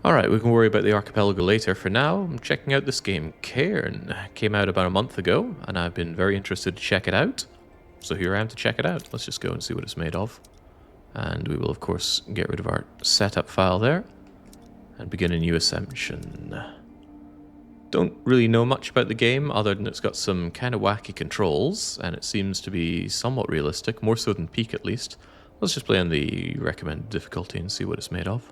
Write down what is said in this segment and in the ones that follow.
Alright, we can worry about the archipelago later. For now, I'm checking out this game, Cairn. Came out about a month ago, and I've been very interested to check it out. So here I am to check it out. Let's just go and see what it's made of. And we will, of course, get rid of our setup file there. And begin a new Ascension. Don't really know much about the game, other than it's got some kind of wacky controls, and it seems to be somewhat realistic, more so than Peak at least. Let's just play on the recommended difficulty and see what it's made of.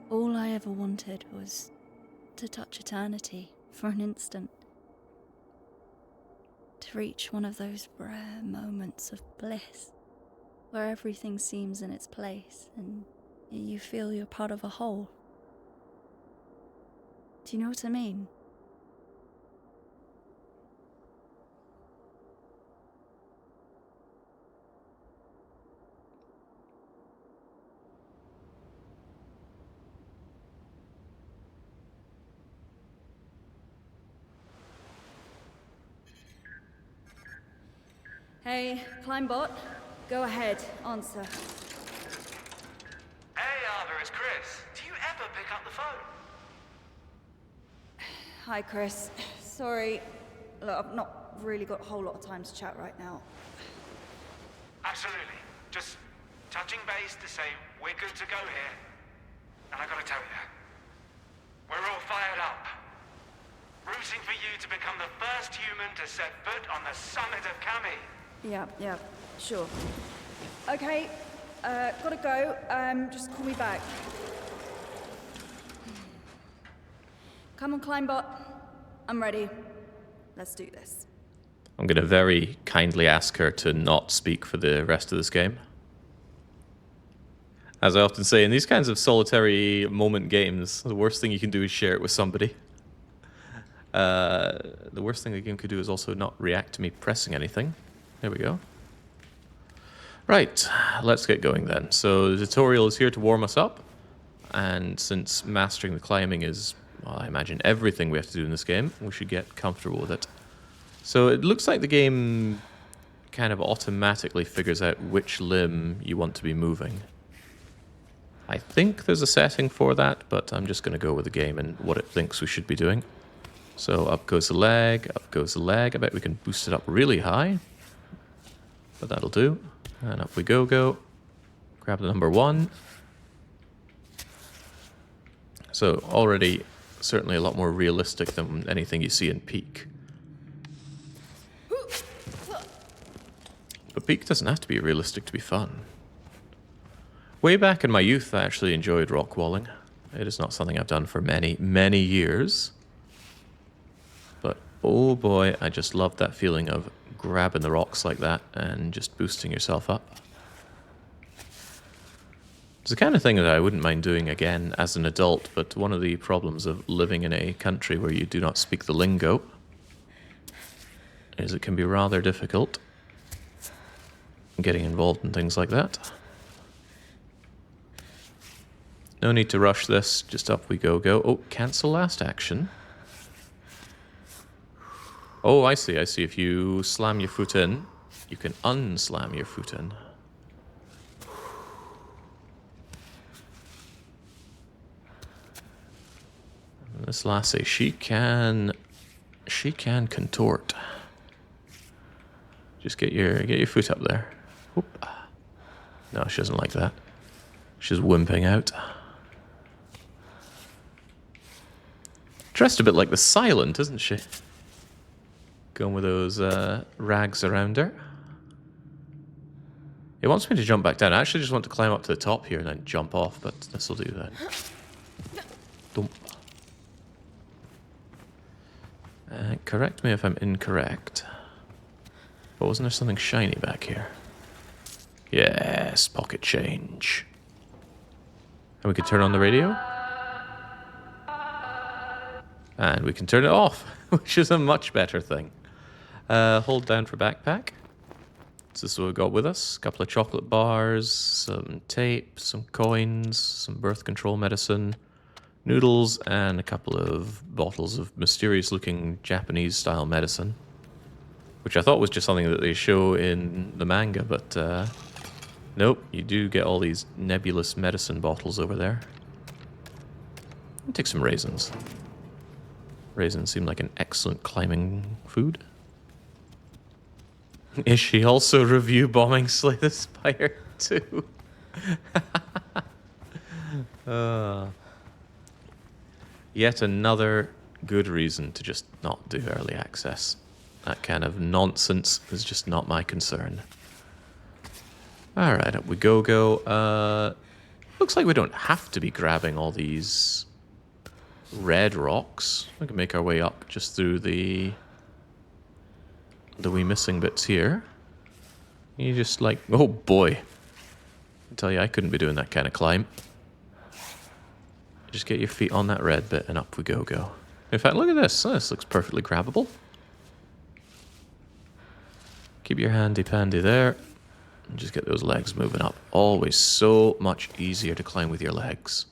All I ever wanted was to touch eternity for an instant. To reach one of those rare moments of bliss, where everything seems in its place and you feel you're part of a whole. Do you know what I mean? Hey, Climbot, go ahead, answer. Hey, Arthur, it's Chris. Do you ever pick up the phone? Hi, Chris. Sorry. Look, I've not really got a whole lot of time to chat right now. Absolutely. Just touching base to say we're good to go here. And I gotta tell you, we're all fired up. Rooting for you to become the first human to set foot on the summit of Kami. Yeah, sure. Okay, gotta go. Just call me back. Come on, Climbot. I'm ready. Let's do this. I'm going to very kindly ask her to not speak for the rest of this game. As I often say, in these kinds of solitary moment games, the worst thing you can do is share it with somebody. The worst thing the game could do is also not react to me pressing anything. There we go. Right, let's get going then. So the tutorial is here to warm us up. And since mastering the climbing is, well, I imagine everything we have to do in this game, we should get comfortable with it. So it looks like the game kind of automatically figures out which limb you want to be moving. I think there's a setting for that, but I'm just going to go with the game and what it thinks we should be doing. So up goes the leg, up goes the leg. I bet we can boost it up really high. But that'll do. And up we go. Grab the number 1. So already certainly a lot more realistic than anything you see in Peak. But Peak doesn't have to be realistic to be fun. Way back in my youth, I actually enjoyed rock walling. It is not something I've done for many, many years. But oh boy, I just loved that feeling of grabbing the rocks like that and just boosting yourself up. It's the kind of thing that I wouldn't mind doing again as an adult, but one of the problems of living in a country where you do not speak the lingo is it can be rather difficult getting involved in things like that. No need to rush this, just up we go. Oh, cancel last action. Oh, I see. If you slam your foot in, you can unslam your foot in. And this lassie, she can contort. Just get your foot up there. Whoop. No, she doesn't like that. She's wimping out. Dressed a bit like the Silent, isn't she? Going with those rags around her. It wants me to jump back down. I actually just want to climb up to the top here and then jump off, but this will do that. Dump. Correct me if I'm incorrect. But wasn't there something shiny back here? Yes, pocket change. And we can turn on the radio. And we can turn it off, which is a much better thing. Hold down for backpack. So this is what we've got with us. A couple of chocolate bars, some tape, some coins, some birth control medicine, noodles, and a couple of bottles of mysterious-looking Japanese-style medicine. Which I thought was just something that they show in the manga, but Nope, you do get all these nebulous medicine bottles over there. I'll take some raisins. Raisins seem like an excellent climbing food. Is she also review bombing Slay the Spire too? Yet another good reason to just not do early access. That kind of nonsense is just not my concern. Alright, up we go. Looks like we don't have to be grabbing all these red rocks. We can make our way up just through the wee missing bits here. You just like, oh boy. I tell you, I couldn't be doing that kind of climb. Just get your feet on that red bit and up we go. In fact, look at this. Oh, this looks perfectly grabbable. Keep your handy-pandy there. And just get those legs moving up. Always so much easier to climb with your legs.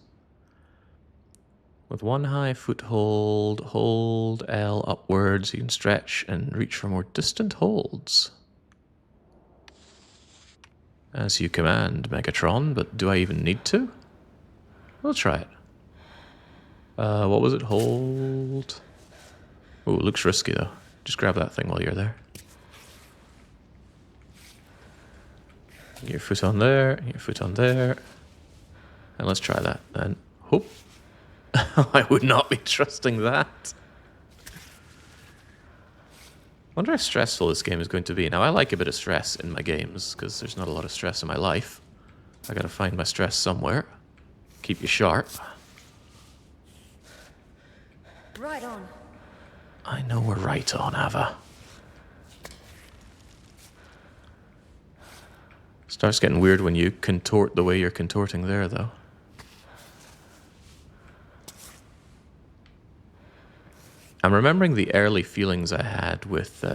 With one high foothold, hold L upwards. You can stretch and reach for more distant holds. As you command, Megatron, but do I even need to? We'll try it. What was it? Hold. Oh, it looks risky though. Just grab that thing while you're there. Your foot on there, your foot on there. And let's try that then. Hope. I would not be trusting that. Wonder how stressful this game is going to be. Now, I like a bit of stress in my games, because there's not a lot of stress in my life. I gotta find my stress somewhere. Keep you sharp. Right on. I know we're right on, Ava. Starts getting weird when you contort the way you're contorting there, though. I'm remembering the early feelings I had with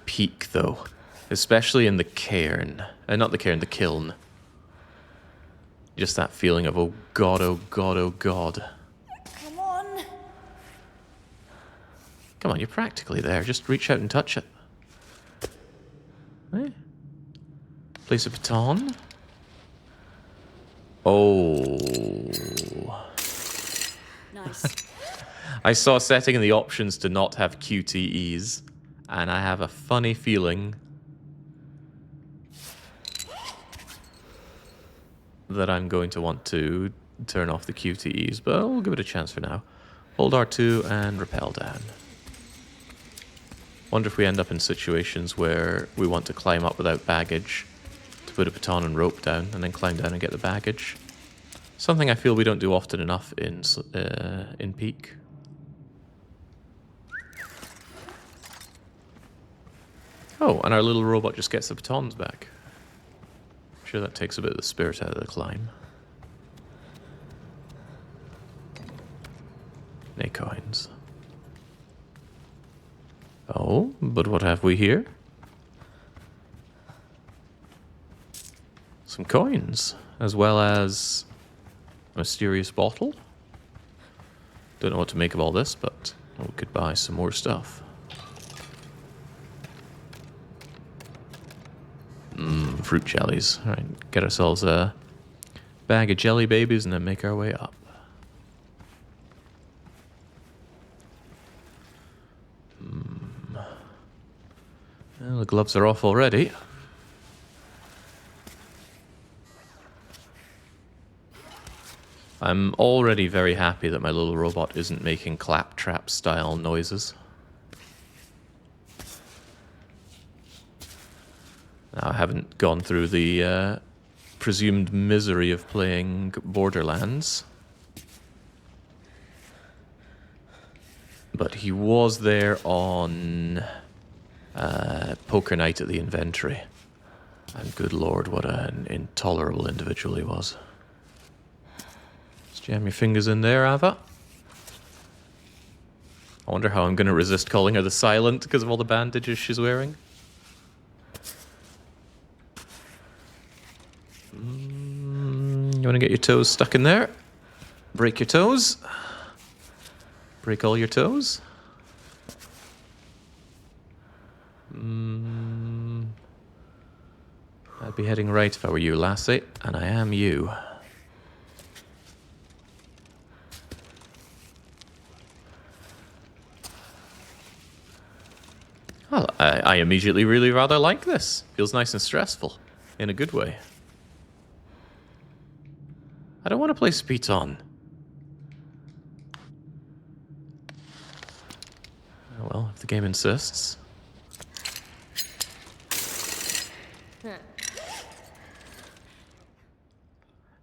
Peak, though. Especially in the Cairn. Not the Cairn, the Kiln. Just that feeling of, oh god, oh god, oh god. Come on. Come on, you're practically there. Just reach out and touch it. Eh? Place a baton. Oh. Nice. I saw a setting in the options to not have QTEs, and I have a funny feeling that I'm going to want to turn off the QTEs, but we'll give it a chance for now. Hold R2 and rappel down. Wonder if we end up in situations where we want to climb up without baggage, to put a baton and rope down, and then climb down and get the baggage. Something I feel we don't do often enough in Peak. Oh, and our little robot just gets the batons back. I'm sure that takes a bit of the spirit out of the climb. Nay coins. Oh, but what have we here? Some coins, as well as a mysterious bottle. Don't know what to make of all this, but we could buy some more stuff. Fruit jellies. Alright, get ourselves a bag of jelly babies and then make our way up. Well, the gloves are off already. I'm already very happy that my little robot isn't making claptrap style noises. Now, I haven't gone through the presumed misery of playing Borderlands. But he was there on poker night at the inventory. And good lord, what an intolerable individual he was. Just jam your fingers in there, Ava. I wonder how I'm going to resist calling her the Silent because of all the bandages she's wearing. You want to get your toes stuck in there? Break your toes. Break all your toes. I'd be heading right if I were you, lassie, and I am you. Well, I immediately really rather like this. Feels nice and stressful, in a good way. I don't want to play Speeton. Oh well, if the game insists.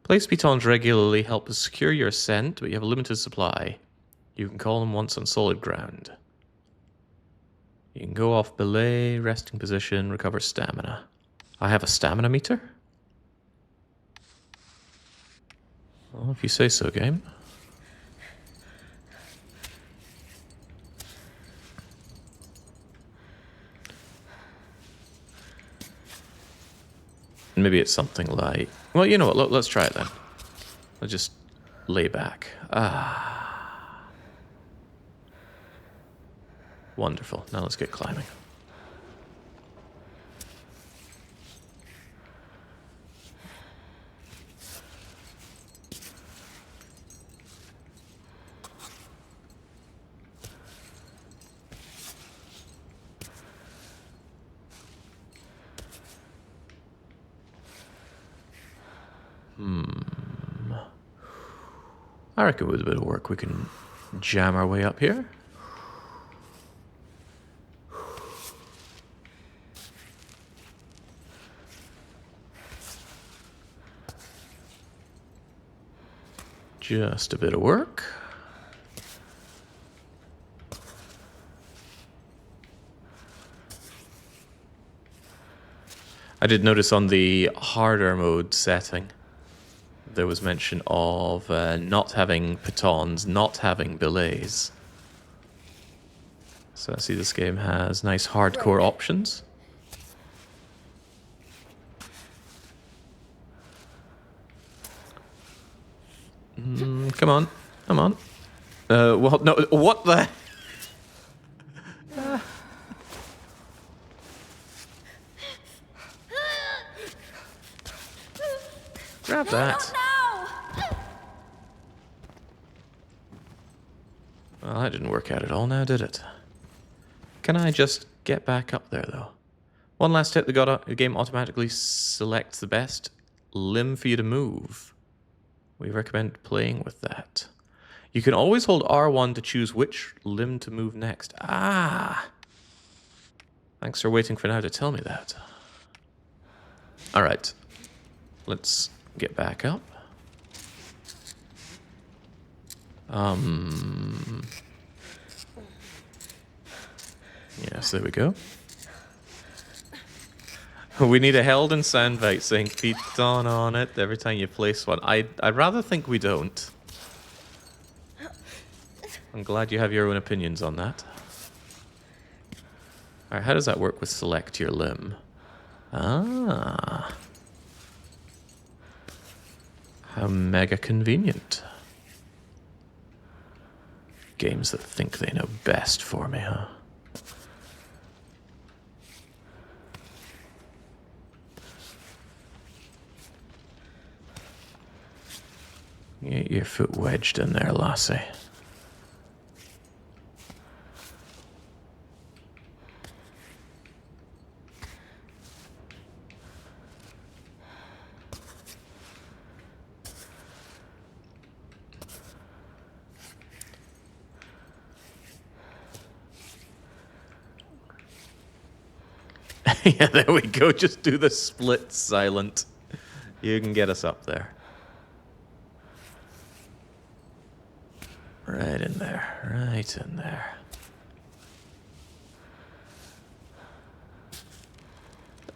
Play Speetons regularly help us secure your ascent, but you have a limited supply. You can call them once on solid ground. You can go off belay, resting position, recover stamina. I have a stamina meter? Well, if you say so, game. Maybe it's something like... Well, you know what, let's try it then. Let's just lay back. Ah. Wonderful. Now let's get climbing. I reckon with a bit of work we can jam our way up here. Just a bit of work. I did notice on the harder mode setting, there was mention of not having pitons, not having belays. So I see this game has nice hardcore options. Come on, come on. Well, no, what the? Grab that. Well, that didn't work out at all now, did it? Can I just get back up there, though? One last tip, the game automatically selects the best limb for you to move. We recommend playing with that. You can always hold R1 to choose which limb to move next. Ah! Thanks for waiting for now to tell me that. Alright. Let's get back up. Yes, there we go. We need a Helden soundbite saying Piton on it every time you place one. I'd rather think we don't. I'm glad you have your own opinions on that. Alright, how does that work with select your limb? Ah. How mega convenient. Games that think they know best for me, huh? Get your foot wedged in there, lassie. Yeah, there we go. Just do the split silent. You can get us up there. Right in there. Right in there.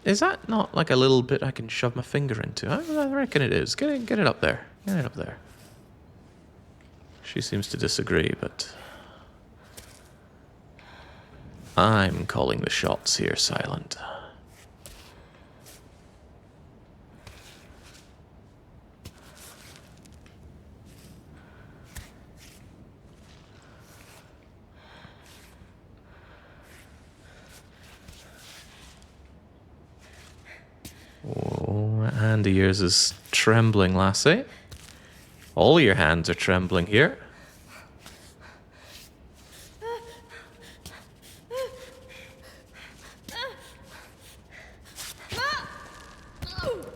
Is that not like a little bit I can shove my finger into? I reckon it is. Get it up there. Get it up there. She seems to disagree, but... I'm calling the shots here, Silent. Whoa. Hand of yours is trembling, lassie. All your hands are trembling here.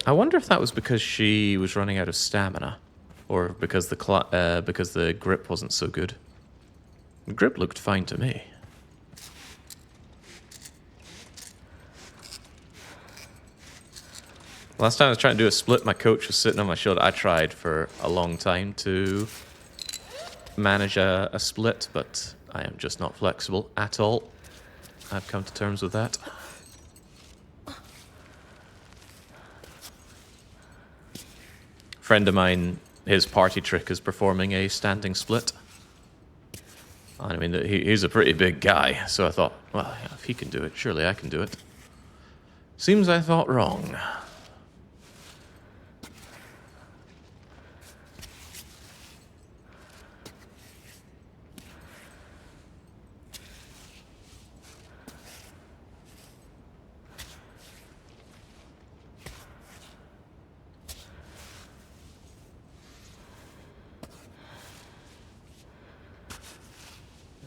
I wonder if that was because she was running out of stamina, or because the grip wasn't so good. The grip looked fine to me. Last time I was trying to do a split, my coach was sitting on my shoulder. I tried for a long time to manage a split, but I am just not flexible at all. I've come to terms with that. Friend of mine, his party trick is performing a standing split. I mean, he's a pretty big guy, so I thought, well, if he can do it, surely I can do it. Seems I thought wrong.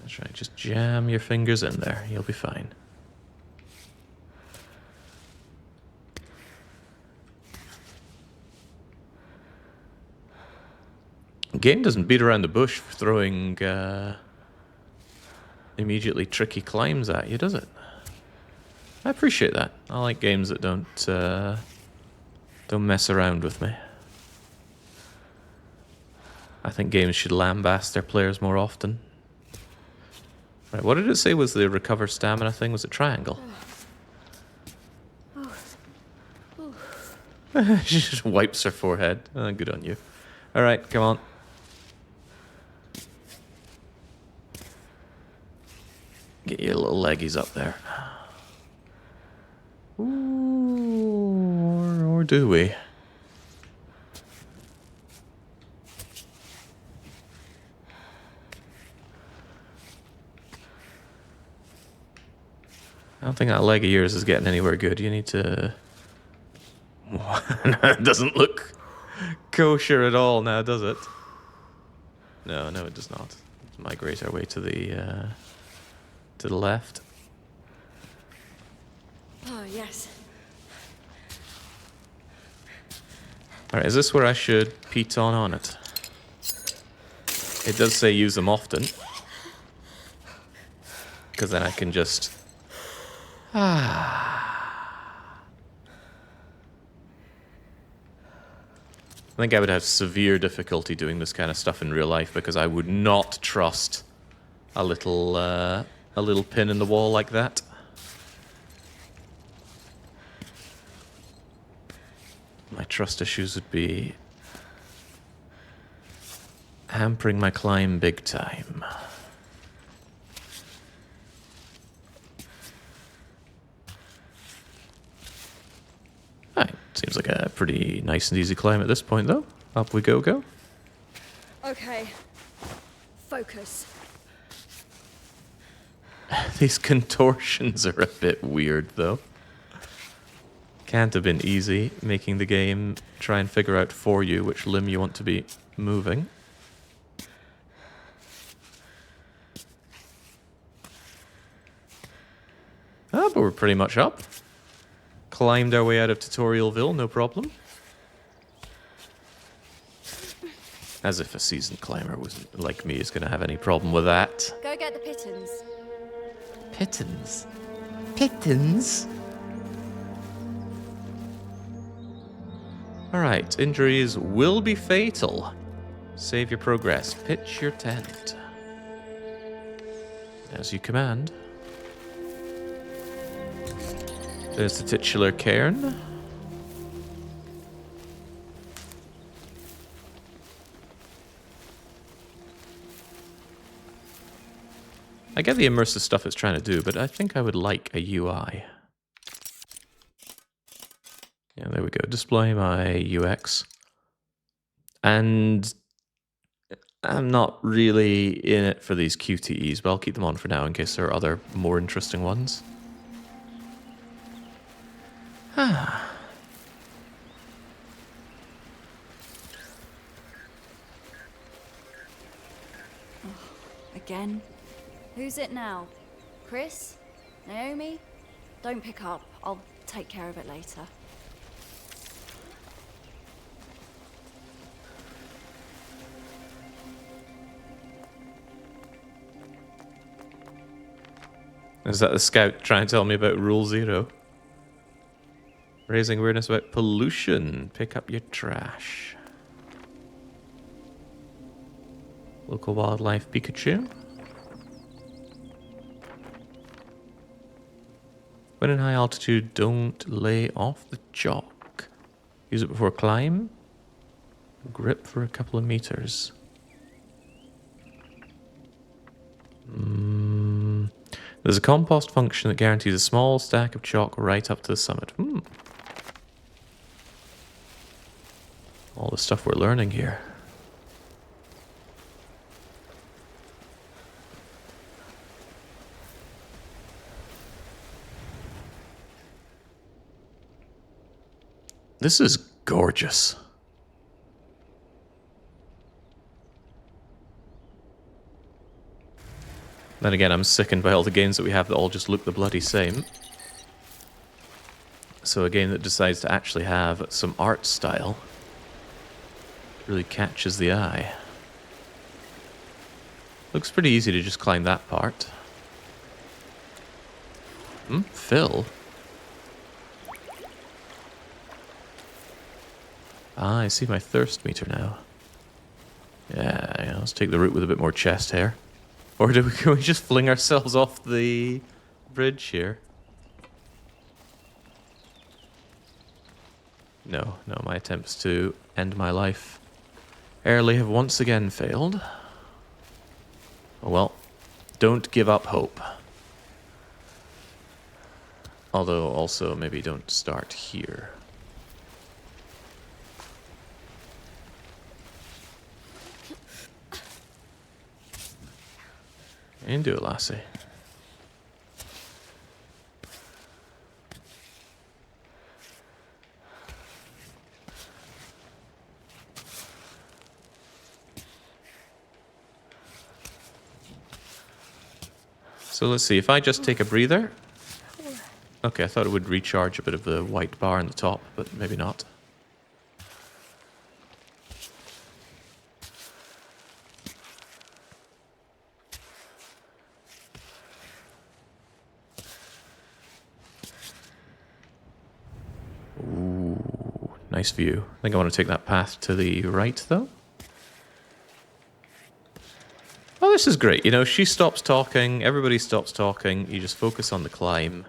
That's right, just jam your fingers in there. You'll be fine. The game doesn't beat around the bush for throwing immediately tricky climbs at you, does it? I appreciate that. I like games that don't mess around with me. I think games should lambast their players more often. Right, what did it say was the recover stamina thing? Was it triangle? She just wipes her forehead. Oh, good on you. Alright, come on. Get your little leggies up there. Ooh, or do we? I don't think that leg of yours is getting anywhere good. You need to... It doesn't look kosher at all now, does it? No, it does not. Let's migrate our way to the left. Oh, yes. Alright, is this where I should piton on it? It does say use them often. Because then I can just... I think I would have severe difficulty doing this kind of stuff in real life because I would not trust a little pin in the wall like that. My trust issues would be hampering my climb big time. Right, seems like a pretty nice and easy climb at this point, though. Up we go. Okay. Focus. These contortions are a bit weird, though. Can't have been easy making the game try and figure out for you which limb you want to be moving. Ah, but we're pretty much up. Climbed our way out of Tutorialville, no problem. As if a seasoned climber wasn't like me is going to have any problem with that. Go get the pittons. Pittons? Pittons? Alright, injuries will be fatal. Save your progress. Pitch your tent. As you command. There's the titular cairn. I get the immersive stuff it's trying to do, but I think I would like a UI. Yeah, there we go. Display my UX. And I'm not really in it for these QTEs, but I'll keep them on for now in case there are other more interesting ones. again. Who's it now? Chris? Naomi? Don't pick up. I'll take care of it later. Is that the scout trying to tell me about Rule 0? Raising awareness about pollution. Pick up your trash. Local wildlife Pikachu. When in high altitude, don't lay off the chalk. Use it before climb. Grip for a couple of meters. There's a compost function that guarantees a small stack of chalk right up to the summit. All the stuff we're learning here. This is gorgeous. Then again, I'm sickened by all the games that we have that all just look the bloody same. So a game that decides to actually have some art style really catches the eye. Looks pretty easy to just climb that part. Fill? Ah, I see my thirst meter now. Yeah, let's take the route with a bit more chest hair. Or can we just fling ourselves off the bridge here? No, my attempts to end my life early have once again failed. Oh well, don't give up hope. Although also maybe don't start here. Into it, lassie. So let's see, if I just take a breather... Okay, I thought it would recharge a bit of the white bar on the top, but maybe not. Ooh, nice view. I think I want to take that path to the right, though. Oh, this is great. You know, she stops talking, everybody stops talking, you just focus on the climb.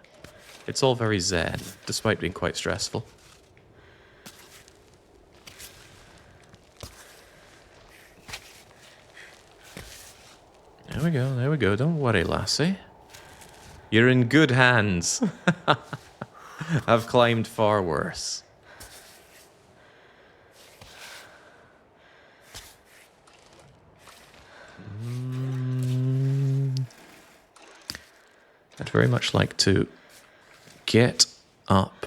It's all very zen, despite being quite stressful. There we go. Don't worry, lassie. You're in good hands. I've climbed far worse. I'd very much like to get up.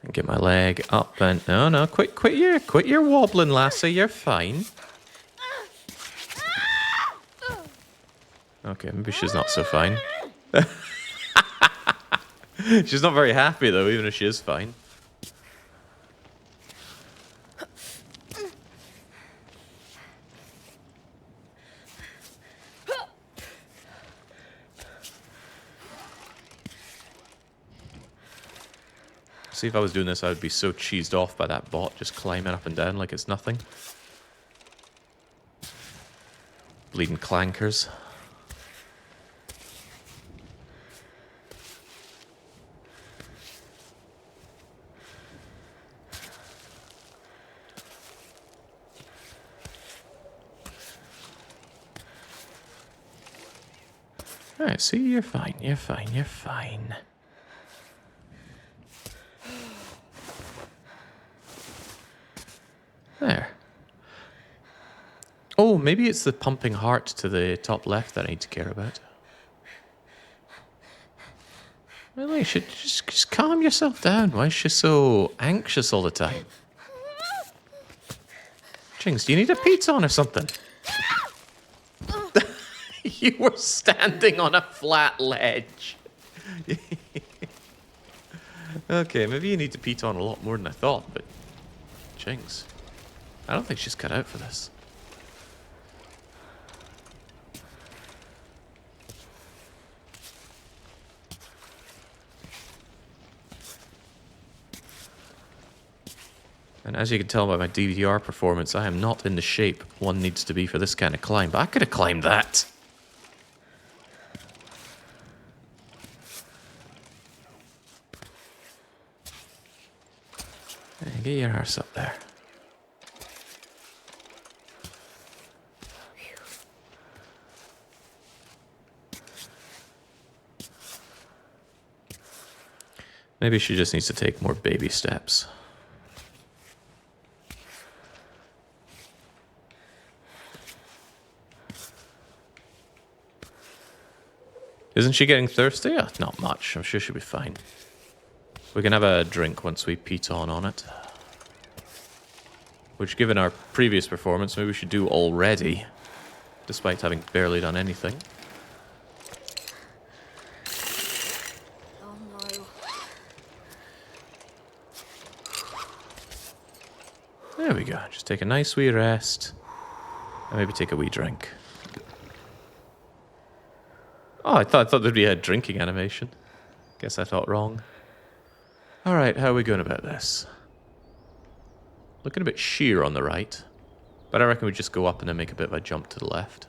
And get my leg up and... No, quit your wobbling, lassie, you're fine. Okay, maybe she's not so fine. She's not very happy though, even if she is fine. See, if I was doing this, I would be so cheesed off by that bot just climbing up and down like it's nothing. Bleeding clankers. Alright, see, you're fine. There. Oh, maybe it's the pumping heart to the top left that I need to care about. Really, you should just calm yourself down. Why is she so anxious all the time? Jinx, do you need a piton or something? You were standing on a flat ledge. Okay, maybe you need to piton a lot more than I thought, but... Jinx. I don't think she's cut out for this. And as you can tell by my DDR performance, I am not in the shape one needs to be for this kind of climb. But I could have climbed that. Hey, get your arse up there. Maybe she just needs to take more baby steps. Isn't she getting thirsty? Oh, not much. I'm sure she'll be fine. We can have a drink once we piton on it. Which, given our previous performance, maybe we should do already. Despite having barely done anything. Oh no. There we go. Just take a nice wee rest. And maybe take a wee drink. Oh, I thought there'd be a drinking animation. Guess I thought wrong. Alright, how are we going about this? Looking a bit sheer on the right. But I reckon we just go up and then make a bit of a jump to the left.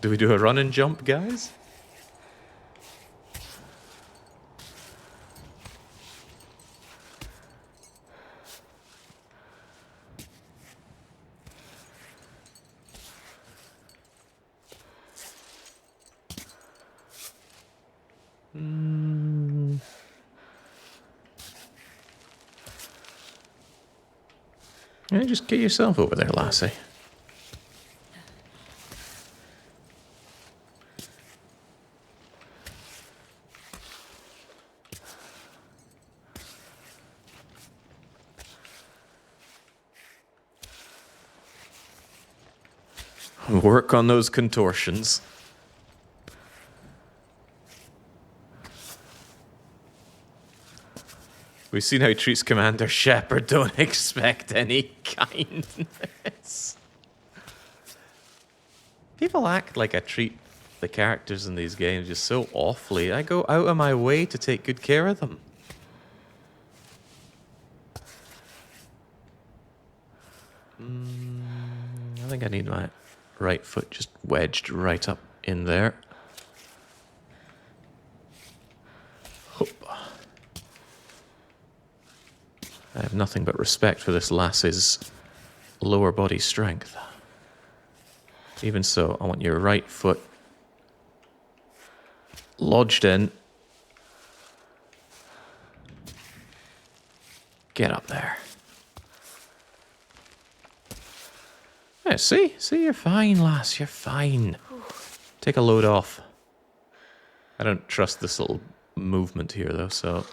Do we do a run and jump, guys? Yeah, just get yourself over there, lassie. Work on those contortions. We've seen how he treats Commander Shepard. Don't expect any kindness. People act like I treat the characters in these games just so awfully. I go out of my way to take good care of them. I think I need my right foot just wedged right up in there. Hoop. I have nothing but respect for this lass's lower body strength. Even so, I want your right foot lodged in. Get up there. Yeah, see, you're fine, lass, you're fine. Take a load off. I don't trust this little movement here, though, so...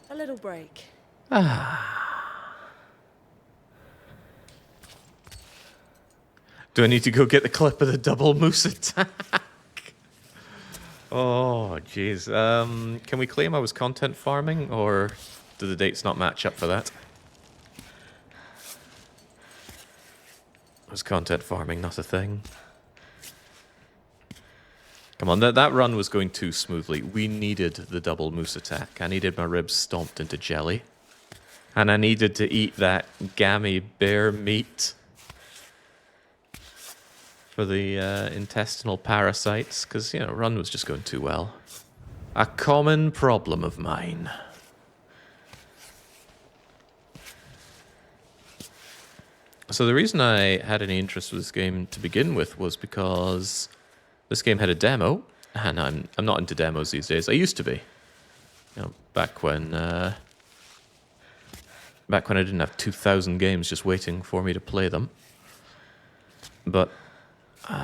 A little break. Do I need to go get the clip of the double moose attack? Oh, jeez. Can we claim I was content farming, or do the dates not match up for that? Was content farming not a thing? Come on, that run was going too smoothly. We needed the double moose attack. I needed my ribs stomped into jelly. And I needed to eat that gammy bear meat for the intestinal parasites, because, you know, run was just going too well. A common problem of mine. So the reason I had any interest with this game to begin with was because this game had a demo, and I'm not into demos these days. I used to be, you know, back when I didn't have 2,000 games just waiting for me to play them. But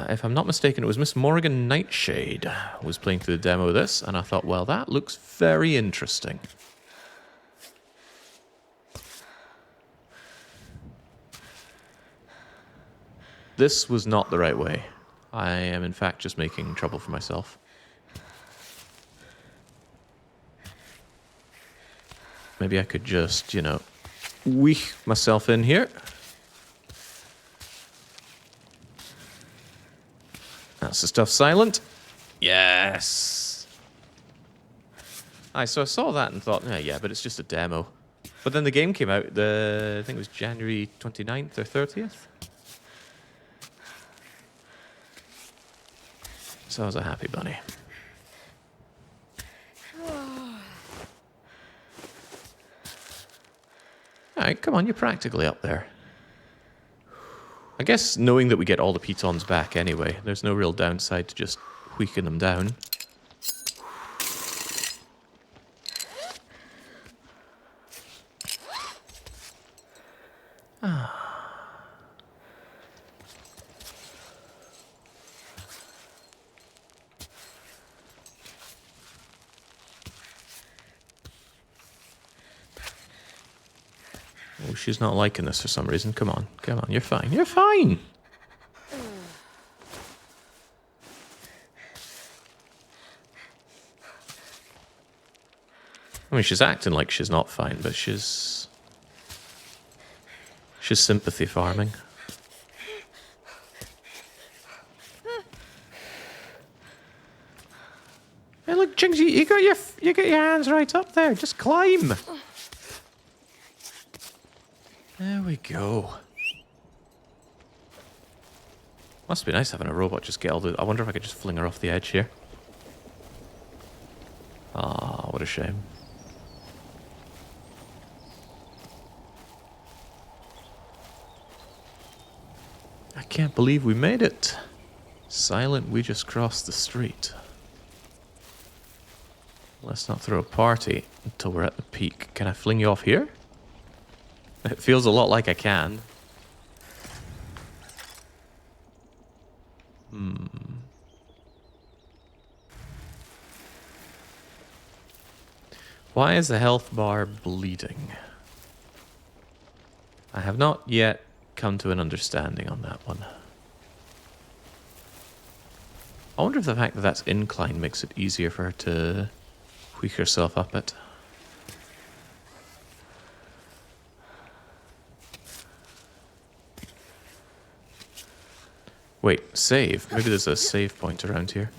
if I'm not mistaken, it was Miss Morgan Nightshade was playing through the demo of this, and I thought, well, that looks very interesting. This was not the right way. I am, in fact, just making trouble for myself. Maybe I could just, you know, weak myself in here. That's the stuff silent. Yes! Aye, so I saw that and thought, yeah, but it's just a demo. But then the game came out, I think it was January 29th or 30th. So I was a happy bunny. Alright, come on, you're practically up there. I guess knowing that we get all the pitons back anyway, there's no real downside to just tweaking them down. Oh, she's not liking this for some reason. Come on, you're fine. You're fine! I mean, she's acting like she's not fine, but she's sympathy farming. Hey, look, Jingsy, you got your hands right up there. Just climb. There we go. Must be nice having a robot just get all the... I wonder if I could just fling her off the edge here. Ah, what a shame. I can't believe we made it. Silent, we just crossed the street. Let's not throw a party until we're at the peak. Can I fling you off here? It feels a lot like I can. Why is the health bar bleeding? I have not yet come to an understanding on that one. I wonder if the fact that that's incline makes it easier for her to tweak herself up it. Wait, save? Maybe there's a save point around here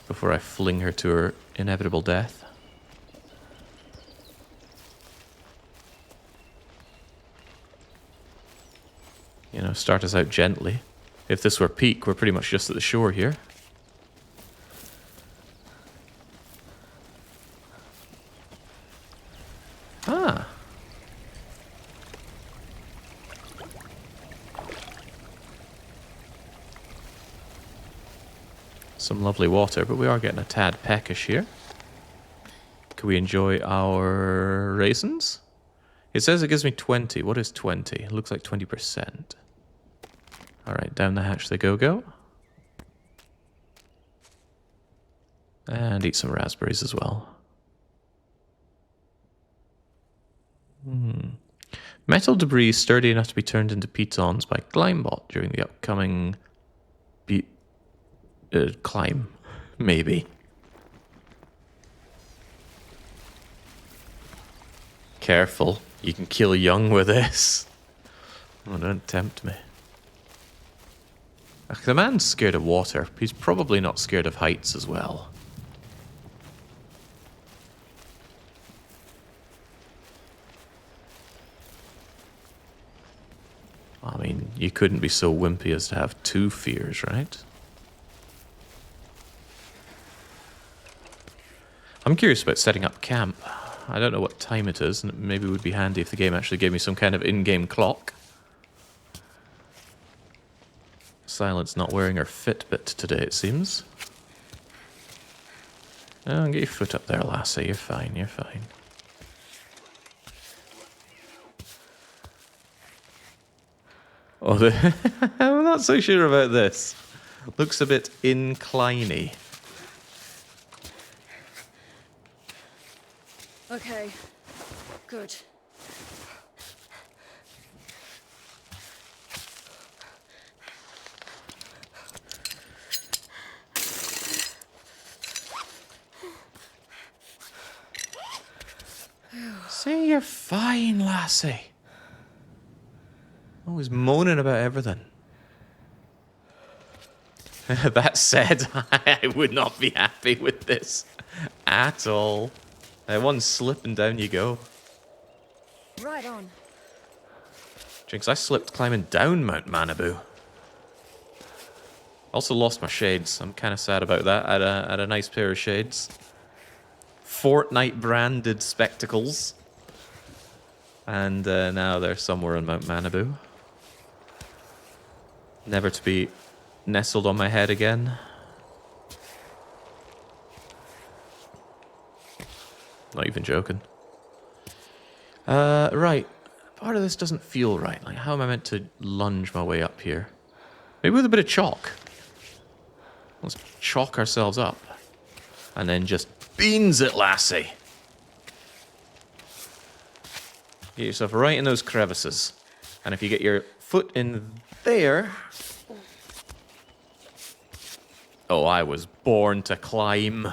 before I fling her to her inevitable death. You know, start us out gently. If this were peak, we're pretty much just at the shore here. Ah. Some lovely water, but we are getting a tad peckish here. Can we enjoy our raisins? It says it gives me 20. What is 20? It looks like 20%. Alright, down the hatch they go. And eat some raspberries as well. Metal debris sturdy enough to be turned into pitons by Climebot during the upcoming climb, maybe. Careful, you can kill young with this. Oh, don't tempt me. The man's scared of water. He's probably not scared of heights as well. I mean, you couldn't be so wimpy as to have two fears, right? I'm curious about setting up camp. I don't know what time it is, and maybe it would be handy if the game actually gave me some kind of in-game clock. Silent's not wearing her Fitbit today, it seems. Oh, get your foot up there, lassie. You're fine, you're fine. Oh, I'm not so sure about this. Looks a bit incliney. Okay, good. Say you're fine, lassie. Always moaning about everything. That said, I would not be happy with this at all. One slip and down you go. Right on. Jinx, I slipped climbing down Mount Manabu. Also lost my shades. I'm kind of sad about that. I had a nice pair of shades. Fortnite branded spectacles. And now they're somewhere on Mount Manabu. Never to be nestled on my head again. Not even joking. Right. Part of this doesn't feel right. Like, how am I meant to lunge my way up here? Maybe with a bit of chalk. Let's chalk ourselves up. And then just beans it, lassie. Get yourself right in those crevices. And if you get your foot in there... Oh, I was born to climb.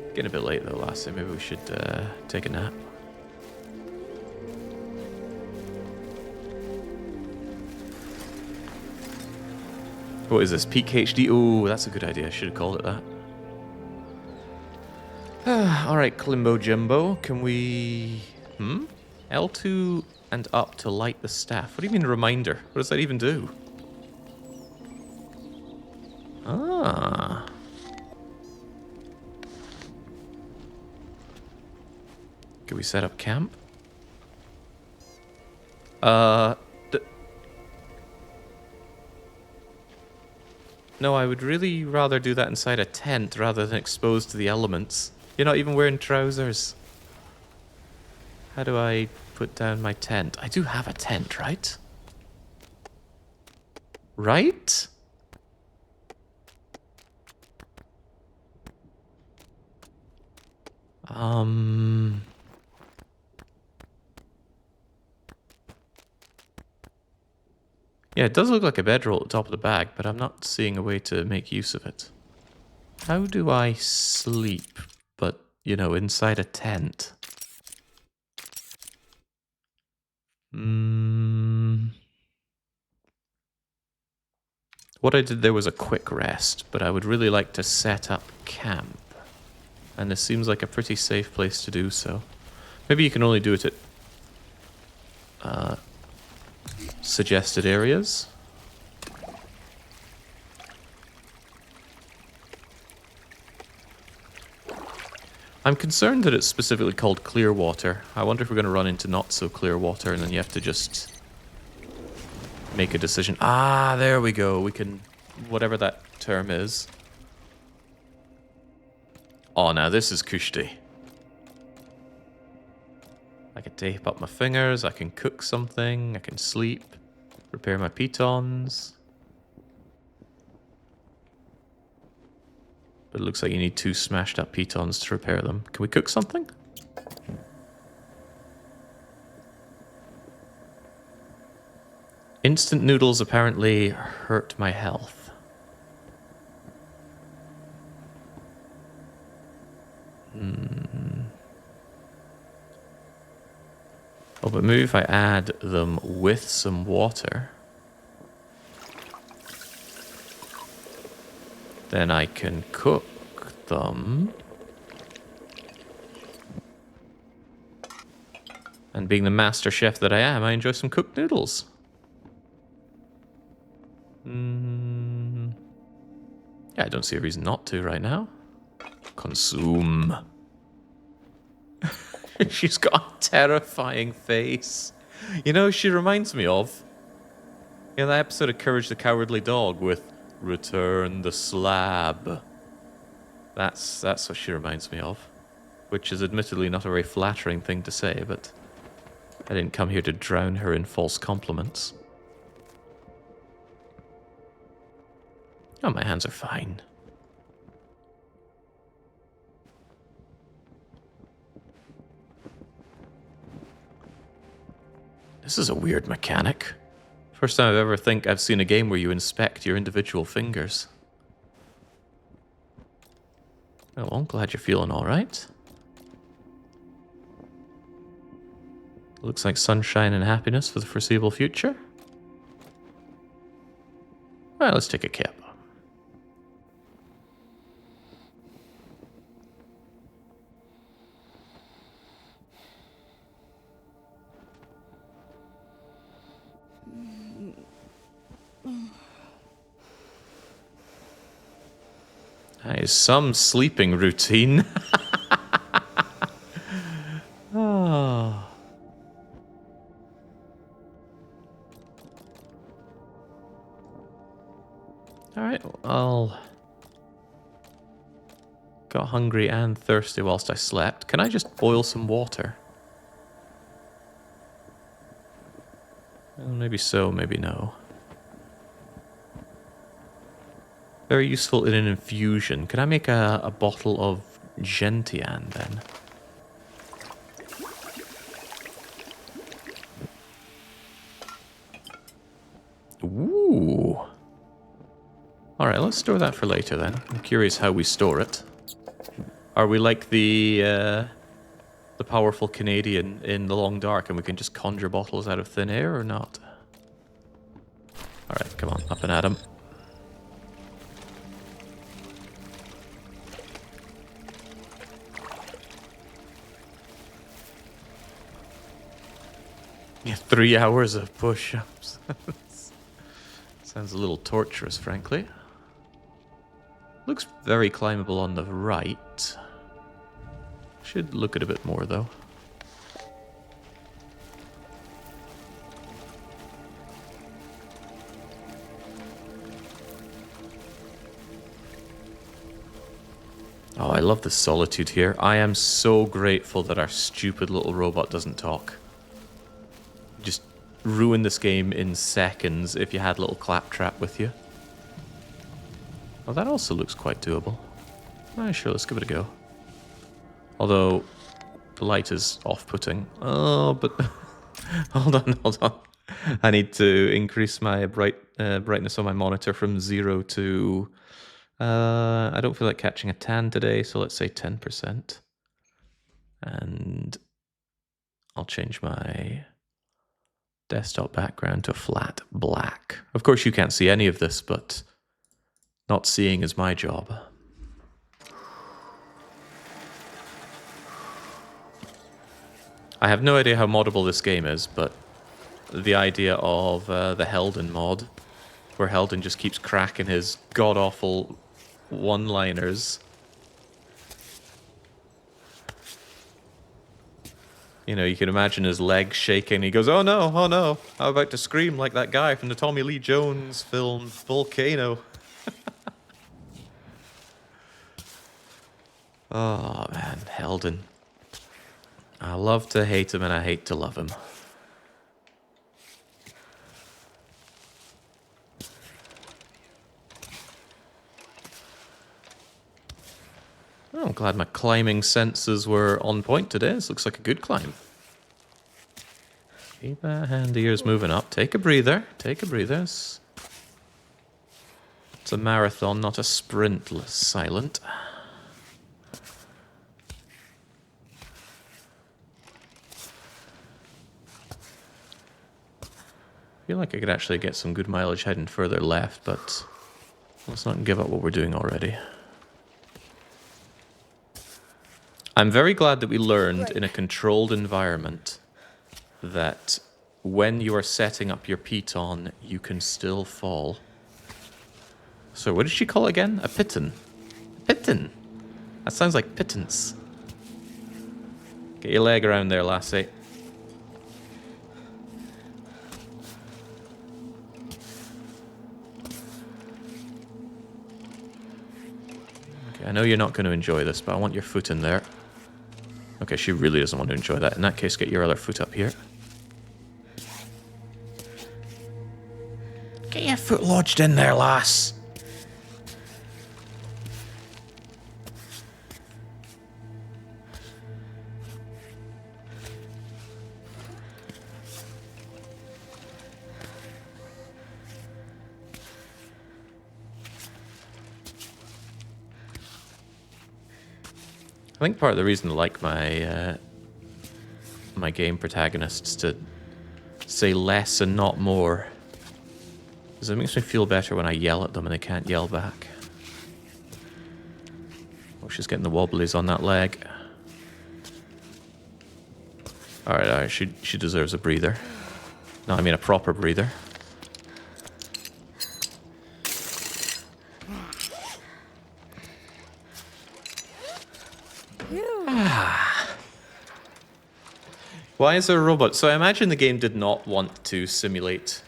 Getting a bit late though, lassie. Maybe we should take a nap. What is this? Peak HD? Oh, that's a good idea. I should have called it that. Alright, Klimbo Jimbo. Can we... L2 and up to light the staff. What do you mean reminder? What does that even do? Ah. Can we set up camp? No, I would really rather do that inside a tent rather than exposed to the elements. You're not even wearing trousers. How do I put down my tent? I do have a tent, right? Right? Yeah, it does look like a bedroll at the top of the bag, but I'm not seeing a way to make use of it. How do I sleep, but, you know, inside a tent? What I did there was a quick rest, but I would really like to set up camp. And this seems like a pretty safe place to do so. Maybe you can only do it at suggested areas. I'm concerned that it's specifically called clear water. I wonder if we're going to run into not so clear water and then you have to just make a decision. Ah, there we go. We can, whatever that term is. Oh, now this is kushti. I can tape up my fingers, I can cook something, I can sleep, repair my pitons. But it looks like you need 2 smashed up pitons to repair them. Can we cook something? Instant noodles apparently hurt my health. Oh, but maybe if I add them with some water, then I can cook them. And being the master chef that I am, I enjoy some cooked noodles. Yeah, I don't see a reason not to right now. Consume. She's got a terrifying face. You know, she reminds me of... You know that episode of Courage the Cowardly Dog with Return the Slab? That's what she reminds me of. Which is admittedly not a very flattering thing to say, but... I didn't come here to drown her in false compliments. Oh, my hands are fine. This is a weird mechanic. First time I've ever think I've seen a game where you inspect your individual fingers. Oh, well, I'm glad you're feeling alright. Looks like sunshine and happiness for the foreseeable future. Well, let's take a kip. That is some sleeping routine. Oh. Alright, I'll... Got hungry and thirsty whilst I slept. Can I just boil some water? Well, maybe so, maybe no. Very useful in an infusion. Can I make a bottle of Gentian then? Ooh. Alright, let's store that for later then. I'm curious how we store it. Are we like the powerful Canadian in The Long Dark and we can just conjure bottles out of thin air or not? Alright, come on, up and at 'em. Yeah, 3 hours of push-ups. Sounds a little torturous, frankly. Looks very climbable on the right. Should look at a bit more, though. Oh, I love the solitude here. I am so grateful that our stupid little robot doesn't talk. Just ruin this game in seconds if you had little Claptrap with you. Oh, that also looks quite doable. Alright, sure, let's give it a go. Although, the light is off-putting. Oh, but... hold on. I need to increase my brightness on my monitor from 0 to... I don't feel like catching a tan today, so let's say 10%. And I'll change my desktop background to flat black. Of course, you can't see any of this, but not seeing is my job. I have no idea how moddable this game is, but the idea of the Helden mod, where Helden just keeps cracking his god-awful one-liners. You know, you can imagine his legs shaking. He goes, oh no, I'm about to scream like that guy from the Tommy Lee Jones film, Volcano. Oh man, Helden. I love to hate him and I hate to love him. Oh, I'm glad my climbing senses were on point today. This looks like a good climb. Keep that hand of yours moving up. Take a breather. Take a breather. It's a marathon, not a sprint, Silent. I feel like I could actually get some good mileage heading further left, but let's not give up what we're doing already. I'm very glad that we learned in a controlled environment that when you are setting up your piton, you can still fall. So what did she call it again? A piton. Piton. That sounds like pittance. Get your leg around there, lassie. I know you're not going to enjoy this, but I want your foot in there. Okay, she really doesn't want to enjoy that. In that case, get your other foot up here. your foot lodged in there, lass. I think part of the reason I like my my game protagonists to say less and not more is it makes me feel better when I yell at them and they can't yell back. Oh, she's getting the wobblies on that leg. Alright, she deserves a breather. No, I mean a proper breather. Why is there a robot? So I imagine the game did not want to simulate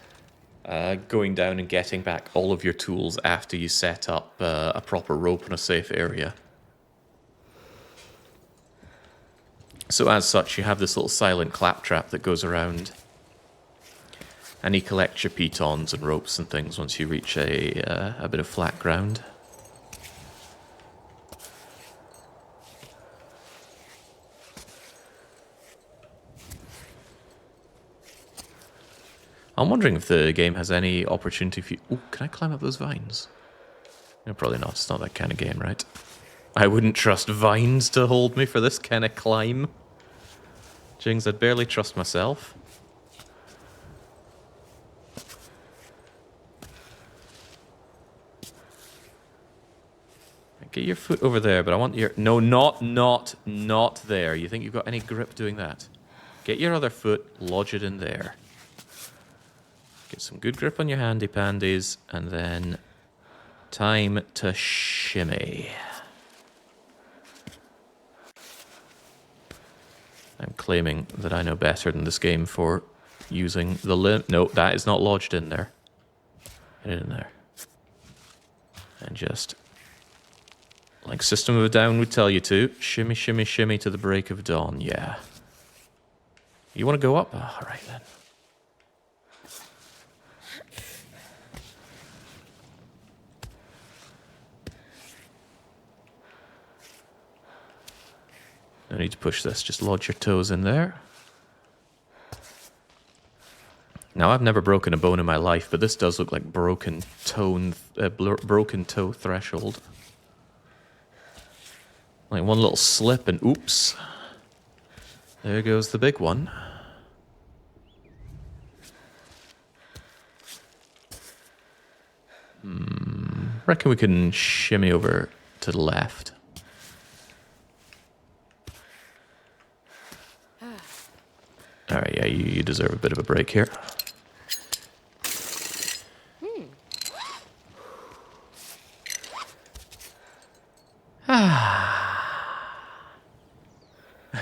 going down and getting back all of your tools after you set up a proper rope in a safe area. So as such, you have this little silent claptrap that goes around, and he collects your pitons and ropes and things once you reach a bit of flat ground. I'm wondering if the game has any opportunity for you... Ooh, can I climb up those vines? No, probably not. It's not that kind of game, right? I wouldn't trust vines to hold me for this kind of climb. Jings, I'd barely trust myself. Get your foot over there, but I want your... No, not there. You think you've got any grip doing that? Get your other foot, lodge it in there. Get some good grip on your handy pandies, and then time to shimmy. I'm claiming that I know better than this game for using the limb. No, that is not lodged in there. Get it in there. And just, like System of a Down would tell you to, shimmy, shimmy, shimmy to the break of dawn. Yeah. You want to go up? Oh, all right then. No need to push this, just lodge your toes in there. Now, I've never broken a bone in my life, but this does look like broken toe threshold. Like one little slip and oops. There goes the big one. Reckon we can shimmy over to the left. Alright, yeah, you deserve a bit of a break here.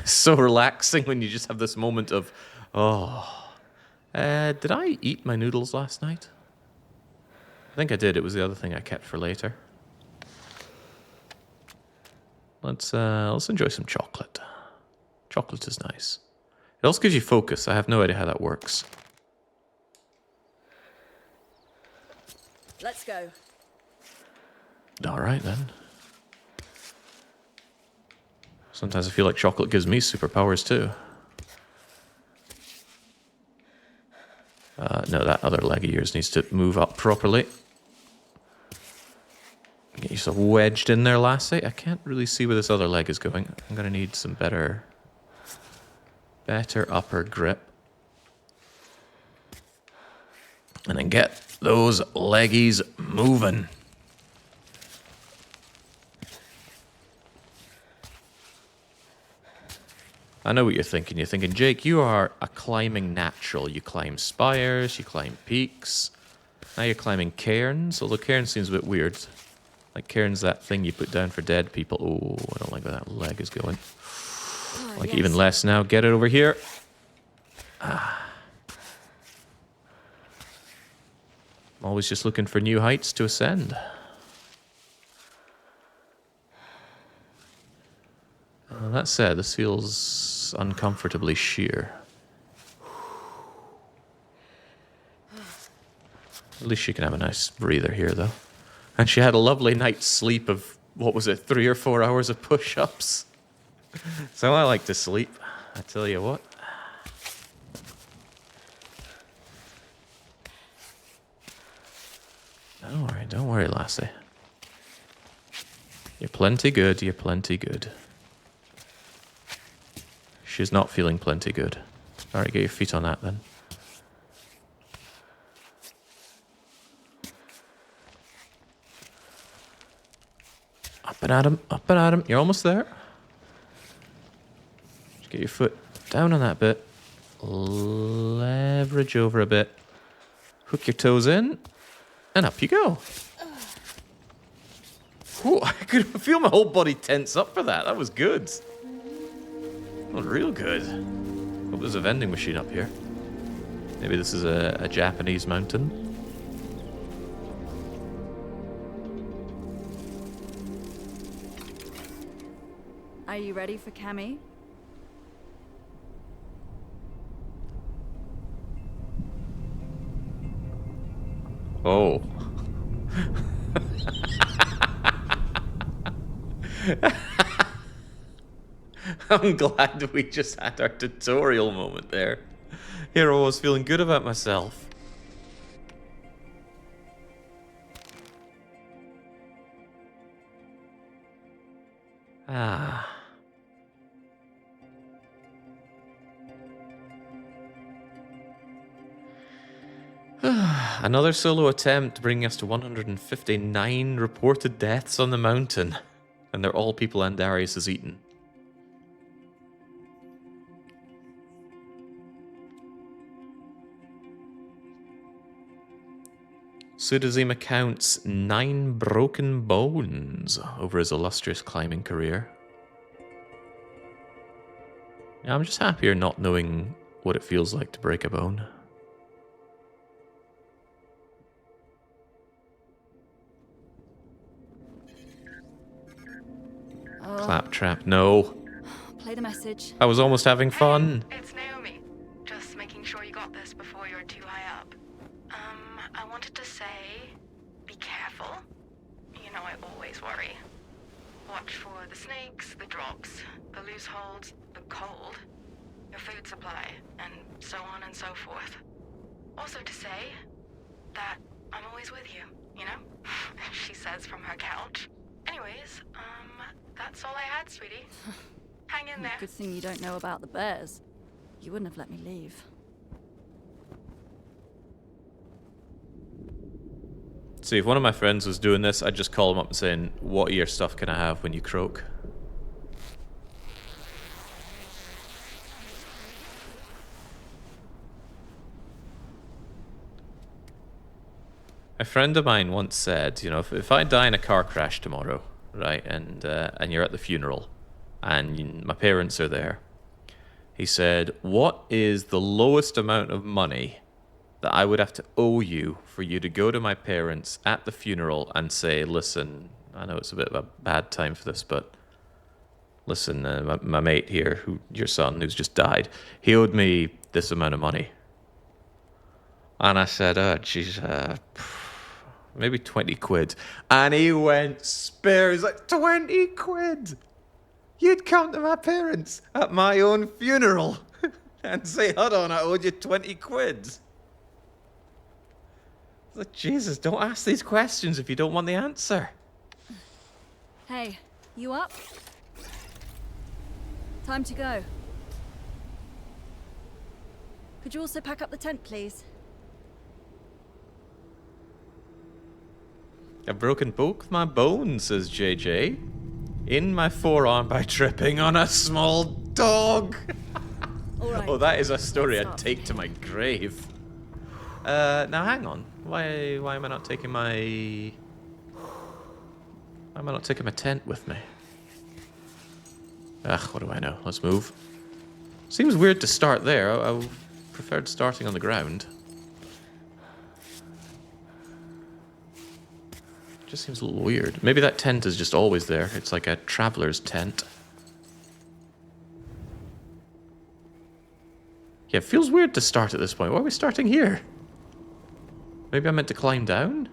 So relaxing when you just have this moment of, oh. Did I eat my noodles last night? I think I did. It was the other thing I kept for later. Let's enjoy some chocolate. Chocolate is nice. It also gives you focus. I have no idea how that works. Let's go. All right, then. Sometimes I feel like chocolate gives me superpowers, too. No, that other leg of yours needs to move up properly. Get yourself wedged in there, lassie. I can't really see where this other leg is going. I'm going to need some better upper grip. And then get those leggies moving. I know what you're thinking. You're thinking, Jake, you are a climbing natural. You climb spires, you climb peaks. Now you're climbing cairns, although cairn seems a bit weird. Like cairn's that thing you put down for dead people. Oh, I don't like where that leg is going. Like even less now. Get it over here. I'm always just looking for new heights to ascend. That said, this feels uncomfortably sheer. least she can have a nice breather here, though. And she had a lovely night's sleep of, what was it, 3 or 4 hours of push-ups. So I like to sleep, I tell you what. Don't worry, lassie. You're plenty good, you're plenty good. She's not feeling plenty good. Alright, get your feet on that then. Up and at him, up and at him. You're almost there. Just get your foot down on that bit. Leverage over a bit. Hook your toes in. And up you go. Whew, I could feel my whole body tense up for that. That was good. That was real good. Hope there's a vending machine up here. Maybe this is a Japanese mountain. Are you ready for Cammy? Oh. I'm glad we just had our tutorial moment there. Hero was feeling good about myself. Ah. Another solo attempt bringing us to 159 reported deaths on the mountain. And they're all people Andarius has eaten. Sudazima counts 9 broken bones over his illustrious climbing career. Yeah, I'm just happier not knowing what it feels like to break a bone. Claptrap, no. Play the message. I was almost having fun. Hey, it's Naomi. Just making sure you got this before you're too high up. I wanted to say, be careful. You know I always worry. Watch for the snakes, the drops, the loose holds, the cold, your food supply, and so on and so forth. Also to say that I'm always with you, you know? She says from her couch. Anyways, that's all I had, sweetie. Hang in there. Good thing you don't know about the bears. You wouldn't have let me leave. See, if one of my friends was doing this, I'd just call him up and saying, "What ear stuff can I have when you croak?" A friend of mine once said, you know, if I die in a car crash tomorrow, right, and you're at the funeral, and my parents are there, he said, what is the lowest amount of money that I would have to owe you for you to go to my parents at the funeral and say, listen, I know it's a bit of a bad time for this, but listen, my mate here, your son, who's just died, he owed me this amount of money. And I said, oh, geez, maybe 20 quid. And he went spare. He's like, 20 quid? You'd come to my parents at my own funeral and say, hold on, I owed you 20 quid. It's like, Jesus, don't ask these questions if you don't want the answer. Hey, you up? Time to go. Could you also pack up the tent, please? I've broken both my bones, says JJ. In my forearm by tripping on a small dog. All right. Oh, that is a story Stop. I'd take to my grave. Now hang on. Why am I not taking my... Why am I not taking my tent with me? Ugh, what do I know? Let's move. Seems weird to start there. I preferred starting on the ground. Just seems a little weird. Maybe that tent is just always there. It's like a traveler's tent. Yeah, it feels weird to start at this point. Why are we starting here? Maybe I meant to climb down?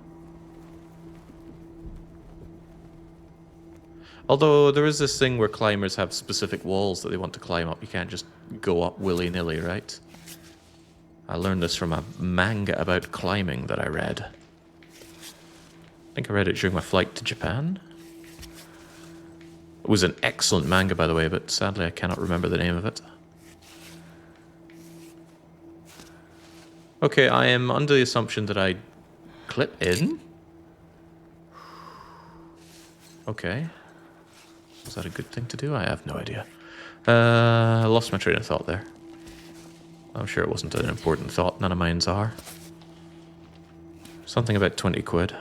Although there is this thing where climbers have specific walls that they want to climb up. You can't just go up willy-nilly, right? I learned this from a manga about climbing that I read. I think I read it during my flight to Japan. It was an excellent manga, by the way, but sadly I cannot remember the name of it. Okay, I am under the assumption that I clip in. Okay. Was that a good thing to do? I have no idea. I lost my train of thought there. I'm sure it wasn't an important thought. None of mine's are. Something about 20 quid.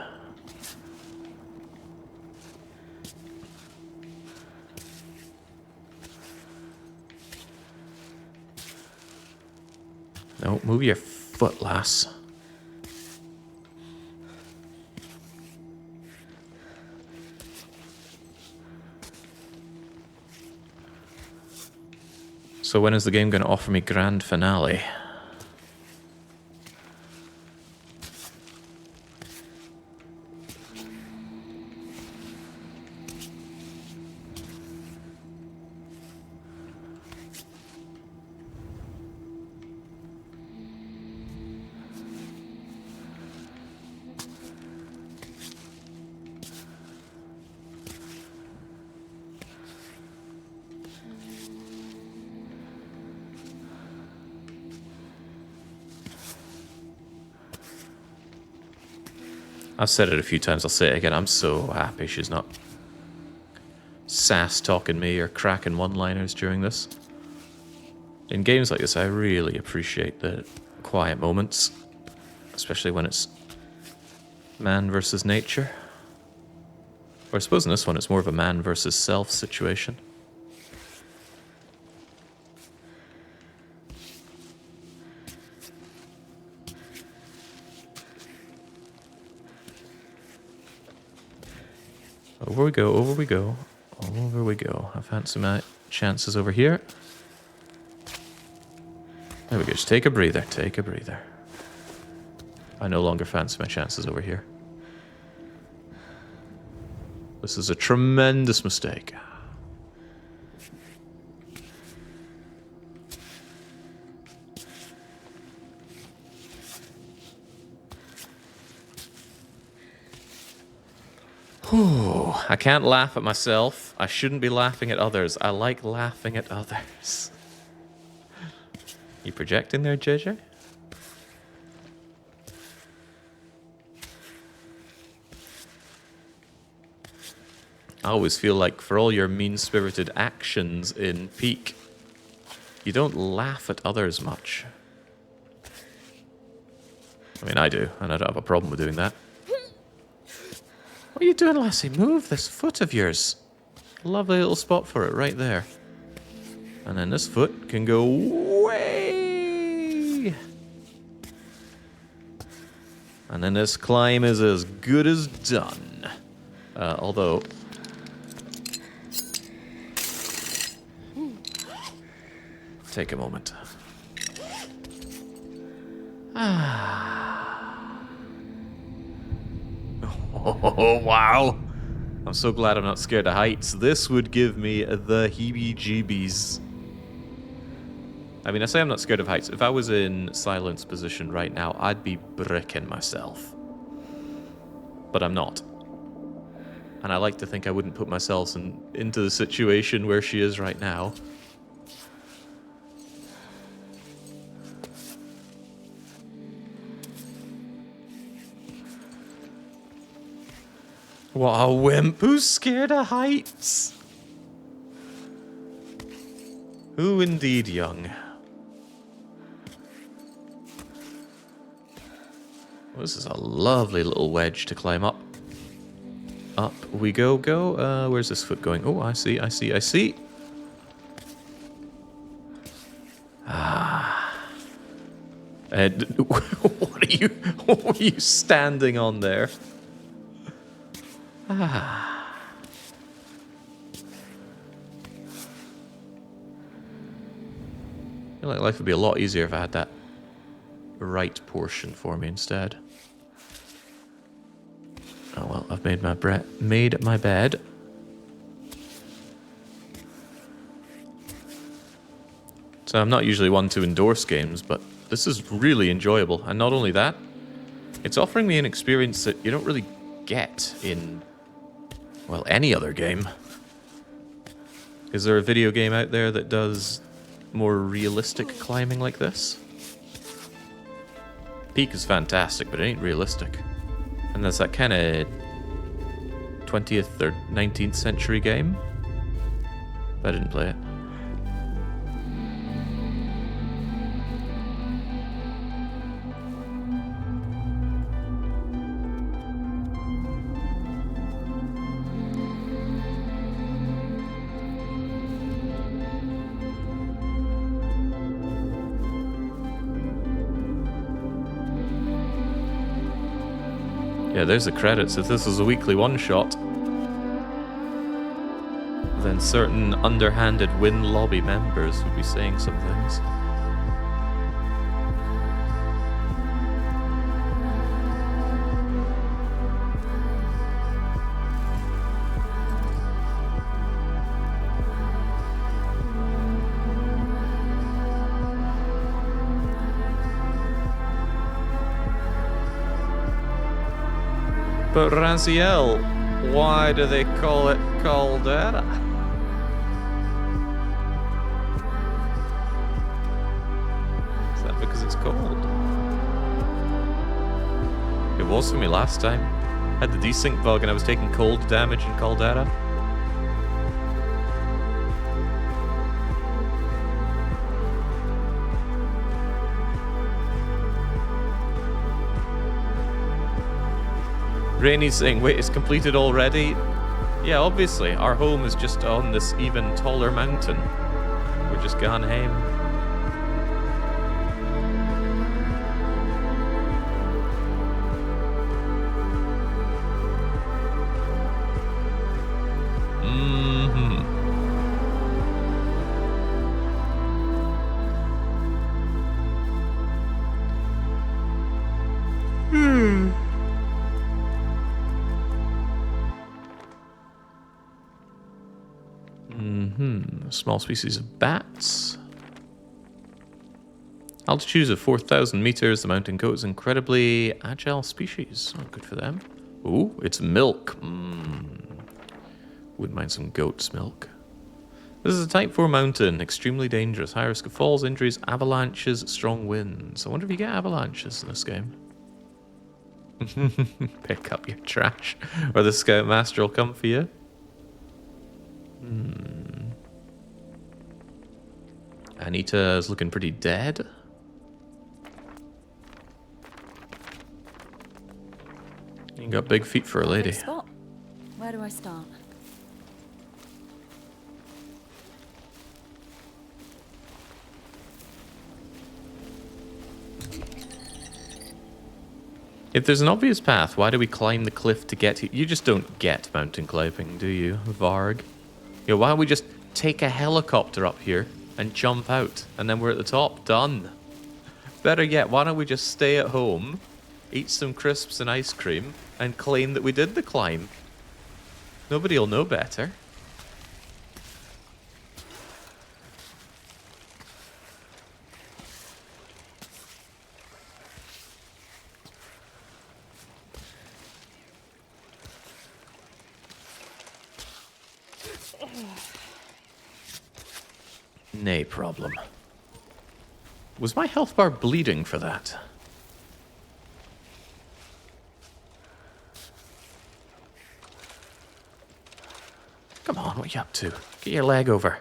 No, move your foot, lass. So when is the game going to offer me grand finale? I've said it a few times, I'll say it again. I'm so happy she's not sass-talking me or cracking one-liners during this. In games like this, I really appreciate the quiet moments, especially when it's man versus nature. Or I suppose in this one, it's more of a man versus self situation. Over we go, over we go, over we go. I fancy my chances over here. There we go, just take a breather, take a breather. I no longer fancy my chances over here. This is a tremendous mistake. Whew, I can't laugh at myself. I shouldn't be laughing at others. I like laughing at others. You projecting there, JJ? I always feel like for all your mean-spirited actions in Peak, you don't laugh at others much. I mean, I do, and I don't have a problem with doing that. What are you doing, lassie? Move this foot of yours. Lovely little spot for it right there. And then this foot can go way. And then this climb is as good as done. Although... Take a moment. Oh, wow. I'm so glad I'm not scared of heights. This would give me the heebie-jeebies. I mean, I say I'm not scared of heights. If I was in silence position right now, I'd be bricking myself. But I'm not. And I like to think I wouldn't put myself into the situation where she is right now. What a wimp. Who's scared of heights? Who indeed, young? Well, this is a lovely little wedge to climb up. Up we go. Where's this foot going? Oh, I see. Ed, what are you standing on there? I feel like life would be a lot easier if I had that right portion for me instead. Oh well, I've made my bed. So I'm not usually one to endorse games, but this is really enjoyable. And not only that, it's offering me an experience that you don't really get in, well, any other game. Is there a video game out there that does more realistic climbing like this? Peak is fantastic, but it ain't realistic. And there's that kind of 20th or 19th century game. But I didn't play it. Yeah, there's the credits. If this was a weekly one-shot, then certain underhanded Win Lobby members would be saying some things. But Raziel, why do they call it Caldera? Is that because it's cold? It was for me last time. I had the desync bug and I was taking cold damage in Caldera. Rainy's saying, wait, it's completed already? Yeah, obviously. Our home is just on this even taller mountain. We're just gone home. Small species of bats. Altitudes of 4,000 meters. The mountain goat is incredibly agile species. Oh, good for them. Ooh, it's milk. Wouldn't mind some goat's milk. This is a Type 4 mountain. Extremely dangerous. High risk of falls, injuries, avalanches, strong winds. I wonder if you get avalanches in this game. Pick up your trash. Or the Scoutmaster will come for you. Anita is looking pretty dead. You got big feet for a lady. Spot. Where do I start? If there's an obvious path, why do we climb the cliff to get here? You just don't get mountain climbing, do you, Varg? You know, why don't we just take a helicopter up here and jump out, and then we're at the top? Done. Better yet, why don't we just stay at home, eat some crisps and ice cream, and claim that we did the climb? Nobody will know better. Nay problem. Was my health bar bleeding for that? Come on, what are you up to? Get your leg over.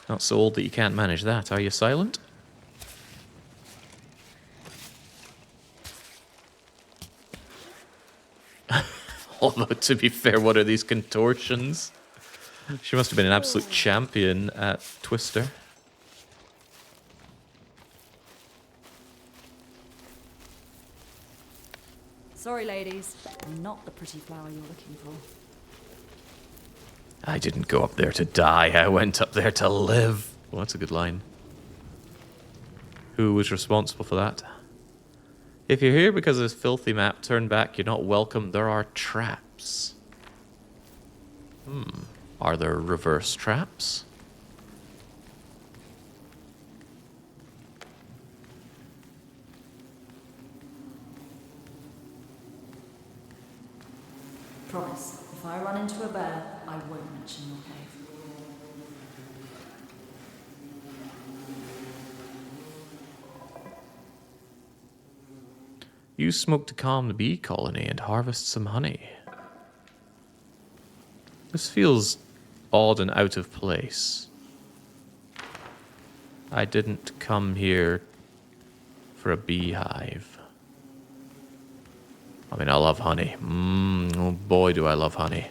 Not so old that you can't manage that, are you, Silent? Although, to be fair, what are these contortions? She must have been an absolute champion at Twister. Sorry, ladies. I'm not the pretty flower you're looking for. I didn't go up there to die. I went up there to live. Well, that's a good line. Who was responsible for that? If you're here because of this filthy map, turn back. You're not welcome. There are traps. Are there reverse traps? Promise, if I run into a bear, I won't mention your cave. Use smoke to calm the bee colony and harvest some honey. This feels odd and out of place. I didn't come here for a beehive. I mean, I love honey. Oh boy, do I love honey.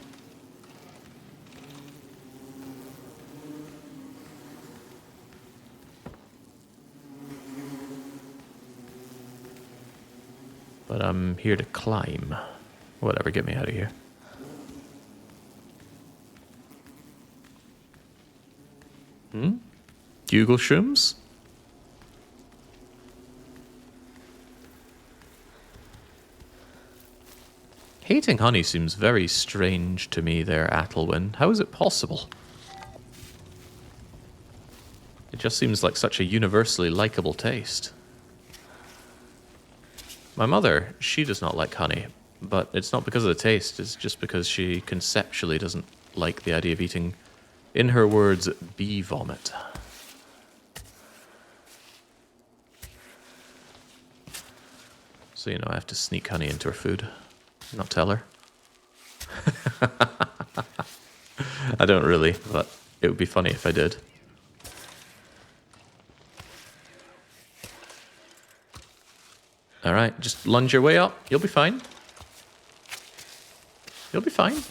But I'm here to climb. Whatever, get me out of here. Google shrooms? Hating honey seems very strange to me there, Athelwyn. How is it possible? It just seems like such a universally likable taste. My mother, she does not like honey, but it's not because of the taste, it's just because she conceptually doesn't like the idea of eating, in her words, bee vomit. So, you know, I have to sneak honey into her food, not tell her. I don't really, but it would be funny if I did. Alright, just lunge your way up. You'll be fine. You'll be fine.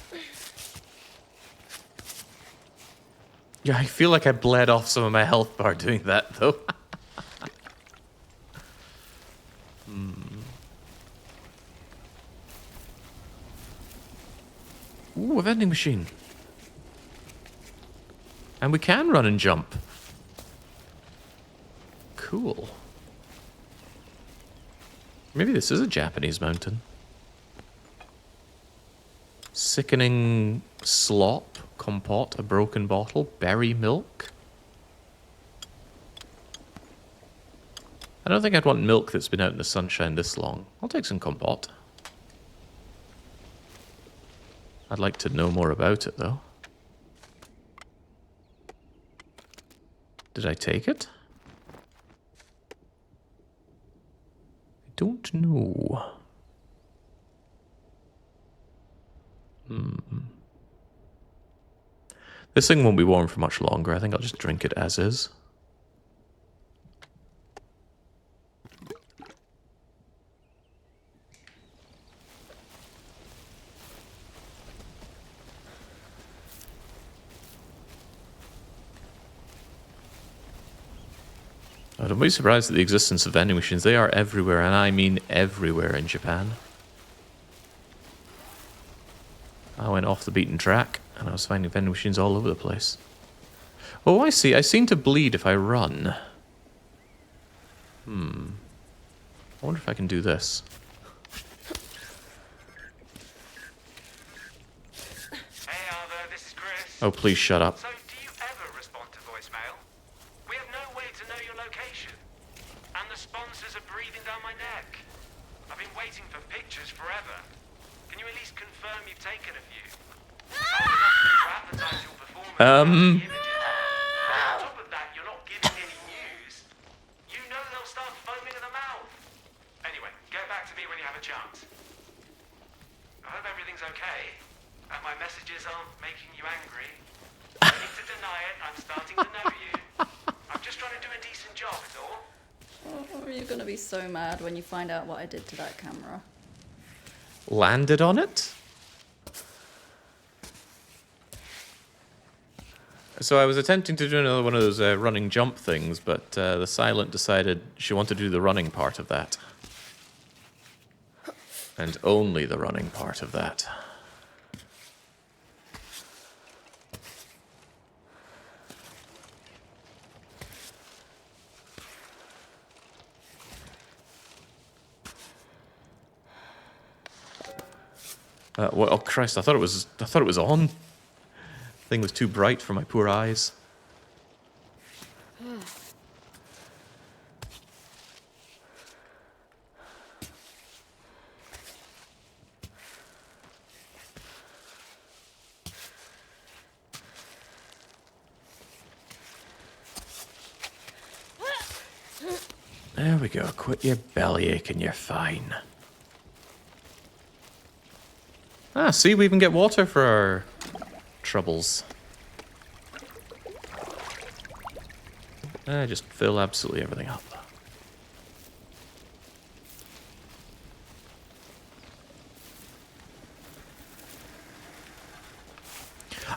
Yeah, I feel like I bled off some of my health bar doing that, though. Ooh, a vending machine. And we can run and jump. Cool. Maybe this is a Japanese mountain. Sickening slop, compote, a broken bottle, berry milk. I don't think I'd want milk that's been out in the sunshine this long. I'll take some compote. I'd like to know more about it, though. Did I take it? I don't know. This thing won't be warm for much longer. I think I'll just drink it as is. Don't be surprised at the existence of vending machines. They are everywhere, and I mean everywhere in Japan. I went off the beaten track, and I was finding vending machines all over the place. Oh, I see. I seem to bleed if I run. I wonder if I can do this. Hey Arthur, this is Chris. Oh, please shut up. So, do you ever respond to voicemail? We have no way to know your location. And the sponsors are breathing down my neck. I've been waiting for pictures forever. Can you at least confirm you've taken a few? To advertise your performance and the images. On top of that, you're not giving any news. You know they'll start foaming at the mouth. Anyway, get back to me when you have a chance. I hope everything's okay. And my messages aren't making you angry. I need to deny it. I'm starting to know you. I'm just trying to do a decent job, is all. Oh, you're gonna be so mad when you find out what I did to that camera. Landed on it? So I was attempting to do another one of those running jump things, but the Silent decided she wanted to do the running part of that. And only the running part of that. Oh Christ! I thought it was on. Thing was too bright for my poor eyes. There we go. Quit your bellyache and you're fine. Ah, see, we even get water for our troubles. Just fill absolutely everything up.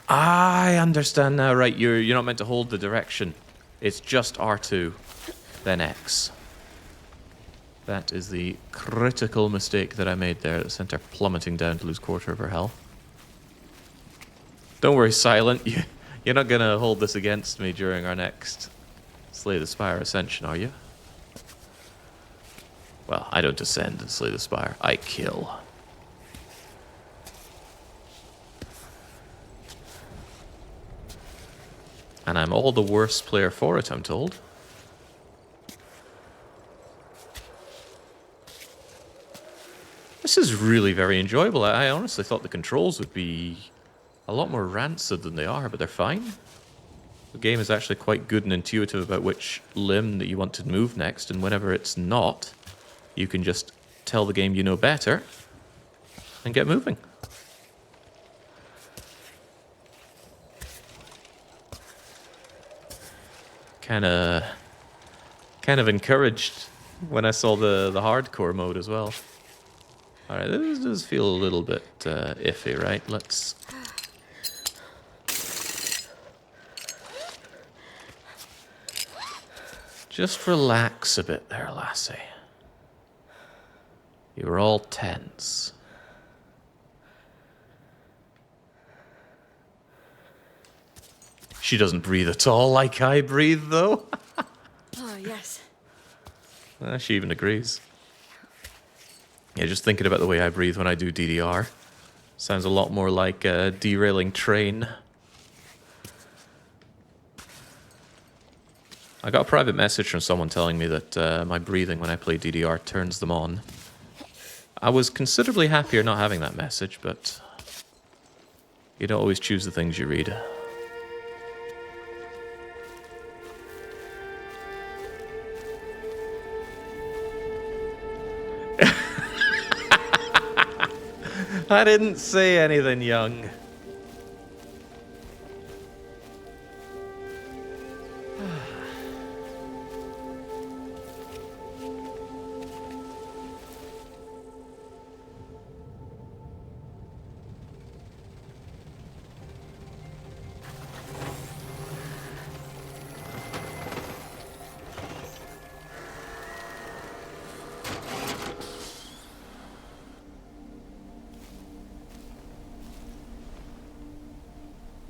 I understand now, right? You're not meant to hold the direction. It's just R2, then X. That is the critical mistake that I made there that sent her plummeting down to lose quarter of her health. Don't worry, Silent. You're not going to hold this against me during our next Slay the Spire Ascension, are you? Well, I don't ascend and slay the Spire. I kill. And I'm all the worse player for it, I'm told. This is really very enjoyable. I honestly thought the controls would be a lot more rancid than they are, but they're fine. The game is actually quite good and intuitive about which limb that you want to move next, and whenever it's not, you can just tell the game you know better and get moving. Kind of encouraged when I saw the hardcore mode as well. All right, this does feel a little bit iffy, right? Let's. Just relax a bit there, lassie. You were all tense. She doesn't breathe at all like I breathe, though. Oh, yes. She even agrees. Yeah, just thinking about the way I breathe when I do DDR. Sounds a lot more like a derailing train. I got a private message from someone telling me that my breathing when I play DDR turns them on. I was considerably happier not having that message, but you don't always choose the things you read. I didn't say anything, young.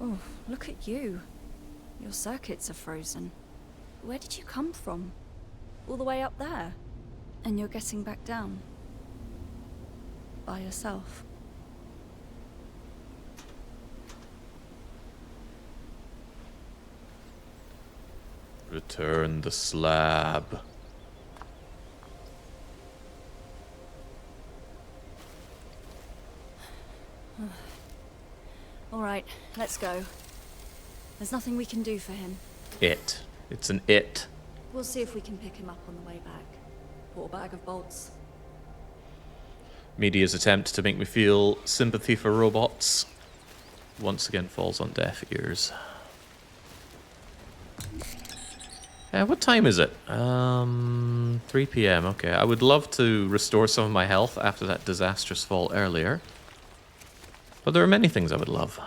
Oh, look at you. Your circuits are frozen. Where did you come from? All the way up there? And you're getting back down? By yourself? Return the slab. All right, let's go. There's nothing we can do for him. It. It's an it. We'll see if we can pick him up on the way back. Or a bag of bolts. Media's attempt to make me feel sympathy for robots once again falls on deaf ears. What time is it? 3 p.m. Okay, I would love to restore some of my health after that disastrous fall earlier. But there are many things I would love.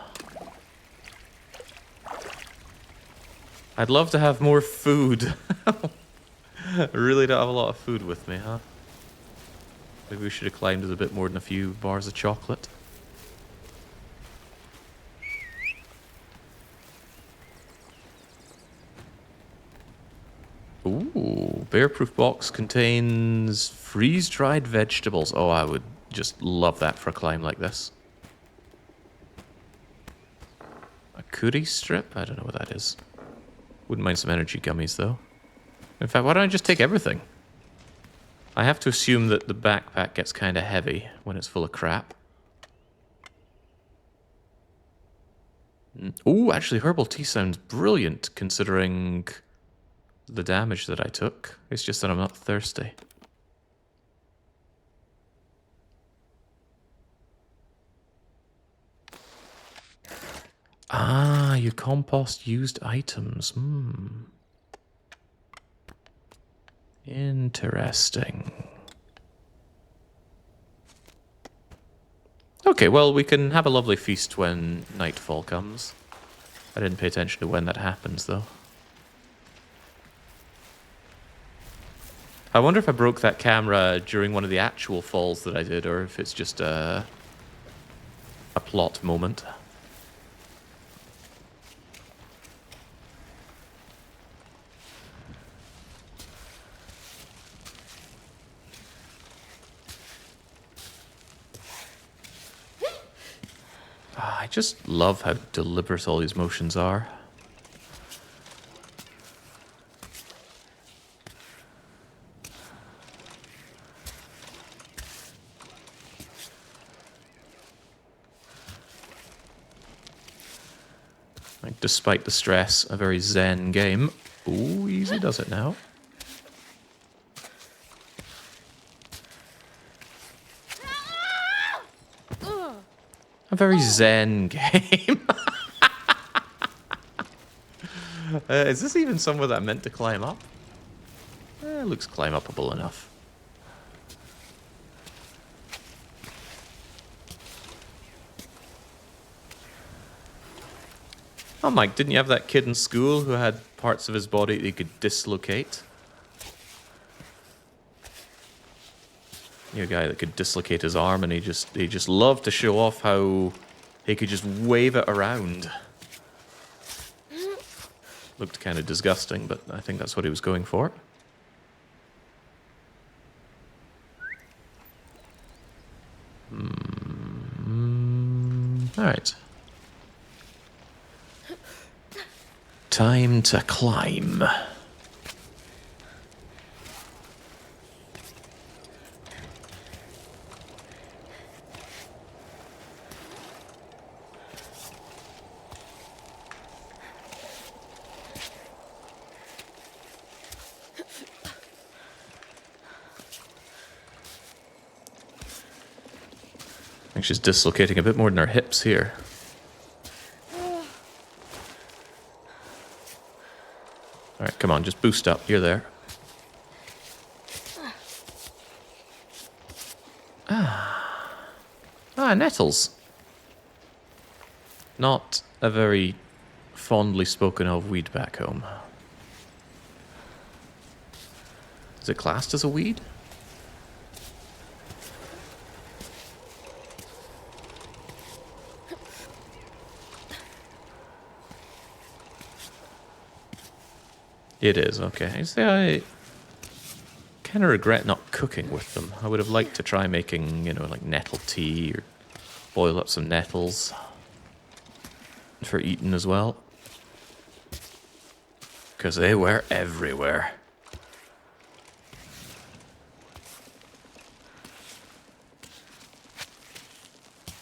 I'd love to have more food. I really don't have a lot of food with me, huh? Maybe we should have climbed with a bit more than a few bars of chocolate. Ooh, bear-proof box contains freeze-dried vegetables. Oh, I would just love that for a climb like this. Kuri strip? I don't know what that is. Wouldn't mind some energy gummies, though. In fact, why don't I just take everything? I have to assume that the backpack gets kind of heavy when it's full of crap. Oh, actually, herbal tea sounds brilliant, considering the damage that I took. It's just that I'm not thirsty. Ah, you compost used items. Interesting. Okay, well, we can have a lovely feast when nightfall comes. I didn't pay attention to when that happens, though. I wonder if I broke that camera during one of the actual falls that I did, or if it's just a plot moment. I just love how deliberate all these motions are. Like, despite the stress, a very zen game. Ooh, easy does it now. A very zen game. Is this even somewhere that I'm meant to climb up? It looks climb upable enough. Oh, Mike, didn't you have that kid in school who had parts of his body that he could dislocate? You know, a guy that could dislocate his arm, and he just loved to show off how he could just wave it around. Looked kind of disgusting, but I think that's what he was going for. All right. Time to climb. I think she's dislocating a bit more than her hips here. Alright, come on, just boost up. You're there. Ah, nettles. Not a very fondly spoken of weed back home. Is it classed as a weed? It is, okay. I kind of regret not cooking with them. I would have liked to try making, you know, like nettle tea or boil up some nettles for eating as well. Because they were everywhere.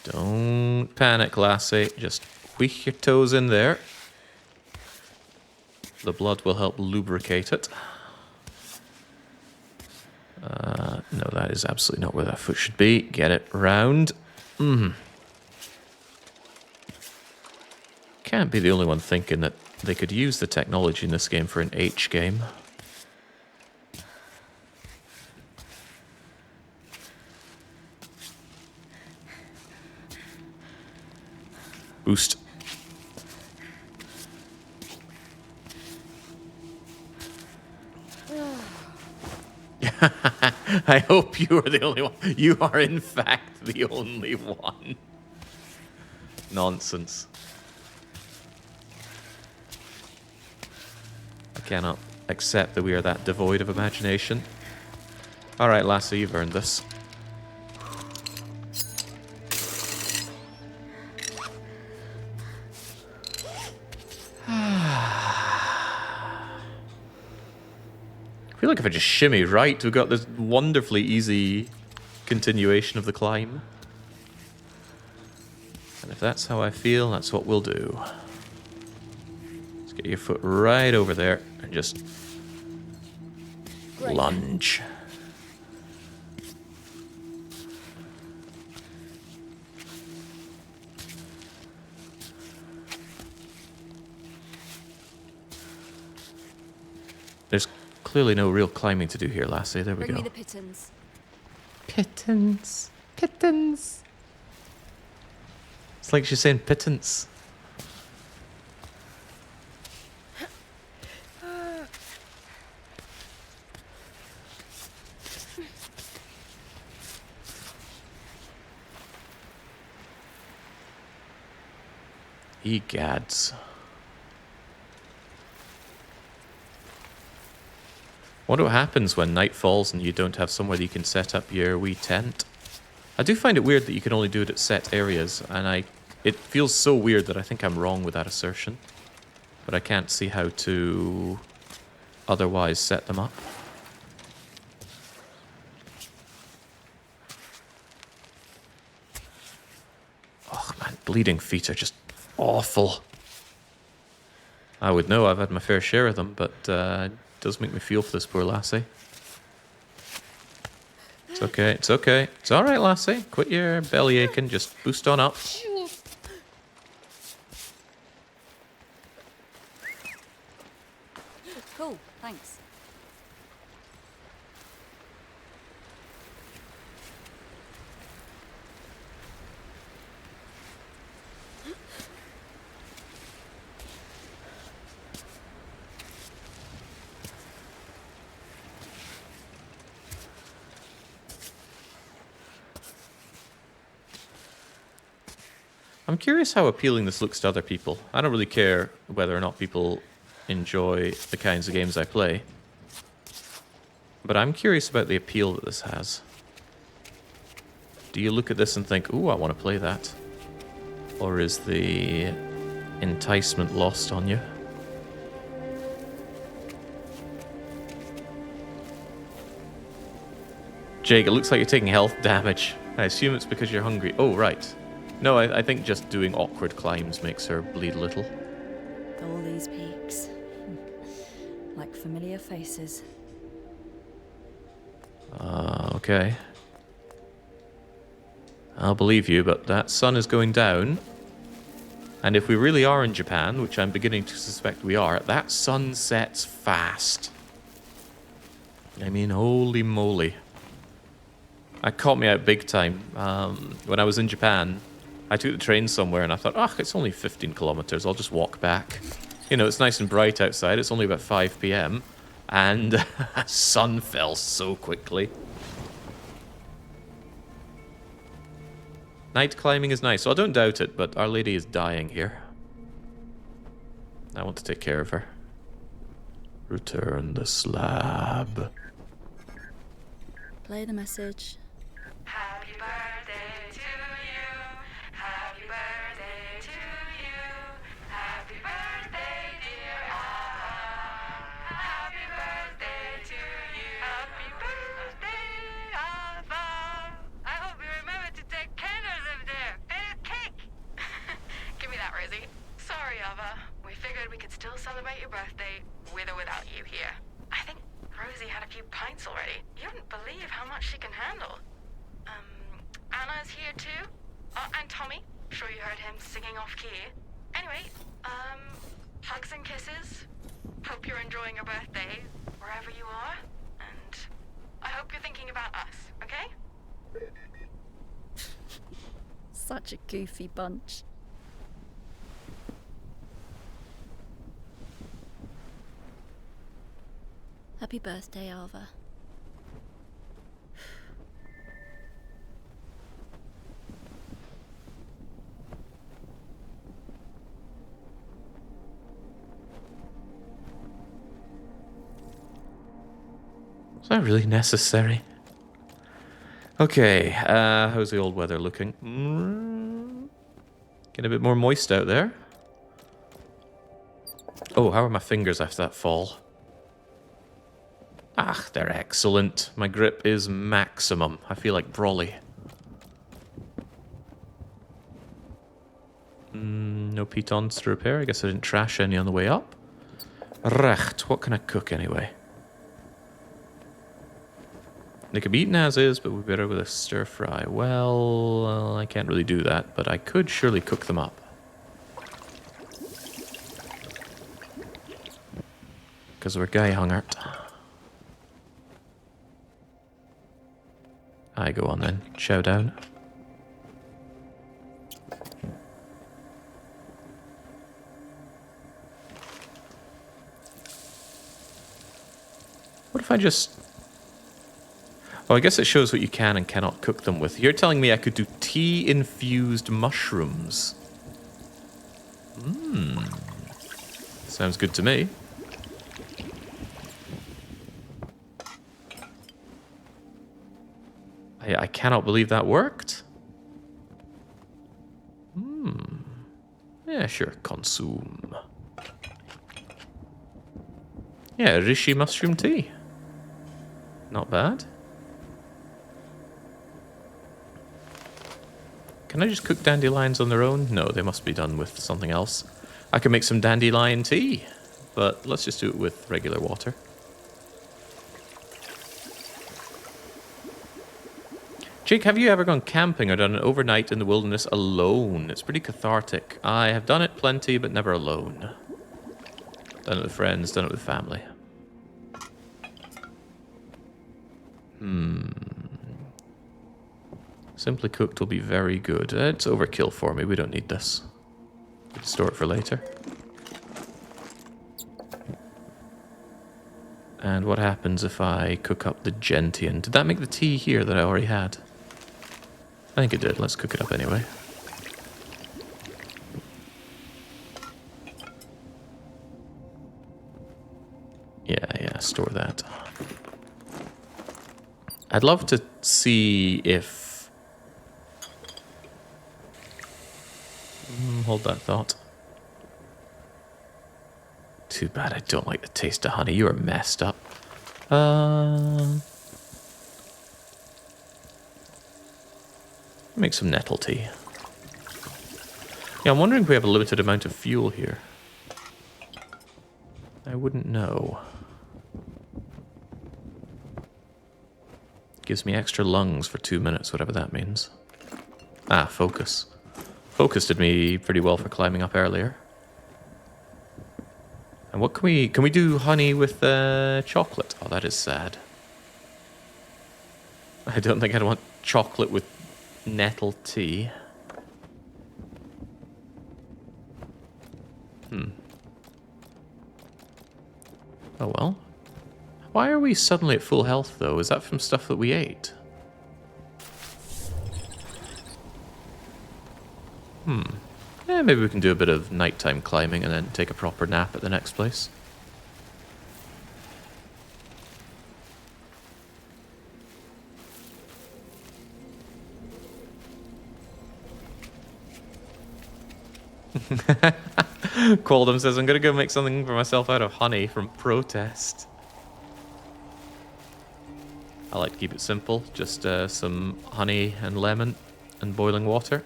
Don't panic, lassie. Just weak your toes in there. The blood will help lubricate it. No, that is absolutely not where that foot should be. Get it round. Can't be the only one thinking that they could use the technology in this game for an H game. Boost. I hope you are the only one. You are, in fact, the only one. Nonsense. I cannot accept that we are that devoid of imagination. Alright, Lassie, you've earned this. feel like if I just shimmy right, we've got this wonderfully easy continuation of the climb. And if that's how I feel, that's what we'll do. Let's get your foot right over there and just Great. lunge. There's clearly no real climbing to do here, lassie. There we Bring go. me the pittance. Pittance. Pittance. It's like she's saying pittance. Egads. Wonder what happens when night falls and you don't have somewhere that you can set up your wee tent. I do find it weird that you can only do it at set areas, and it feels so weird that I think I'm wrong with that assertion. But I can't see how to otherwise set them up. Oh man, bleeding feet are just awful. I would know, I've had my fair share of them, but it does make me feel for this poor lassie. It's okay, it's okay. It's alright, lassie. Quit your belly aching, just boost on up. Cool, thanks. I'm curious how appealing this looks to other people. I don't really care whether or not people enjoy the kinds of games I play. But I'm curious about the appeal that this has. Do you look at this and think, ooh, I want to play that? Or is the enticement lost on you? Jake, it looks like you're taking health damage. I assume it's because you're hungry. Oh, right. No, I think just doing awkward climbs makes her bleed a little. All these peaks. Like familiar faces. Okay. I'll believe you, but that sun is going down. And if we really are in Japan, which I'm beginning to suspect we are, that sun sets fast. I mean, holy moly. That caught me out big time. When I was in Japan, I took the train somewhere and I thought, oh, it's only 15 kilometers. I'll just walk back. You know, it's nice and bright outside. It's only about 5 p.m. And sun fell so quickly. Night climbing is nice. So I don't doubt it, but Our Lady is dying here. I want to take care of her. Return the slab. Play the message. Happy birthday to you. Happy birthday to you. Happy birthday, dear Alva. Happy birthday to you. Happy birthday, Alva. I hope you remember to take candles up there and a cake. Give me that, Rosie. Sorry, Alva. We figured we could still celebrate your birthday with or without you here. I think Rosie had a few pints already. You wouldn't believe how much she can handle. Anna's here too. And Tommy. Sure you heard him singing off key. Anyway, hugs and kisses. Hope you're enjoying your birthday wherever you are. And I hope you're thinking about us, okay? Such a goofy bunch. Happy birthday, Alva. Is that really necessary? Okay, how's the old weather looking? Getting a bit more moist out there. Oh, how are my fingers after that fall? Ah, they're excellent. My grip is maximum. I feel like Brawly. No pitons to repair. I guess I didn't trash any on the way up. Recht, what can I cook anyway? They could be eaten as is, but we'd be better with a stir fry. Well, I can't really do that, but I could surely cook them up. Because we're guy hungert. I go on then. Chow down. What if I just... Oh, I guess it shows what you can and cannot cook them with. You're telling me I could do tea-infused mushrooms. Sounds good to me. I cannot believe that worked. Yeah, sure. Consume. Yeah, Rishi mushroom tea. Not bad. Can I just cook dandelions on their own? No, they must be done with something else. I can make some dandelion tea, but let's just do it with regular water. Jake, have you ever gone camping or done an overnight in the wilderness alone? It's pretty cathartic. I have done it plenty, but never alone. Done it with friends, done it with family. Simply cooked will be very good. It's overkill for me. We don't need this. We can store it for later. And what happens if I cook up the gentian? Did that make the tea here that I already had? I think it did. Let's cook it up anyway. Yeah, store that. I'd love to see if... hold that thought. Too bad I don't like the taste of honey. You are messed up. Make some nettle tea. Yeah, I'm wondering if we have a limited amount of fuel here. I wouldn't know. Gives me extra lungs for 2 minutes, whatever that means. Ah, focus. Focus did me pretty well for climbing up earlier. And what can we do honey with chocolate? Oh, that is sad. I don't think I'd want chocolate with nettle tea. Oh well. Why are we suddenly at full health though? Is that from stuff that we ate? Yeah, maybe we can do a bit of nighttime climbing and then take a proper nap at the next place. Qualdom says, I'm going to go make something for myself out of honey from protest. I like to keep it simple. Just some honey and lemon and boiling water.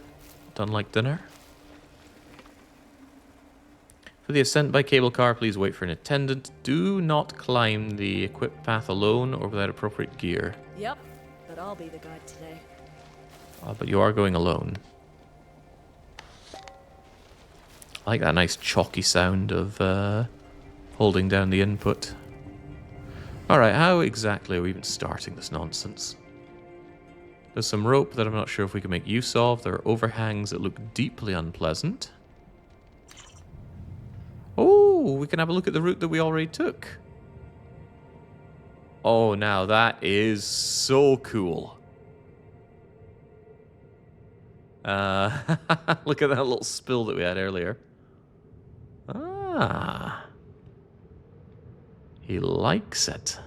Done like dinner. For the ascent by cable car, please wait for an attendant. Do not climb the equipped path alone or without appropriate gear. Yep, but I'll be the guide today. Oh, but you are going alone. I like that nice chalky sound of holding down the input. Alright, how exactly are we even starting this nonsense? There's some rope that I'm not sure if we can make use of. There are overhangs that look deeply unpleasant. Oh, we can have a look at the route that we already took. Oh, now that is so cool. Look at that little spill that we had earlier. Ah. He likes it.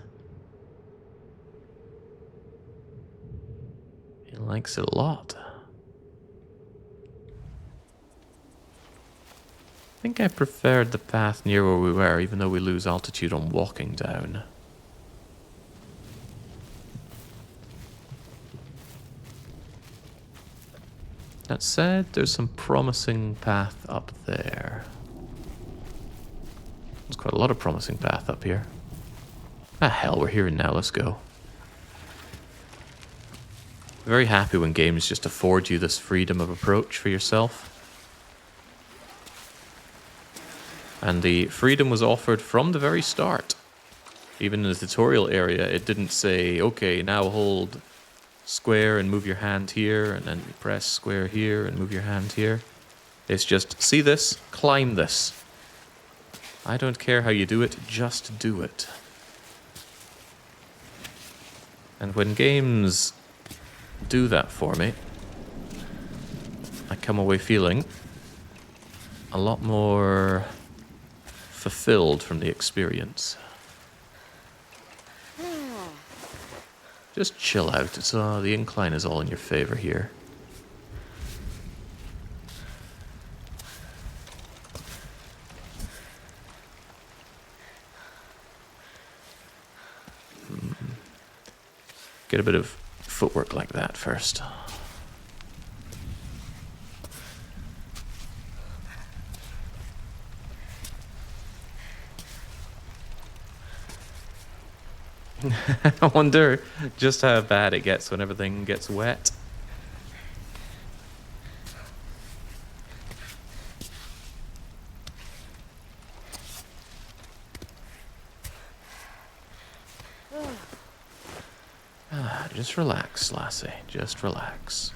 He likes it a lot. I think I preferred the path near where we were, even though we lose altitude on walking down. That said, there's some promising path up there. There's quite a lot of promising path up here. Ah, hell, we're here now. Let's go. Very happy when games just afford you this freedom of approach for yourself. And the freedom was offered from the very start. Even in the tutorial area, it didn't say, okay, now hold square and move your hand here, and then press square here and move your hand here. It's just, see this, climb this. I don't care how you do it, just do it. And when games do that for me, I come away feeling a lot more fulfilled from the experience. Just chill out. It's the incline is all in your favor here. Get a bit of footwork like that first. I wonder just how bad it gets when everything gets wet. Just relax, lassie. Just relax.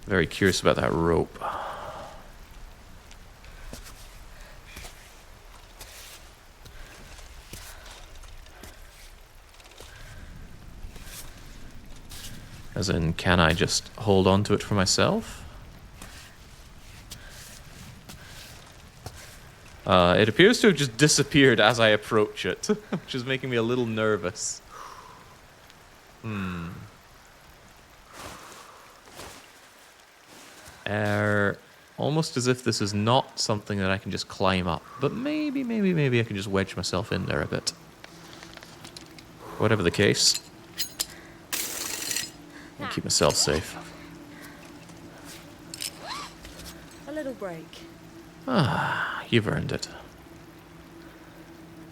Very curious about that rope. As in, can I just hold on to it for myself? It appears to have just disappeared as I approach it, which is making me a little nervous. Almost as if this is not something that I can just climb up, but maybe I can just wedge myself in there a bit. Whatever the case, I'll keep myself safe. A little break. Ah, you've earned it.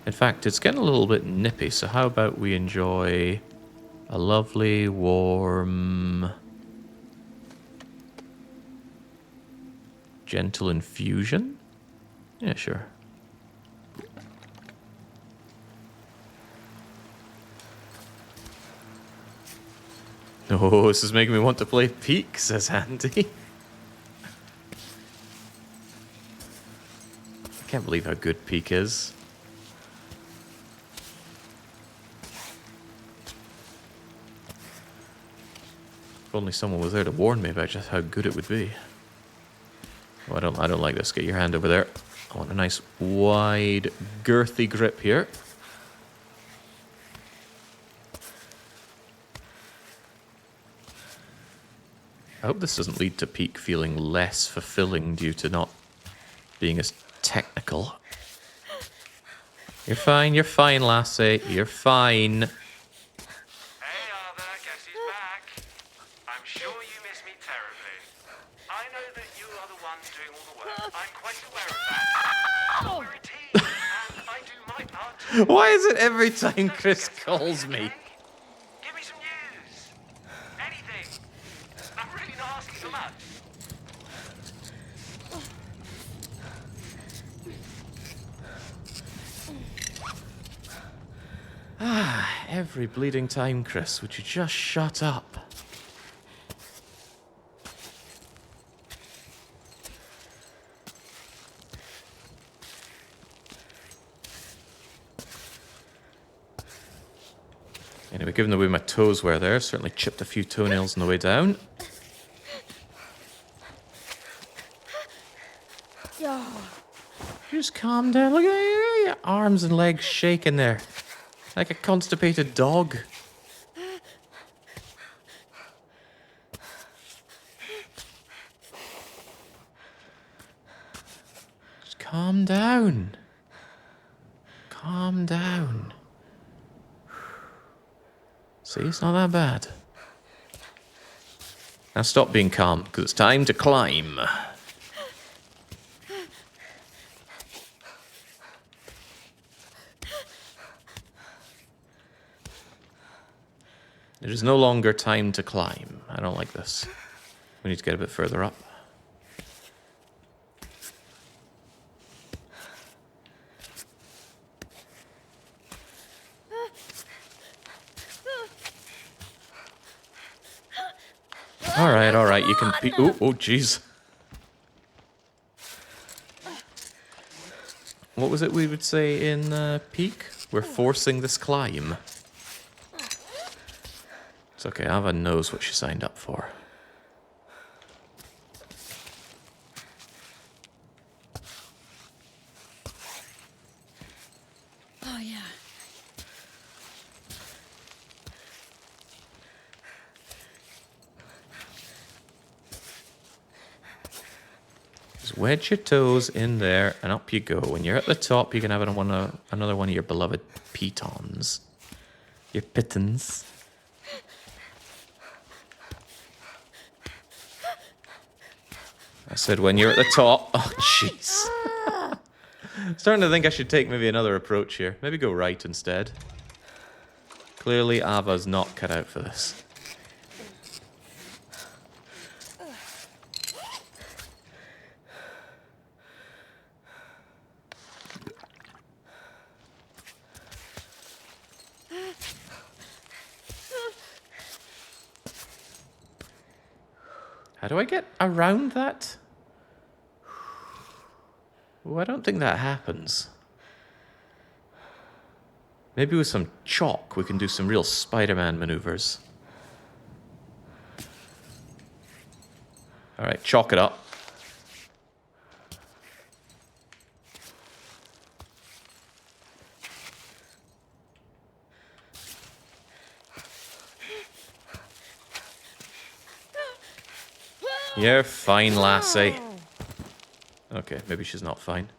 In fact, it's getting a little bit nippy, so how about we enjoy a lovely, warm, gentle infusion? Yeah, sure. Oh, this is making me want to play Peak, says Andy. I can't believe how good Peak is. If only someone was there to warn me about just how good it would be. Oh, I don't like this. Get your hand over there. I want a nice wide, girthy grip here. I hope this doesn't lead to Peak feeling less fulfilling due to not being as technical. You're fine, lassie. You're fine. Hey, Arthur, guess who's back? I'm sure you miss me terribly. I know that you are the ones doing all the work. I'm quite aware of that. But we're a team, and I do my part too. Why is it every time Chris calls me? Give me some news. Anything. I'm really not asking for much. Every bleeding time, Chris. Would you just shut up? Anyway, given the way my toes were there, certainly chipped a few toenails on the way down. Just calm down. Look at your arms and legs shaking there. Like a constipated dog. Just calm down. Calm down. See, it's not that bad. Now stop being calm, because it's time to climb. It is no longer time to climb. I don't like this. We need to get a bit further up. All right, you can peek. Oh, jeez. What was it we would say in Peak? We're forcing this climb. It's okay, Ava knows what she signed up for. Oh, yeah. Just wedge your toes in there and up you go. When you're at the top, you can have another one of your beloved pitons. Your pittons. I said when you're at the top. Oh, jeez. Starting to think I should take maybe another approach here. Maybe go right instead. Clearly, Ava's not cut out for this. How do I get around that? Oh, I don't think that happens. Maybe with some chalk we can do some real Spider-Man maneuvers. Alright, chalk it up. You're fine, lassie. Okay, maybe she's not fine.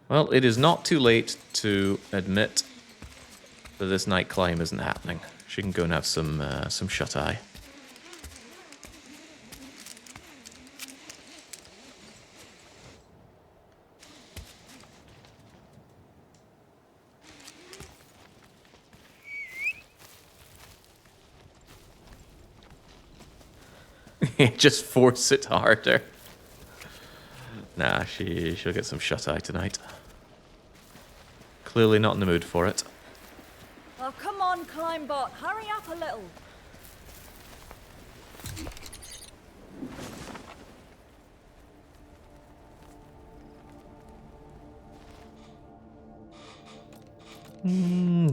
Well, it is not too late to admit that this night climb isn't happening. She can go and have some shut-eye. Just force it harder. Nah, she'll get some shut-eye tonight. Clearly not in the mood for it. Oh, come on, Climbot. Hurry up a little.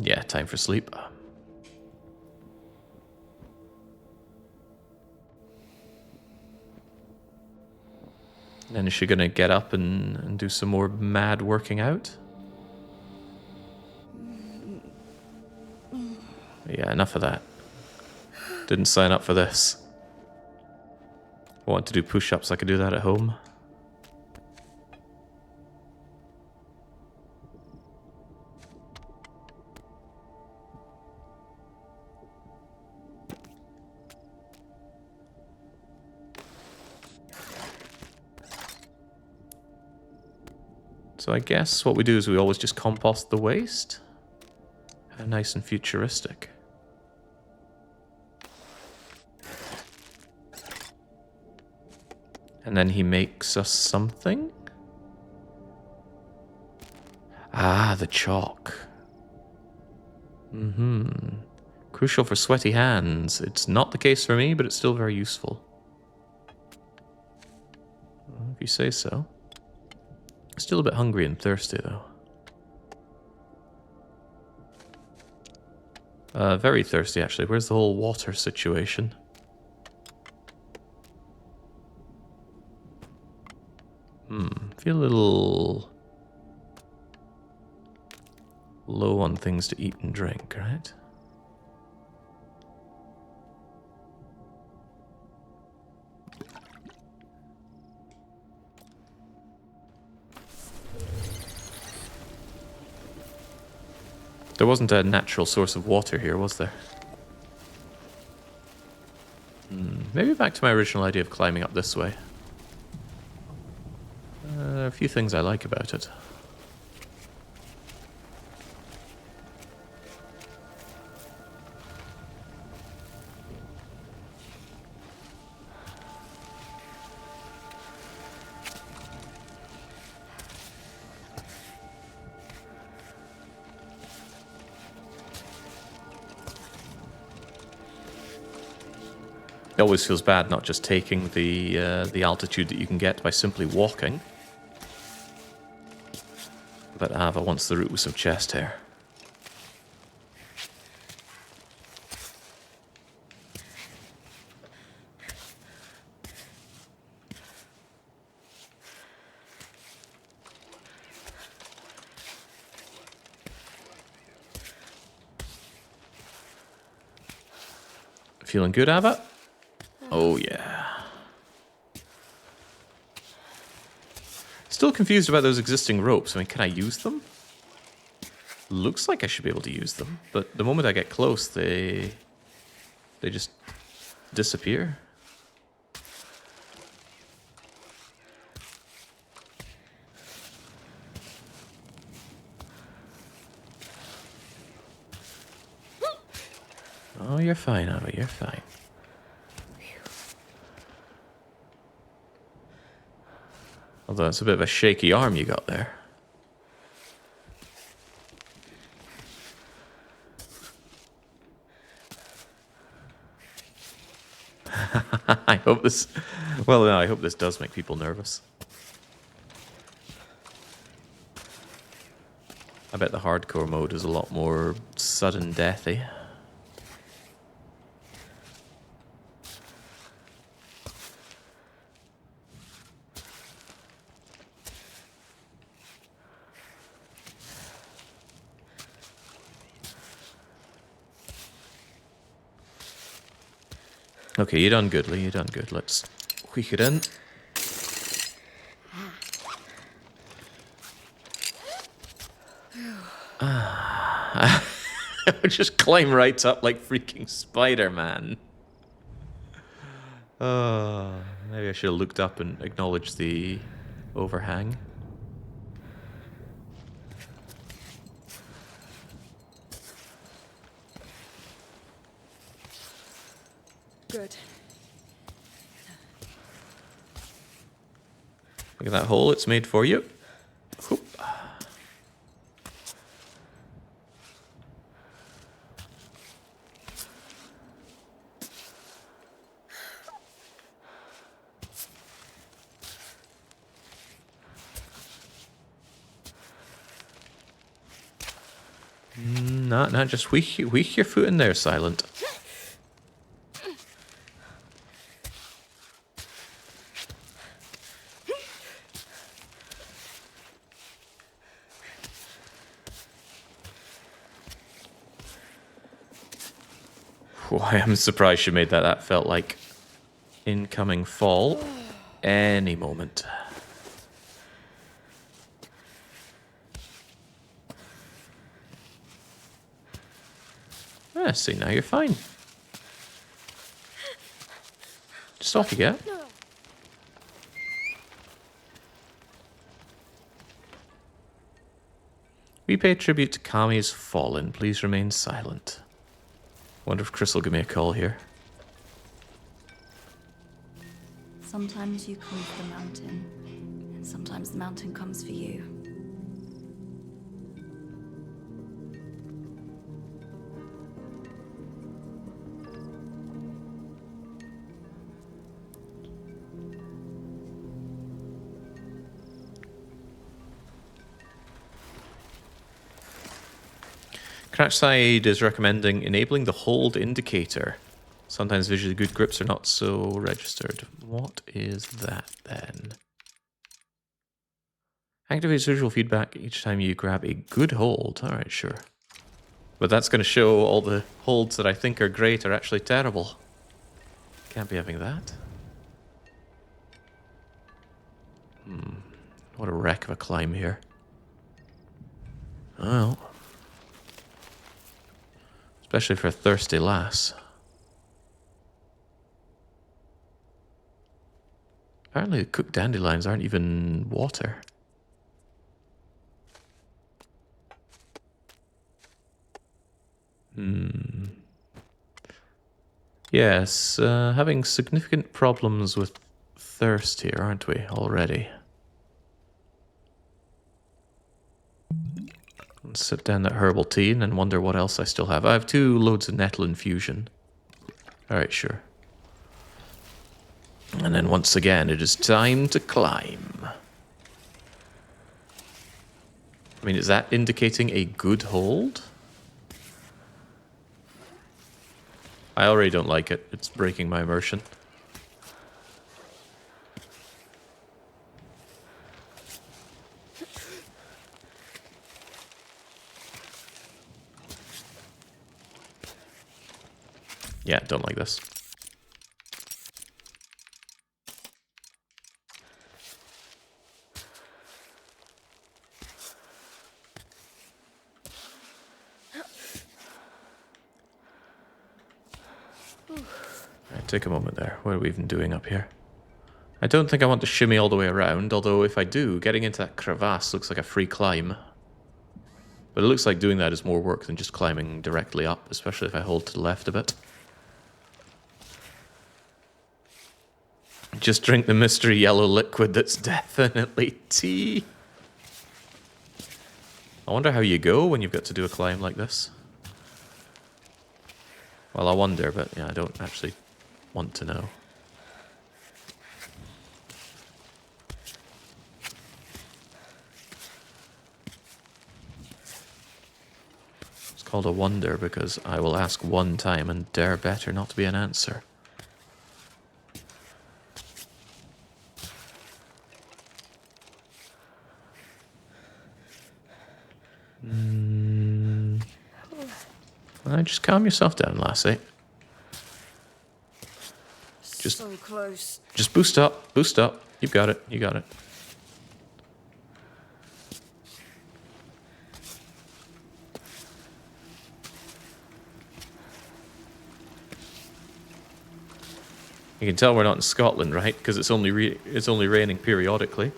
Yeah, time for sleep. And is she gonna get up and do some more mad working out? Yeah, enough of that. Didn't sign up for this. I want to do push-ups, I could do that at home. So I guess what we do is we always just compost the waste. How nice and futuristic. And then he makes us something? Ah, the chalk. Crucial for sweaty hands. It's not the case for me, but it's still very useful. Well, if you say so. Still a bit hungry and thirsty, though. Very thirsty, actually. Where's the whole water situation? Feel a little low on things to eat and drink, right? There wasn't a natural source of water here, was there? Maybe back to my original idea of climbing up this way. There are a few things I like about it. It always feels bad not just taking the altitude that you can get by simply walking. But Ava wants the route with some chest hair. Feeling good, Ava? Oh, yeah. Still confused about those existing ropes. I mean, can I use them? Looks like I should be able to use them, but the moment I get close, they just disappear. Oh, you're fine, Ava, you're fine. Although it's a bit of a shaky arm you got there. I hope this... Well, no, I hope this does make people nervous. I bet the hardcore mode is a lot more sudden deathy. Okay, you done good, Lee. You done good. Let's tweak it in. Just climb right up like freaking Spider-Man. Maybe I should have looked up and acknowledged the overhang. Good. Look at that hole it's made for you. Whoop. Not just weak your foot in there, Silent. Oh, I am surprised she made that. That felt like incoming fall any moment. Ah, see, now you're fine. Just off you get. We pay tribute to Kami's fallen. Please remain silent. Wonder if Chris will give me a call here. Sometimes you come for the mountain, and sometimes the mountain comes for you. Cratchside is recommending enabling the hold indicator. Sometimes visually good grips are not so registered. What is that then? Activates visual feedback each time you grab a good hold. Alright, sure. But that's going to show all the holds that I think are great are actually terrible. Can't be having that. What a wreck of a climb here. Well. Especially for a thirsty lass. Apparently the cooked dandelions aren't even water. Yes, having significant problems with thirst here, aren't we, already? Let's sit down that herbal tea and then wonder what else I still have. I have 2 loads of nettle infusion. Alright, sure. And then once again, it is time to climb. I mean, is that indicating a good hold? I already don't like it. It's breaking my immersion. Yeah, don't like this. Right, take a moment there. What are we even doing up here? I don't think I want to shimmy all the way around, although if I do, getting into that crevasse looks like a free climb. But it looks like doing that is more work than just climbing directly up, especially if I hold to the left a bit. Just drink the mystery yellow liquid that's definitely tea. I wonder how you go when you've got to do a climb like this. Well, I wonder, but yeah, I don't actually want to know. It's called a wonder because I will ask one time and dare better not to be an answer. Just calm yourself down, lassie. Just so close. Just boost up, boost up. You got it, you got it. You can tell we're not in Scotland, right? Because it's only raining periodically.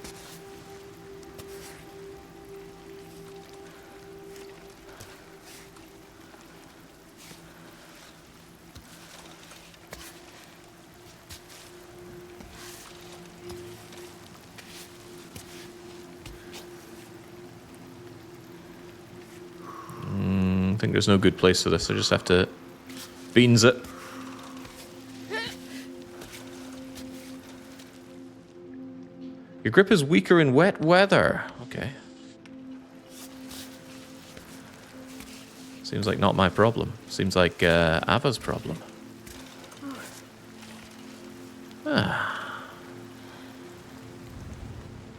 I think there's no good place for this. I just have to beans it. Your grip is weaker in wet weather. Okay. Seems like not my problem. Seems like Ava's problem. I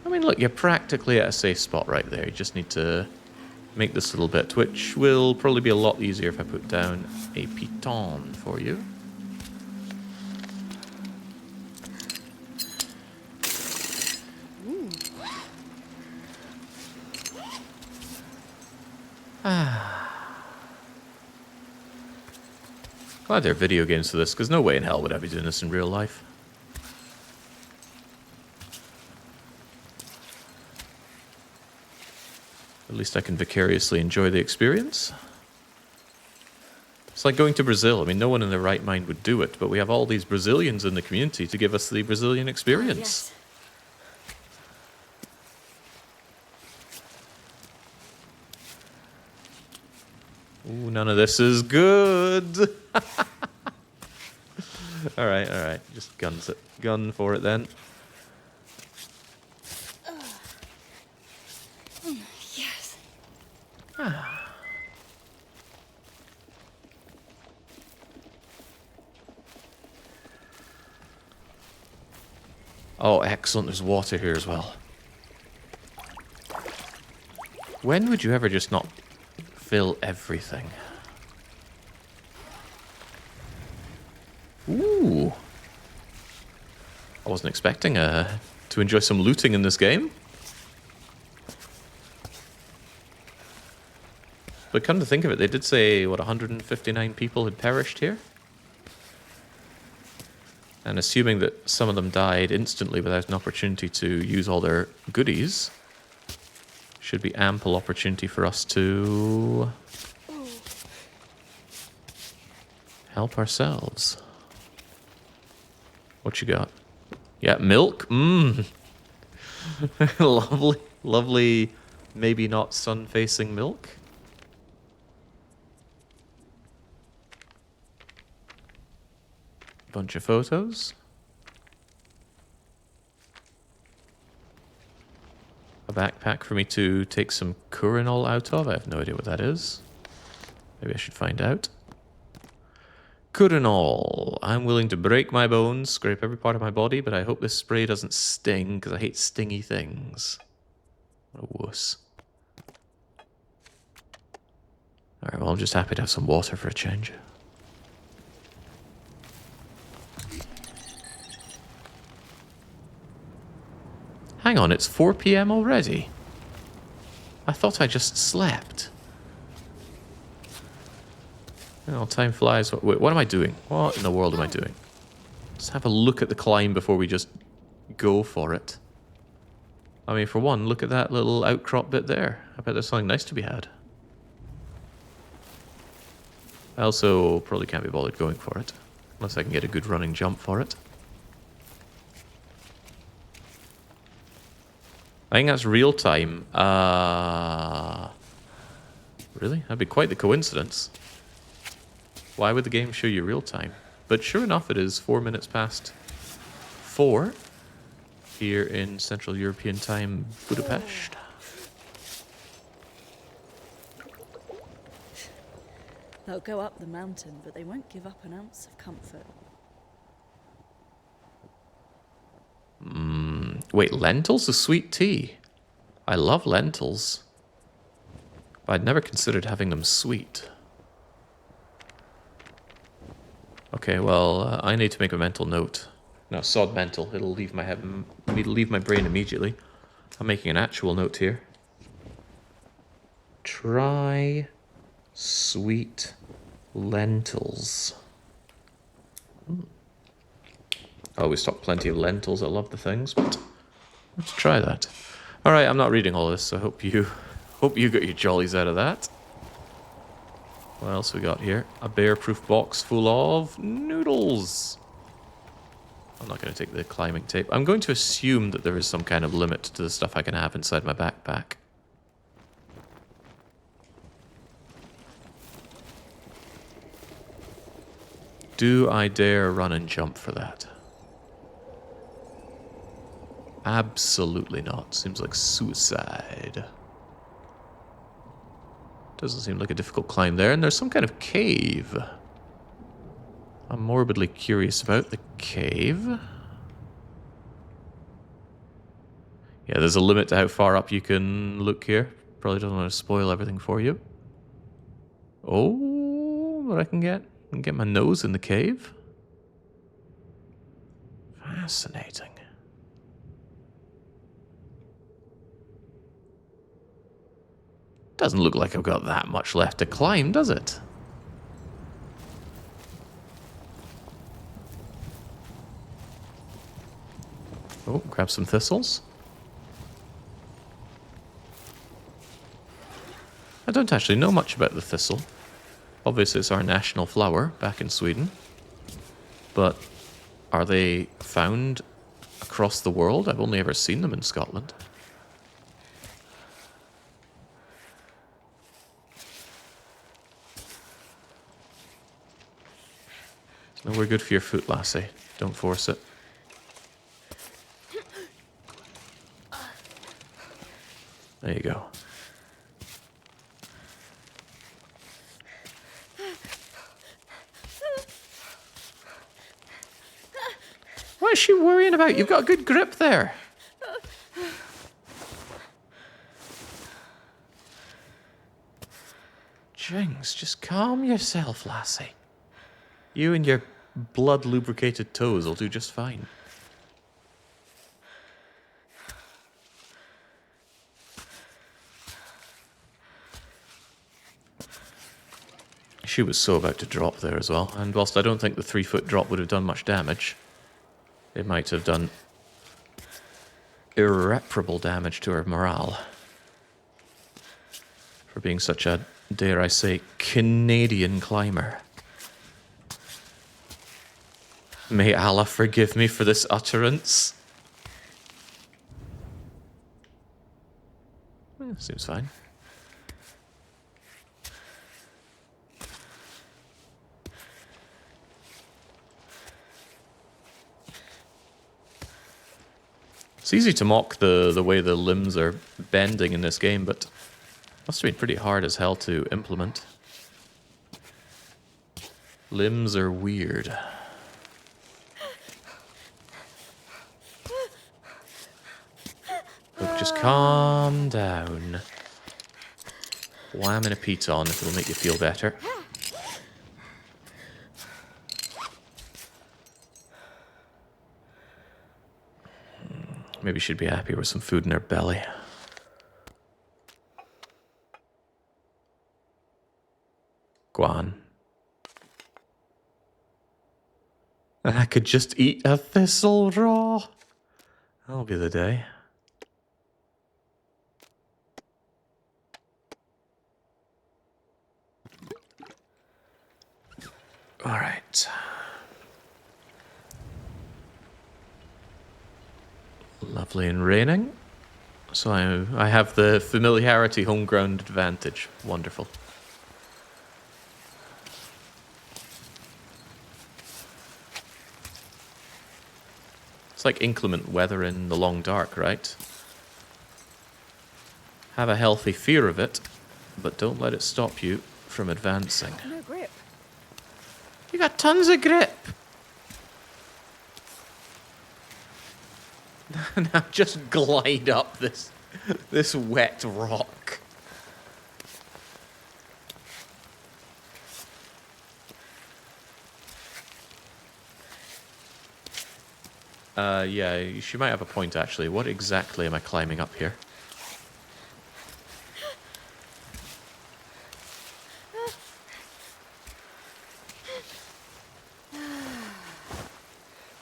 mean, look, you're practically at a safe spot right there. You just need to make this little bit, which will probably be a lot easier if I put down a piton for you. Glad there are video games for this, because no way in hell would I be doing this in real life. At least I can vicariously enjoy the experience. It's like going to Brazil. I mean, no one in their right mind would do it, but we have all these Brazilians in the community to give us the Brazilian experience. Yes. Ooh, none of this is good. All right. Just guns it. Gun for it then. Yes. Oh, excellent. There's water here as well. When would you ever just not fill everything? Ooh. I wasn't expecting to enjoy some looting in this game. But come to think of it, they did say, what, 159 people had perished here? And assuming that some of them died instantly without an opportunity to use all their goodies, should be ample opportunity for us to help ourselves. What you got? Yeah, milk? Mmm. Lovely, lovely, maybe not sun-facing milk. Bunch of photos. A backpack for me to take some Curinol out of. I have no idea what that is. Maybe I should find out. Curinol. I'm willing to break my bones, scrape every part of my body, but I hope this spray doesn't sting, because I hate stingy things. What a wuss. Alright, well, I'm just happy to have some water for a change. Hang on, it's 4 PM already? I thought I just slept. Oh, time flies. Wait, what am I doing? What in the world am I doing? Let's have a look at the climb before we just go for it. I mean, for one, look at that little outcrop bit there. I bet there's something nice to be had. I also probably can't be bothered going for it. Unless I can get a good running jump for it. I think that's real time. Really? That'd be quite the coincidence. Why would the game show you real time? But sure enough, it is 4 minutes past 4 here in Central European Time, Budapest. They'll go up the mountain, but they won't give up an ounce of comfort. Wait, lentils are sweet tea. I love lentils. But I'd never considered having them sweet. Okay, well, I need to make a mental note. No, sod mental. It'll leave my head. It'll leave my brain immediately. I'm making an actual note here. Try sweet lentils. I always talk plenty of lentils. I love the things, but let's try that. All right, I'm not reading all this, so I hope you got your jollies out of that. What else we got here? A bear-proof box full of noodles. I'm not going to take the climbing tape. I'm going to assume that there is some kind of limit to the stuff I can have inside my backpack. Do I dare run and jump for that? Absolutely not. Seems like suicide. Doesn't seem like a difficult climb there. And there's some kind of cave. I'm morbidly curious about the cave. Yeah, there's a limit to how far up you can look here. Probably don't want to spoil everything for you. Oh, but I can get my nose in the cave. Fascinating. Doesn't look like I've got that much left to climb, does it? Oh, grab some thistles. I don't actually know much about the thistle. Obviously, it's our national flower back in Sweden. But are they found across the world? I've only ever seen them in Scotland. It's nowhere good for your foot, lassie. Don't force it. There you go. What is she worrying about? You've got a good grip there. Jinx, just calm yourself, lassie. You and your blood-lubricated toes will do just fine. She was so about to drop there as well, and whilst I don't think the 3-foot drop would have done much damage, it might have done irreparable damage to her morale. For being such a, dare I say, Canadian climber. May Allah forgive me for this utterance. Seems fine. It's easy to mock the way the limbs are bending in this game, but must have been pretty hard as hell to implement. Limbs are weird. Look, just calm down. Wham in a piton if it'll make you feel better. Maybe she'd be happier with some food in her belly. Go on. And I could just eat a thistle raw. That'll be the day. All right. Lovely and raining. So I have the familiarity home ground advantage. Wonderful. It's like inclement weather in the long dark, right? Have a healthy fear of it, but don't let it stop you from advancing. No grip. You got tons of grip. Now just glide up this wet rock. Yeah, she might have a point actually. What exactly am I climbing up here?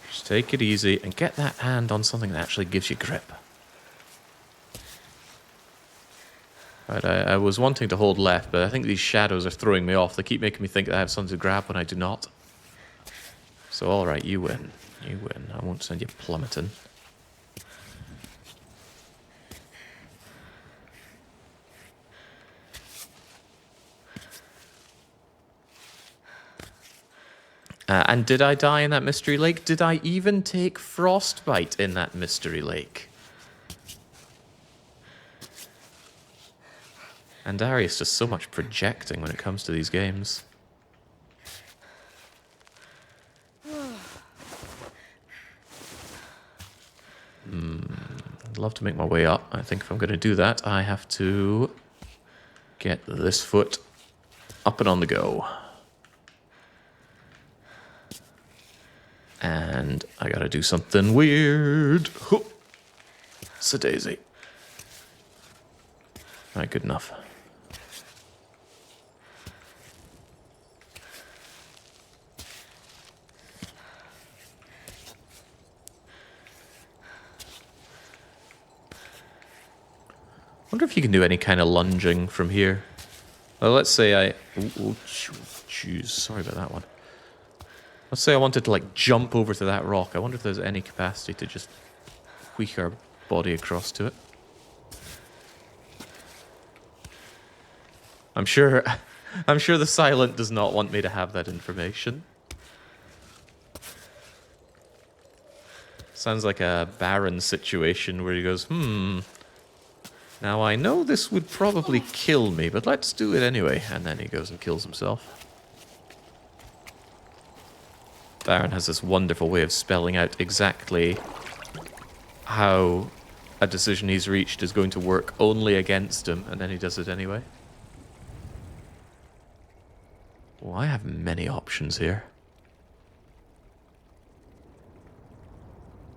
Just take it easy and get that hand on something that actually gives you grip. Right, I was wanting to hold left, but I think these shadows are throwing me off. They keep making me think that I have something to grab when I do not. So alright, you win. You win. I won't send you plummeting. And did I die in that mystery lake? Did I even take frostbite in that mystery lake? And Darius does so much projecting when it comes to these games. I'd love to make my way up. I think if I'm going to do that, I have to get this foot up and on the go. And I gotta do something weird. It's a daisy. Alright, good enough. Wonder if you can do any kind of lunging from here. Well, let's say I... Oh, jeez, sorry about that one. Let's say I wanted to, like, jump over to that rock. I wonder if there's any capacity to just wheek our body across to it. I'm sure the Silent does not want me to have that information. Sounds like a Baron situation where he goes, now I know this would probably kill me, but let's do it anyway. And then he goes and kills himself. Baron has this wonderful way of spelling out exactly how a decision he's reached is going to work only against him, and then he does it anyway. Well, I have many options here.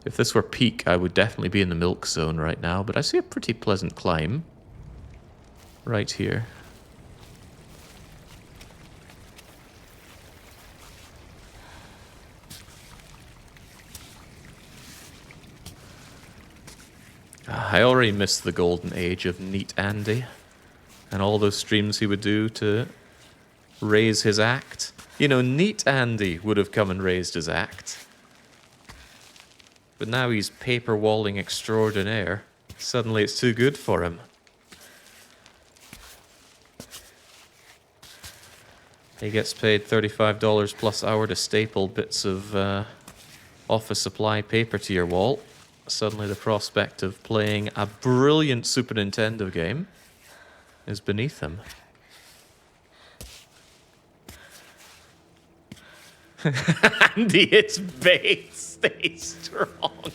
If this were peak, I would definitely be in the milk zone right now, but I see a pretty pleasant climb right here. I already missed the golden age of Neat Andy and all those streams he would do to raise his act. You know, Neat Andy would have come and raised his act. But now he's paper walling extraordinaire. Suddenly it's too good for him. He gets paid $35 plus hour to staple bits of office supply paper to your wall. Suddenly the prospect of playing a brilliant Super Nintendo game is beneath him. Andy, it's bait. Stay strong.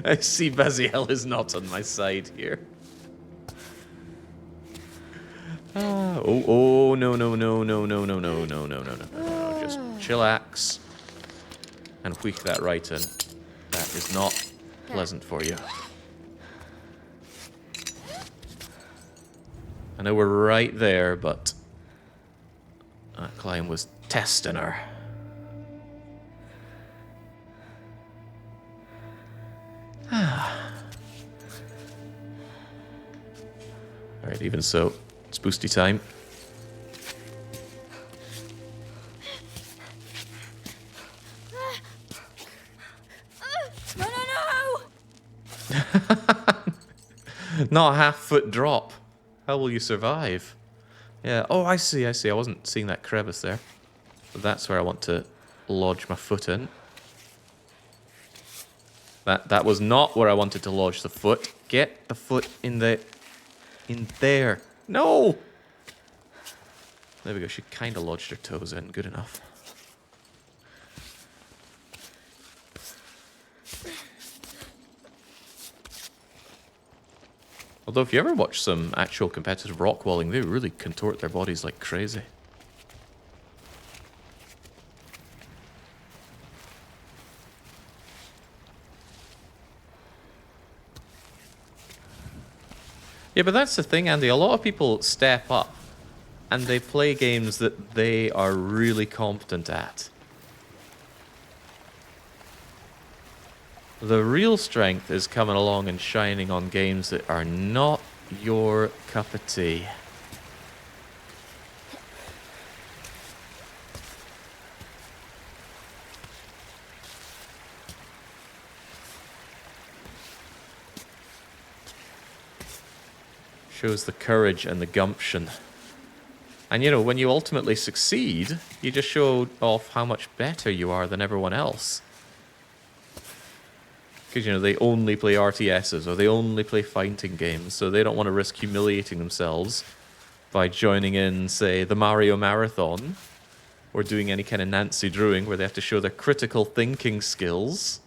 I see Baziel is not on my side here. Oh, no. Just chillax and wheak that right in. That is not pleasant for you. I know we're right there, but that climb was testing her. Alright, even so, it's boosty time. No! Not a half-foot drop. How will you survive? Yeah. Oh, I see. I wasn't seeing that crevice there. But that's where I want to lodge my foot in. That was not where I wanted to lodge the foot. Get the foot in there. No! There we go. She kind of lodged her toes in. Good enough. Although if you ever watch some actual competitive rock walling, they really contort their bodies like crazy. Yeah, but that's the thing, Andy. A lot of people step up and they play games that they are really competent at. The real strength is coming along and shining on games that are not your cup of tea. Shows the courage and the gumption. And you know, when you ultimately succeed, you just show off how much better you are than everyone else. Because, you know, they only play RTSs or they only play fighting games, so they don't want to risk humiliating themselves by joining in, say, the Mario Marathon or doing any kind of Nancy Drewing where they have to show their critical thinking skills.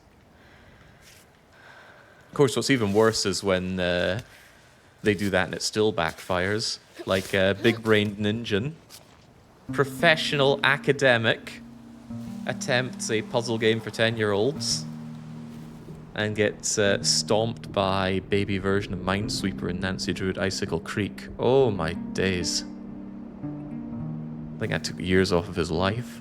Of course, what's even worse is when they do that and it still backfires, like Big Brained Ninja. Professional academic attempts a puzzle game for 10-year-olds. And gets stomped by baby version of Minesweeper in Nancy Drew at Icicle Creek. Oh my days. I think that took years off of his life.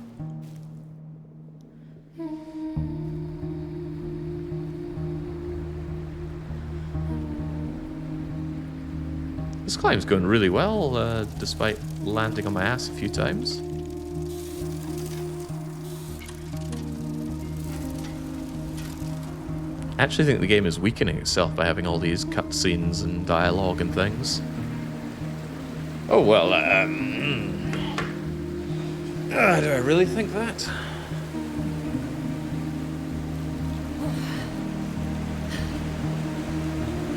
This climb's going really well, despite landing on my ass a few times. I actually think the game is weakening itself by having all these cutscenes and dialogue and things. Oh, well, do I really think that?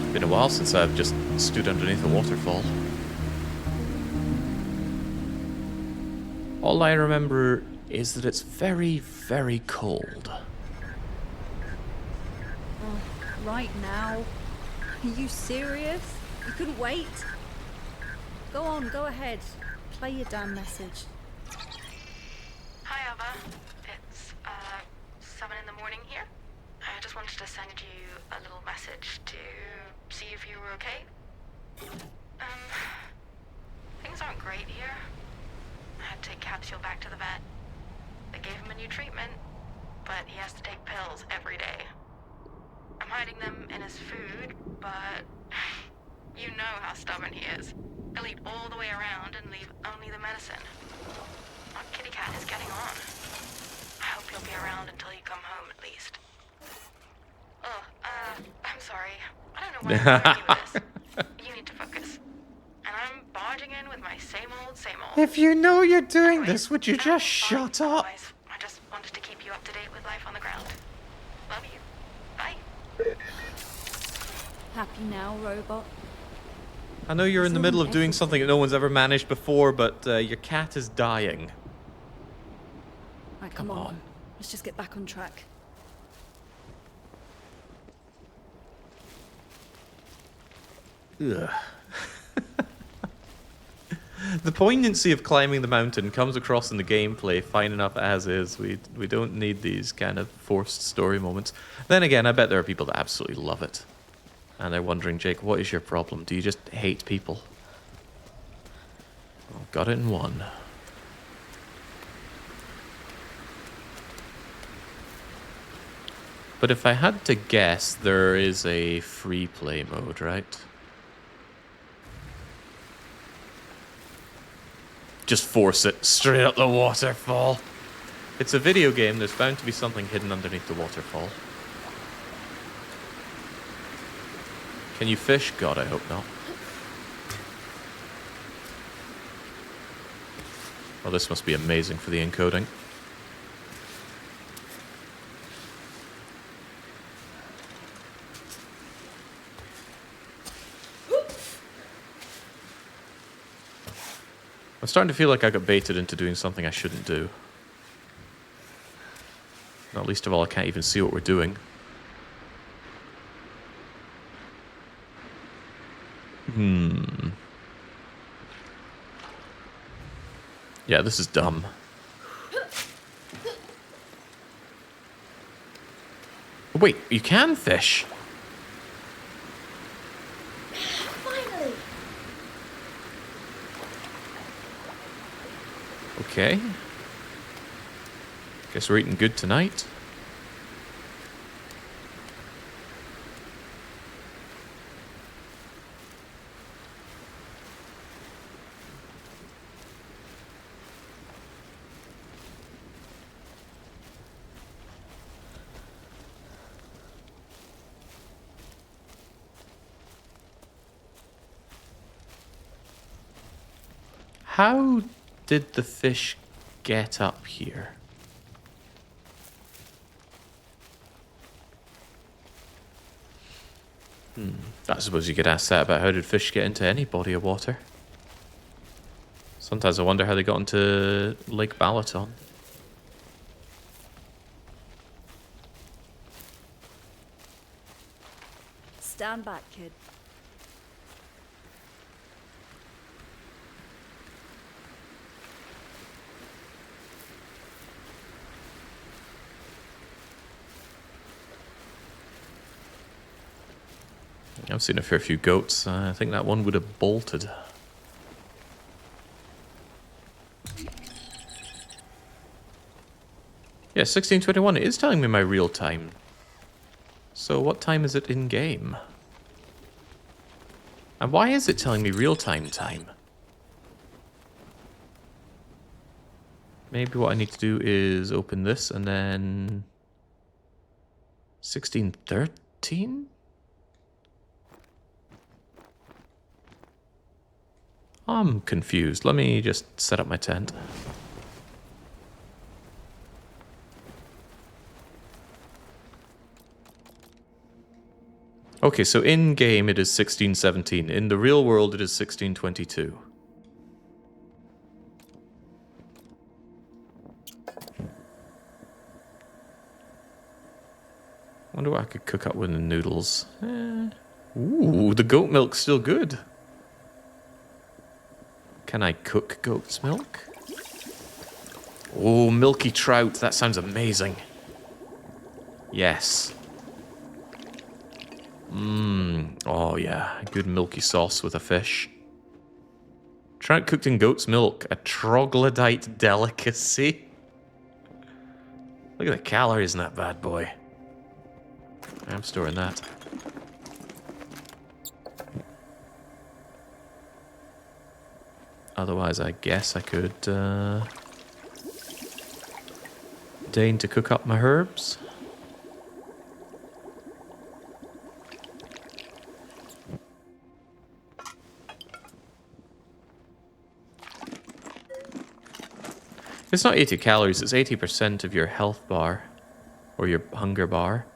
It's been a while since I've just stood underneath a waterfall. All I remember is that it's very, very cold. Right now? Are you serious? You couldn't wait? Go on, go ahead. Play your damn message. Hi, Alva. It's 7 in the morning here. I just wanted to send you a little message to see if you were okay. Things aren't great here. I had to take Capsule back to the vet. They gave him a new treatment. but he has to take pills every day. I'm hiding them in his food, but you know how stubborn he is. He'll eat all the way around and leave only the medicine. Our kitty cat is getting on. I hope you'll be around until you come home at least. Oh, I'm sorry. I don't know why I'm bothering you with this. You need to focus. And I'm barging in with my same old, same old. If you know you're doing Anyways, this, would you just shut up? otherwise, I just wanted to keep you up to date with life on the ground. Love you. Bye. Happy now, robot? I know you're in the It's middle on of doing everything. something that no one's ever managed before, but your cat is dying. Right, come Come on. on. Let's just get back on track. Ugh. The poignancy of climbing the mountain comes across in the gameplay fine enough as is. We don't need these kind of forced story moments. Then again, I bet there are people that absolutely love it. And they're wondering, Jake, what is your problem? Do you just hate people? Oh, got it in one. But if I had to guess, there is a free play mode, right? Just force it straight up the waterfall. It's a video game, there's bound to be something hidden underneath the waterfall. Can you fish? God, I hope not. Oh, this must be amazing for the encoding. I'm starting to feel like I got baited into doing something I shouldn't do. Not least of all, I can't even see what we're doing. Yeah, this is dumb. Wait, you can fish? Finally! Okay. Guess we're eating good tonight. How did the fish get up here? I suppose you could ask that about how did fish get into any body of water. Sometimes I wonder how they got into Lake Balaton. Stand back, kid. I've seen a fair few goats. I think that one would have bolted. Yeah, 1621. It is telling me my real time. So what time is it in game? And why is it telling me real time? Maybe what I need to do is open this and then 1613? I'm confused. Let me just set up my tent. Okay, so in game it is 1617. In the real world it is 1622. Wonder what I could cook up with the noodles. Ooh, the goat milk's still good. Can I cook goat's milk? Oh, milky trout. That sounds amazing. Yes. Oh yeah, good milky sauce with a fish. Trout cooked in goat's milk, a troglodyte delicacy. Look at the calories in that bad boy. I'm storing that. Otherwise, I guess I could deign to cook up my herbs. It's not 80 calories, it's 80% of your health bar, or your hunger bar.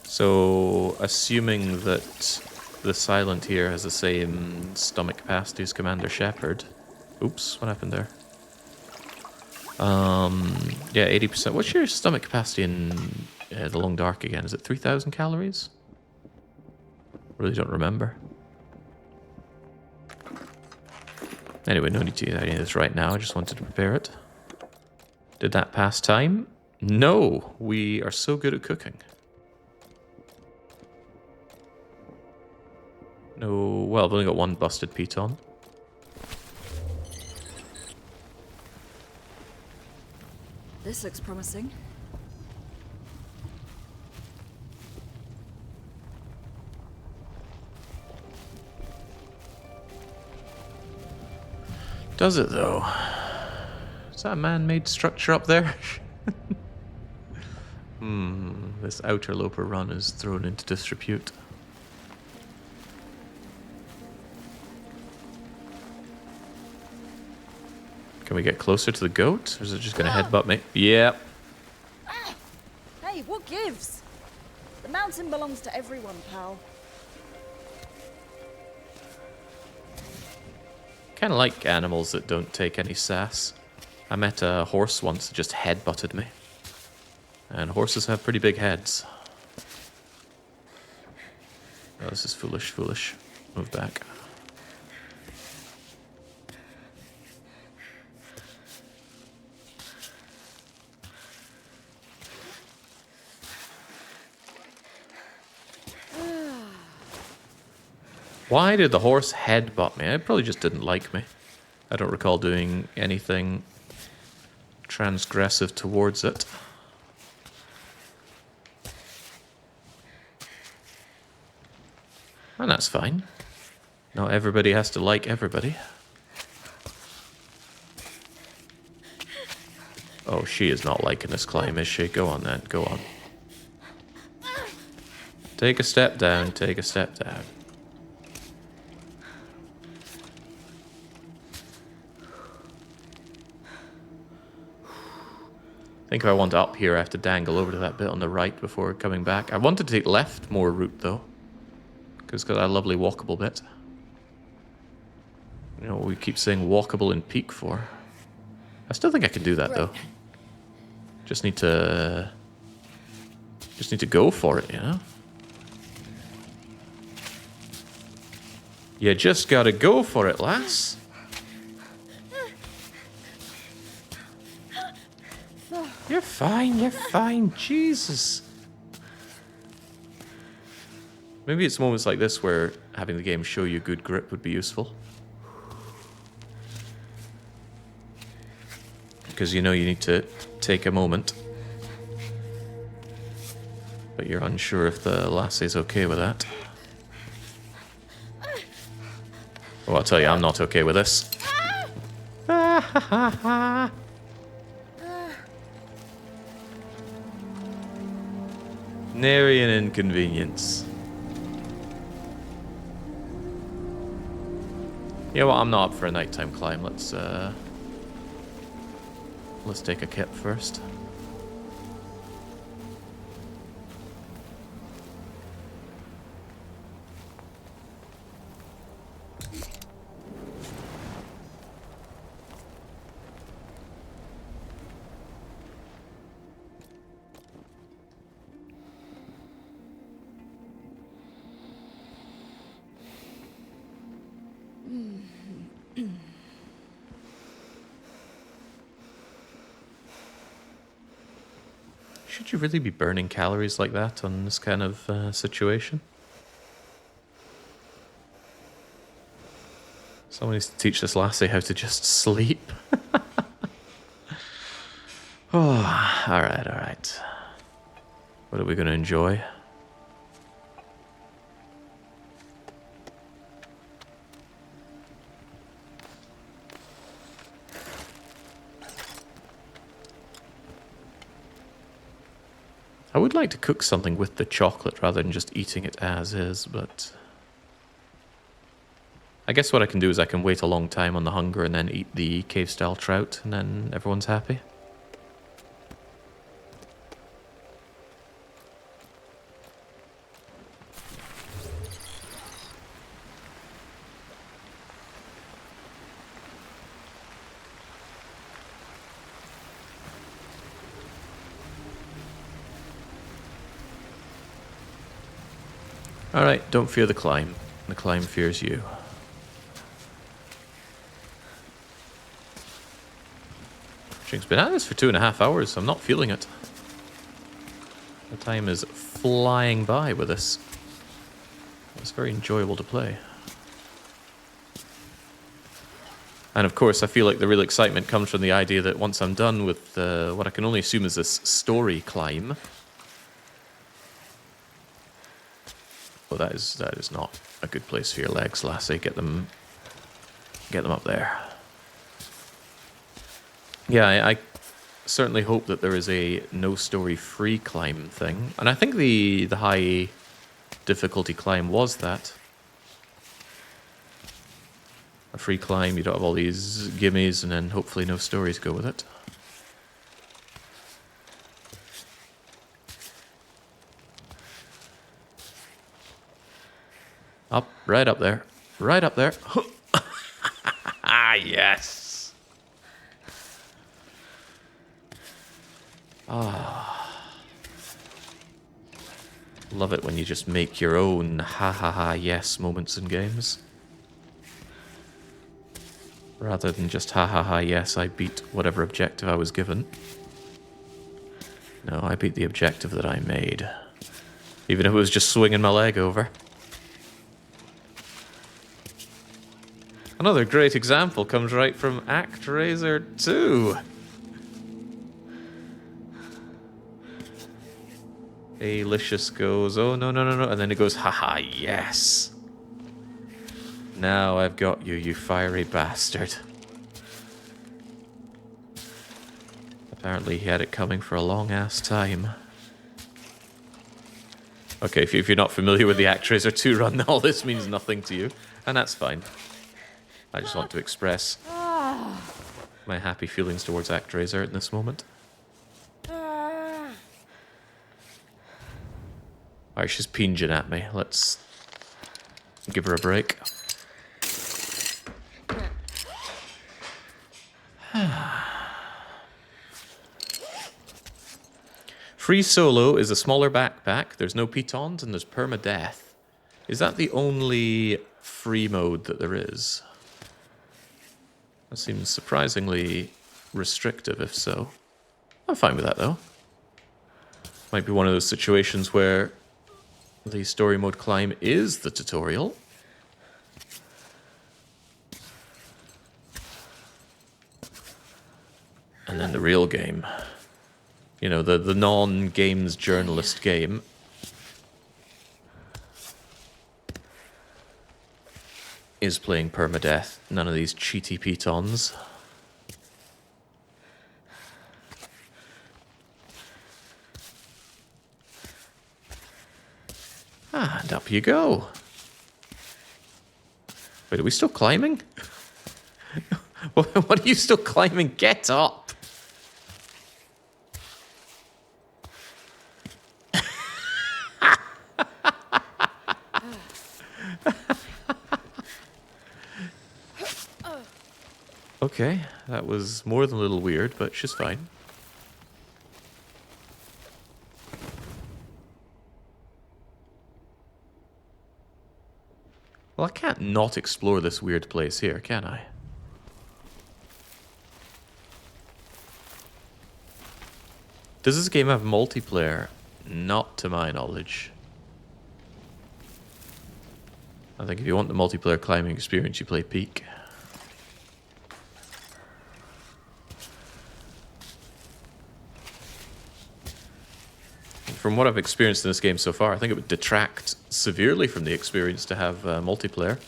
So, assuming that the Silent here has the same stomach capacity as Commander Shepard. Oops, what happened there? Yeah, 80%. What's your stomach capacity in the Long Dark again? Is it 3,000 calories? Really don't remember. Anyway, no need to eat any of this right now. I just wanted to prepare it. Did that pass time? No! We are so good at cooking. No, well, I've only got one busted piton. This looks promising. Does it, though? Is that a man-made structure up there? This outer loper run is thrown into disrepute. Can we get closer to the goat? Or is it just going to headbutt me? Yep. Hey, what gives? The mountain belongs to everyone, pal. Kind of like animals that don't take any sass. I met a horse once that just headbutted me. And horses have pretty big heads. Oh, this is foolish, foolish. Move back. Why did the horse headbutt me? It probably just didn't like me. I don't recall doing anything transgressive towards it. And that's fine. Not everybody has to like everybody. Oh, she is not liking this climb, is she? Go on then, go on. Take a step down, take a step down. I think if I want up here, I have to dangle over to that bit on the right before coming back. I wanted to take left more route, though. Because it's got that lovely walkable bit. You know, we keep saying walkable in Peak for. I still think I can do that, though. Just need to go for it, you know? You just gotta go for it, lass. You're fine, Jesus. Maybe it's moments like this where having the game show you good grip would be useful. Because you know you need to take a moment. But you're unsure if the lassie's okay with that. Oh, I'll tell you, I'm not okay with this. Nary an inconvenience. Yeah, well, I'm not up for a nighttime climb. Let's take a kip first. Should you really be burning calories like that on this kind of situation? Someone needs to teach this lassie how to just sleep. Oh, alright, alright. What are we going to enjoy? I would like to cook something with the chocolate rather than just eating it as is, but... I guess what I can do is I can wait a long time on the hunger and then eat the cave-style trout, and then everyone's happy. Alright, don't fear the climb. The climb fears you. It's been at this for 2.5 hours, so I'm not feeling it. The time is flying by with this. It's very enjoyable to play. And of course, I feel like the real excitement comes from the idea that once I'm done with what I can only assume is this story climb... Oh, that is not a good place for your legs, lassie. Get them up there. Yeah, I certainly hope that there is a no-story free climb thing. And I think the high difficulty climb was that. A free climb, you don't have all these gimmies, and then hopefully no stories go with it. Up, right up there. Right up there. Ah, yes. Ah. Love it when you just make your own ha ha ha yes moments in games. Rather than just ha ha ha yes, I beat whatever objective I was given. No, I beat the objective that I made. Even if it was just swinging my leg over. Another great example comes right from ActRaiser 2. Alicious goes, oh no, no, no, no, and then it goes, haha, yes. Now I've got you, you fiery bastard. Apparently he had it coming for a long-ass time. Okay, if you're not familiar with the ActRaiser 2 run, all this means nothing to you, and that's fine. I just want to express my happy feelings towards ActRaiser in this moment. Alright, she's pinging at me. Let's give her a break. Free solo is a smaller backpack. There's no pitons and there's permadeath. Is that the only free mode that there is? That seems surprisingly restrictive, if so. I'm fine with that, though. Might be one of those situations where the story mode climb is the tutorial. And then the real game. You know, the non-games journalist game. Is playing permadeath. None of these cheaty pitons. Ah, and up you go. Wait, are we still climbing? What are you still climbing? Get up! Okay, that was more than a little weird, but she's fine. Well, I can't not explore this weird place here, can I? Does this game have multiplayer? Not to my knowledge. I think if you want the multiplayer climbing experience, you play Peak. from what I've experienced in this game so far, I think it would detract severely from the experience to have multiplayer.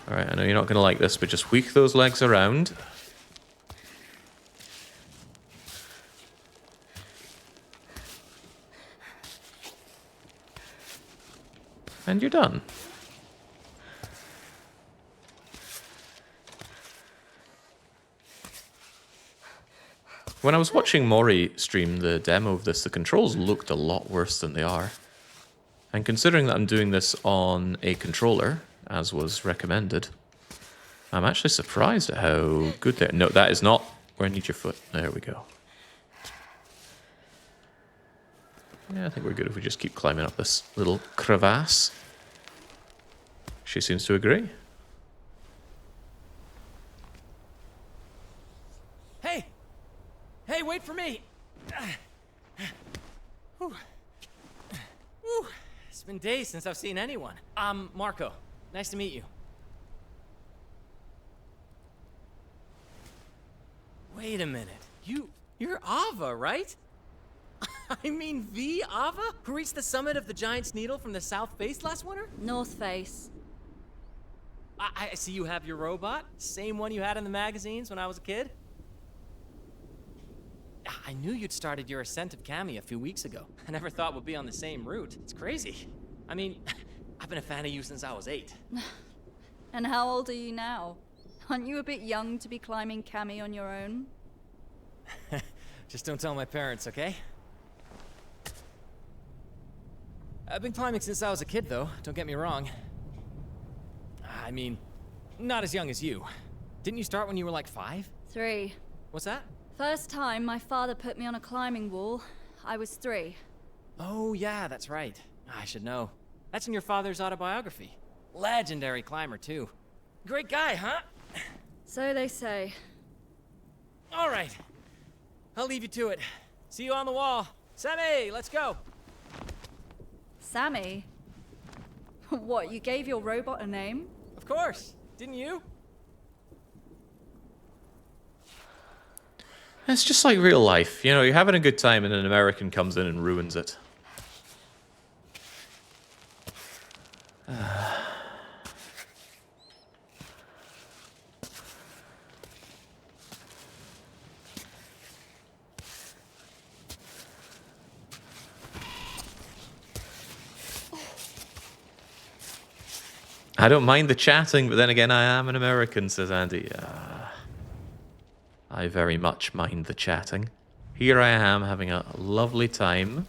Alright, I know you're not going to like this, but just weak those legs around. And you're done. When I was watching Mori stream the demo of this, the controls looked a lot worse than they are. And considering that I'm doing this on a controller, as was recommended, I'm actually surprised at how good they are. No, that is not where I need your foot. There we go. Yeah, I think we're good if we just keep climbing up this little crevasse. She seems to agree. Hey! Hey, wait for me! Whew. Whew. It's been days since I've seen anyone. I'm Marco. Nice to meet you. Wait a minute. You're Ava, right? I mean the Ava? Who reached the summit of the Giant's Needle from the south face last winter? North Face. I see you have your robot. Same one you had in the magazines when I was a kid. I knew you'd started your ascent of Cammy a few weeks ago. I never thought we'd be on the same route. It's crazy. I mean, I've been a fan of you since I was 8. And how old are you now? Aren't you a bit young to be climbing Cammy on your own? Just don't tell my parents, okay? I've been climbing since I was a kid, though. Don't get me wrong. I mean, not as young as you. Didn't you start when you were like 5? 3. What's that? First time my father put me on a climbing wall, I was 3. Oh, yeah, that's right. I should know. That's in your father's autobiography. Legendary climber, too. Great guy, huh? So they say. All right. I'll leave you to it. See you on the wall. Sammy, let's go. Sammy? What, you gave your robot a name? Of course. Didn't you? It's just like real life. You know, you're having a good time and an American comes in and ruins it. I don't mind the chatting, but then again, I am an American, says Andy. I very much mind the chatting. Here I am having a lovely time,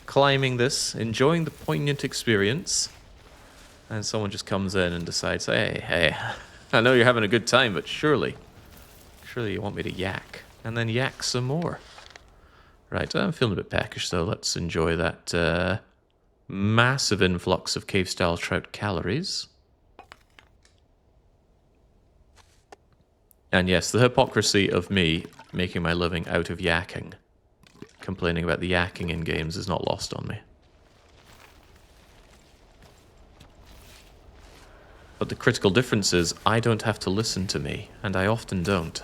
climbing this, enjoying the poignant experience, and someone just comes in and decides, hey, I know you're having a good time, but surely you want me to yak, and then yak some more. Right, I'm feeling a bit peckish, so let's enjoy that massive influx of cave-style trout calories. And yes, the hypocrisy of me making my living out of yakking, complaining about the yakking in games, is not lost on me. But the critical difference is, I don't have to listen to me, and I often don't.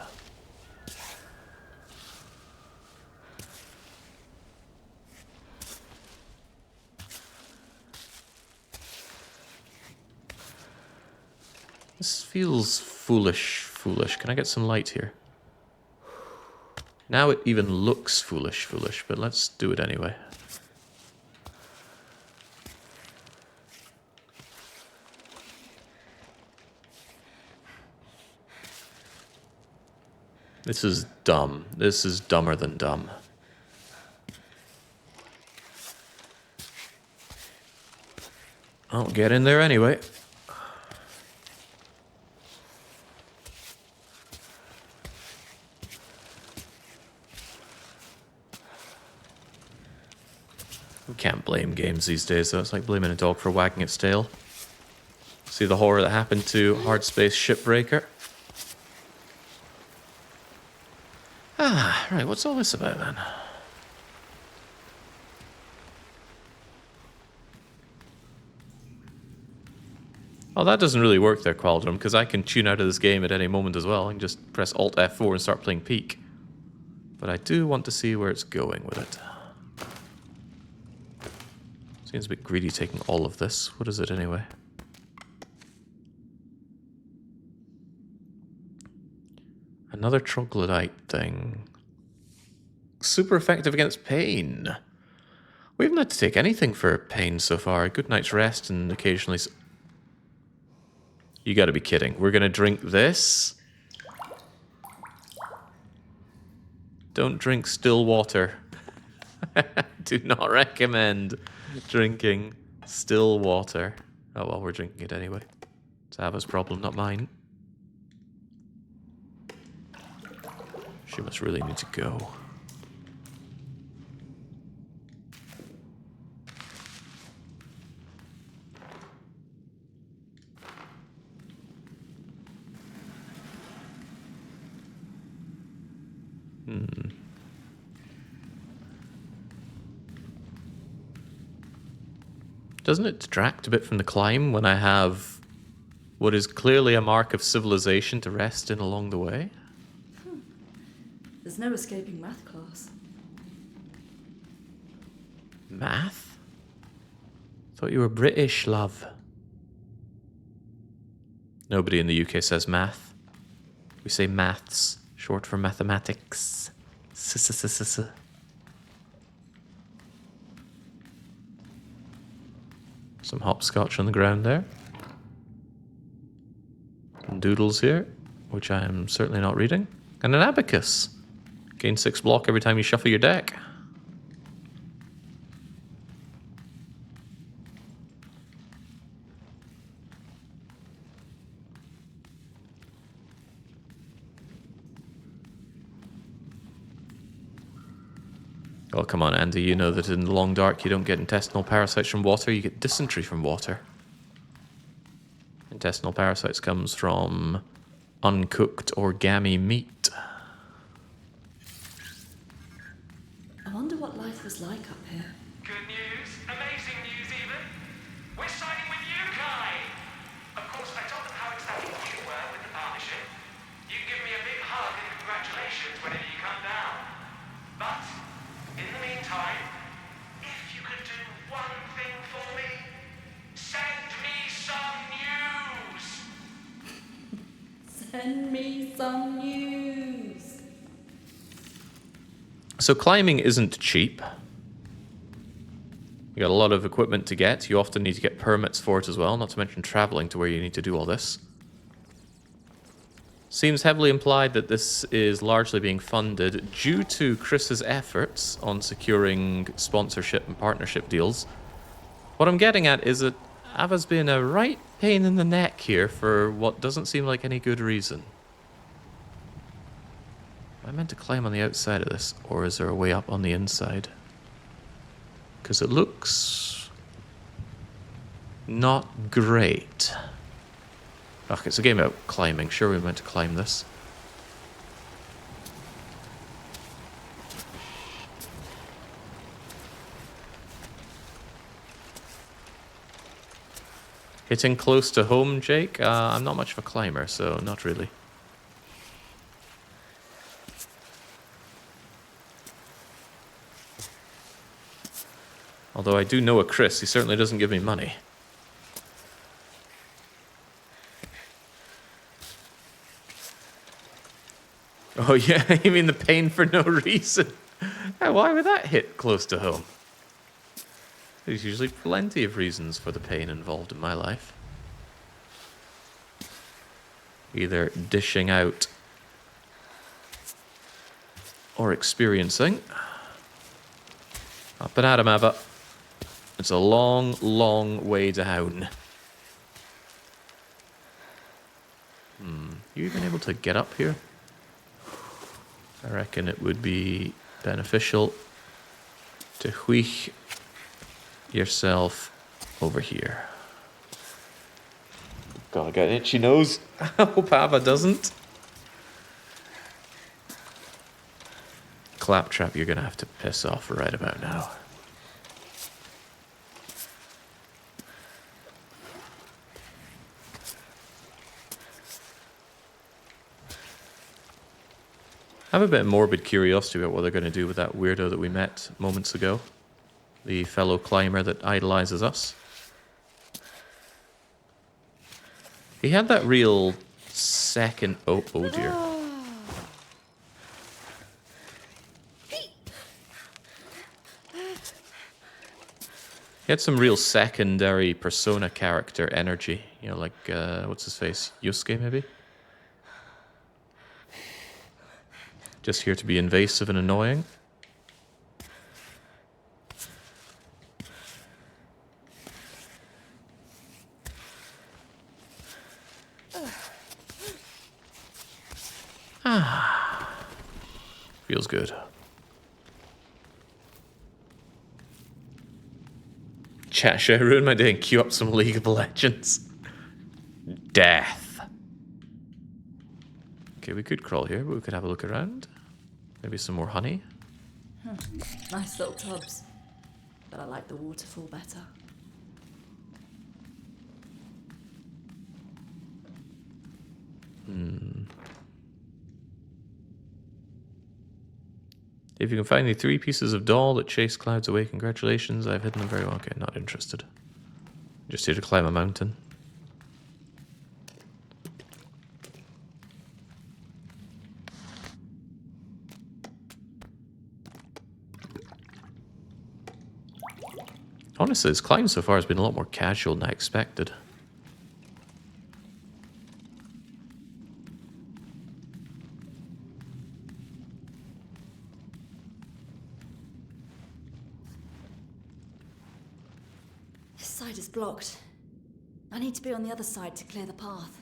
This feels foolish. Can I get some light here? Now it even looks foolish, but let's do it anyway. This is dumb. This is dumber than dumb. I'll get in there anyway. We can't blame games these days, though. It's like blaming a dog for wagging its tail. See the horror that happened to Hard Space Shipbreaker? Ah, right, what's all this about then? Oh, that doesn't really work there, Qualdrum, because I can tune out of this game at any moment as well. I can just press Alt F4 and start playing Peak. But I do want to see where it's going with it. Seems a bit greedy taking all of this. What is it anyway? Another troglodyte thing. Super effective against pain. We haven't had to take anything for pain so far. A good night's rest and occasionally... You gotta be kidding. We're gonna drink this? Don't drink still water. Do not recommend drinking still water. Oh well, we're drinking it anyway. It's Ava's problem, not mine. She must really need to go. Doesn't it detract a bit from the climb when I have what is clearly a mark of civilization to rest in along the way? There's no escaping math class. Math? Thought you were British, love. Nobody in the UK says math. We say maths, short for mathematics. Some hopscotch on the ground there. Some doodles here, which I am certainly not reading. And an abacus. Gain 6 block every time you shuffle your deck. Oh, come on, Andy. You know that in the long dark you don't get intestinal parasites from water, you get dysentery from water. Intestinal parasites comes from uncooked origami meat. I wonder what life was like up here. Good news, amazing news even. We're signing with you, Kai. Of course, I told them how ecstatic you were with the partnership. You can give me a big hug and congratulations whenever you come down. But, in the meantime, if you could do one thing for me, send me some news. Send me some news. So climbing isn't cheap. You got a lot of equipment to get. You often need to get permits for it as well, not to mention traveling to where you need to do all this. Seems heavily implied that this is largely being funded due to Chris's efforts on securing sponsorship and partnership deals. What I'm getting at is that Ava's been a right pain in the neck here for what doesn't seem like any good reason. Am I meant to climb on the outside of this, or is there a way up on the inside? Because it looks not great. Ugh, it's a game about climbing. Sure, we meant to climb this. Hitting close to home, Jake? I'm not much of a climber, so not really. Although I do know a Chris, he certainly doesn't give me money. Oh yeah, you mean the pain for no reason? Why would that hit close to home? There's usually plenty of reasons for the pain involved in my life. Either dishing out or experiencing. Up and at 'em, Ava. It's a long, long way down. You even able to get up here? I reckon it would be beneficial to wheech yourself over here. God, I got an itchy nose. I hope Ava doesn't. Claptrap, you're gonna have to piss off right about now. I have a bit of morbid curiosity about what they're going to do with that weirdo that we met moments ago. The fellow climber that idolizes us. He had that real second... Oh dear. He had some real secondary persona character energy. You know, like, what's his face? Yusuke, maybe? Just here to be invasive and annoying. Feels good. Chat, should I ruin my day and queue up some League of Legends? Death. Okay, we could crawl here, but we could have a look around. Maybe some more honey. Nice little tubs. But I like the waterfall better. If you can find the 3 pieces of doll that chase clouds away, congratulations. I've hidden them very well. Okay, not interested. Just here to climb a mountain. Honestly, this climb so far has been a lot more casual than I expected. This side is blocked. I need to be on the other side to clear the path.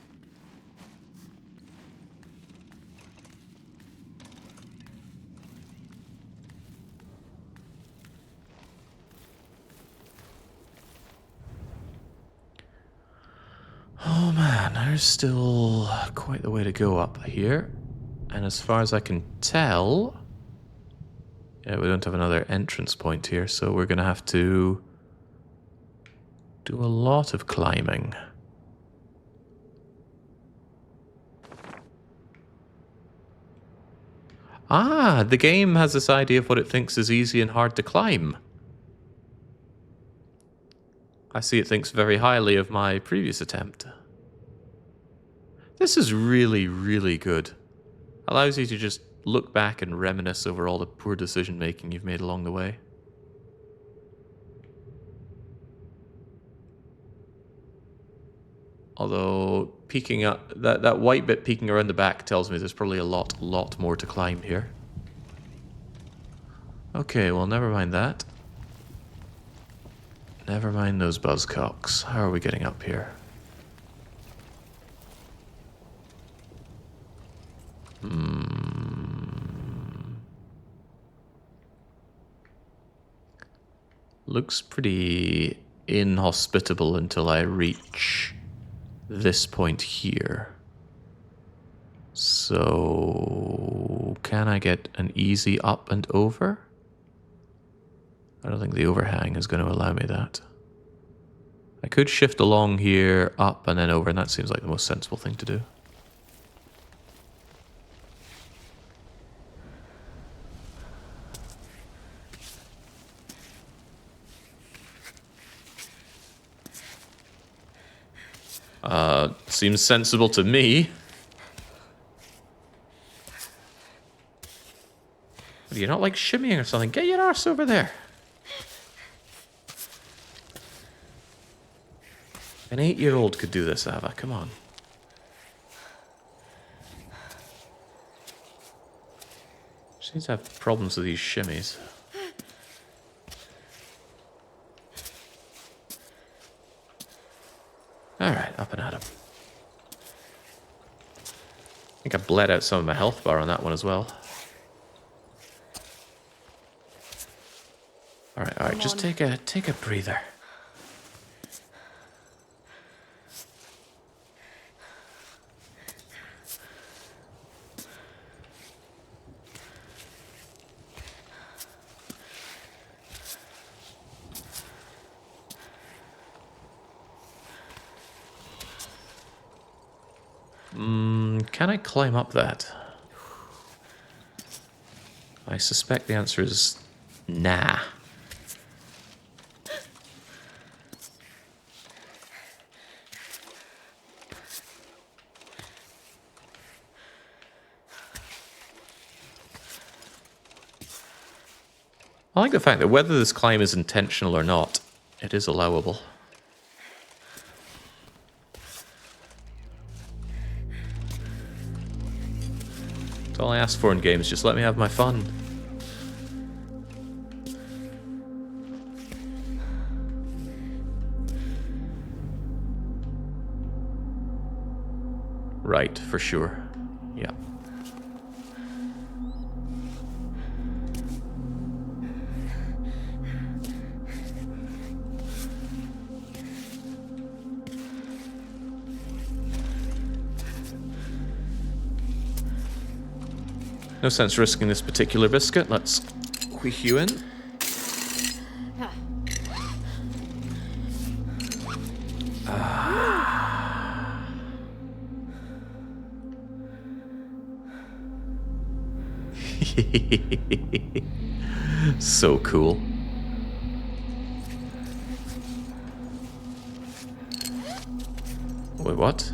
Oh man, there's still quite the way to go up here. And as far as I can tell... Yeah, we don't have another entrance point here, so we're going to have to do a lot of climbing. Ah, the game has this idea of what it thinks is easy and hard to climb. I see it thinks very highly of my previous attempt. This is really, really good. Allows you to just look back and reminisce over all the poor decision making you've made along the way. Although peeking up, that white bit peeking around the back tells me there's probably a lot more to climb here. Okay, well, never mind that. Never mind those buzzcocks. How are we getting up here? Looks pretty inhospitable until I reach this point here. So, can I get an easy up and over? I don't think the overhang is going to allow me that. I could shift along here, up and then over, and that seems like the most sensible thing to do. Seems sensible to me. Do you not like shimmying or something? Get your arse over there. An 8-year-old could do this, Ava. Come on. She seems to have problems with these shimmies. Alright, up and at him. I think I bled out some of my health bar on that one as well. Alright, just take a breather. Can I climb up that? I suspect the answer is nah. I like the fact that whether this climb is intentional or not, it is allowable. That's all I ask for in games, just let me have my fun. Right, for sure. Yeah. No sense risking this particular biscuit. Let's quick you in. So cool. Wait, what?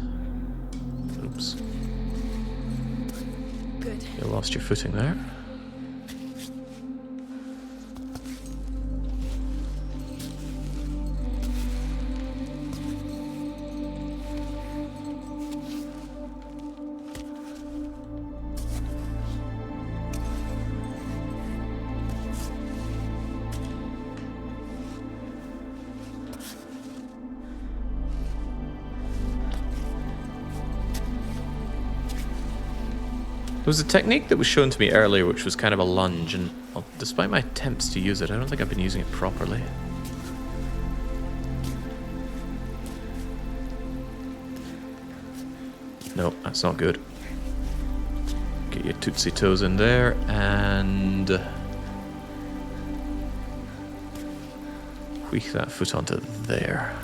Oops. Good. You lost your footing there. There was a technique that was shown to me earlier which was kind of a lunge, and well, despite my attempts to use it, I don't think I've been using it properly. No, that's not good. Get your tootsie toes in there, and tweak that foot onto there.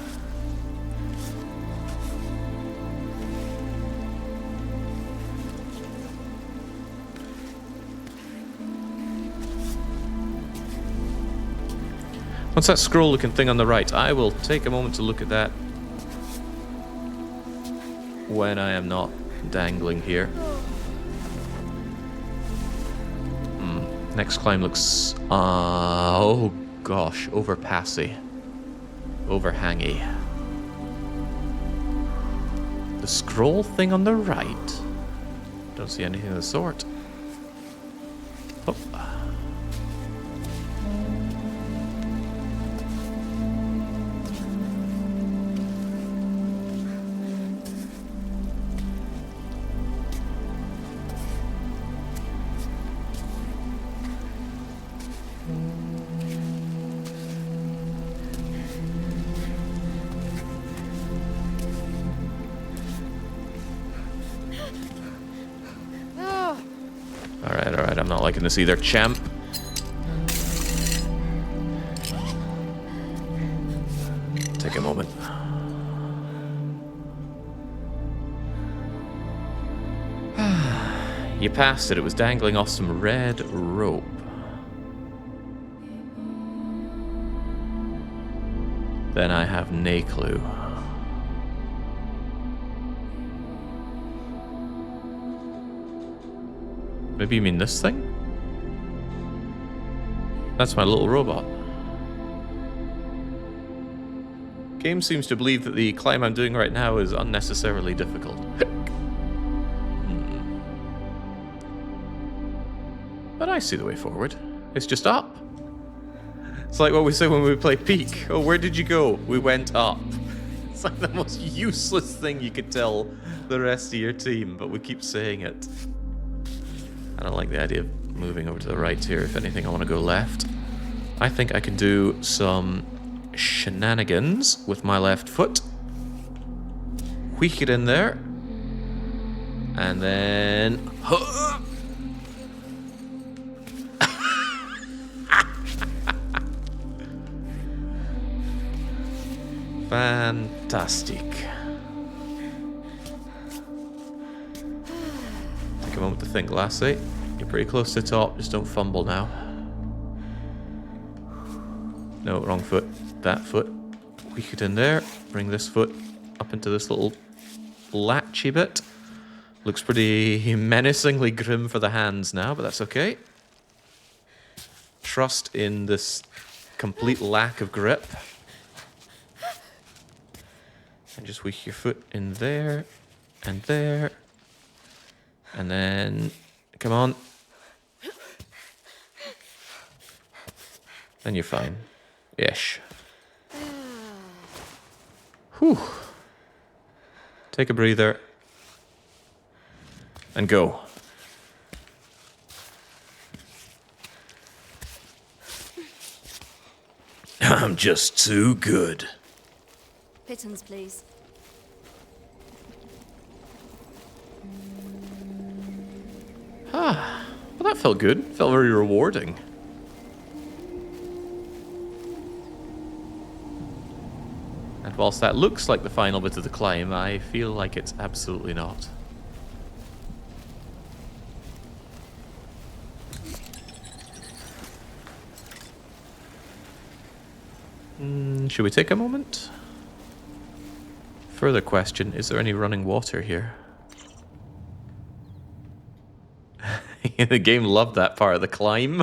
What's that scroll-looking thing on the right? I will take a moment to look at that when I am not dangling here. Next climb looks... oh gosh, overpassy. Overhangy. The scroll thing on the right? Don't see anything of the sort. Oh. Alright, I'm not liking this either, champ. Take a moment. You passed it. It was dangling off some red rope. Then I have nae clue. Maybe you mean this thing? That's my little robot. Game seems to believe that the climb I'm doing right now is unnecessarily difficult. But I see the way forward. It's just up. It's like what we say when we play Peak. Oh, where did you go? We went up. It's like the most useless thing you could tell the rest of your team, but we keep saying it. I don't like the idea of moving over to the right here. If anything, I want to go left. I think I can do some shenanigans with my left foot. Wheak it in there. And then... Fantastic. Take a moment to think, lassie. Get pretty close to the top, just don't fumble now. No, wrong foot. That foot. Weak it in there. Bring this foot up into this little latchy bit. Looks pretty menacingly grim for the hands now, but that's okay. Trust in this complete lack of grip. And just weak your foot in there, and there. And then, come on. Then you're fine. Ish. Whew. Take a breather. And go. I'm just too good. Pittance, please. Ah, well, that felt good. Felt very rewarding. And whilst that looks like the final bit of the climb, I feel like it's absolutely not. Should we take a moment? Further question, is there any running water here? The game loved that part of the climb.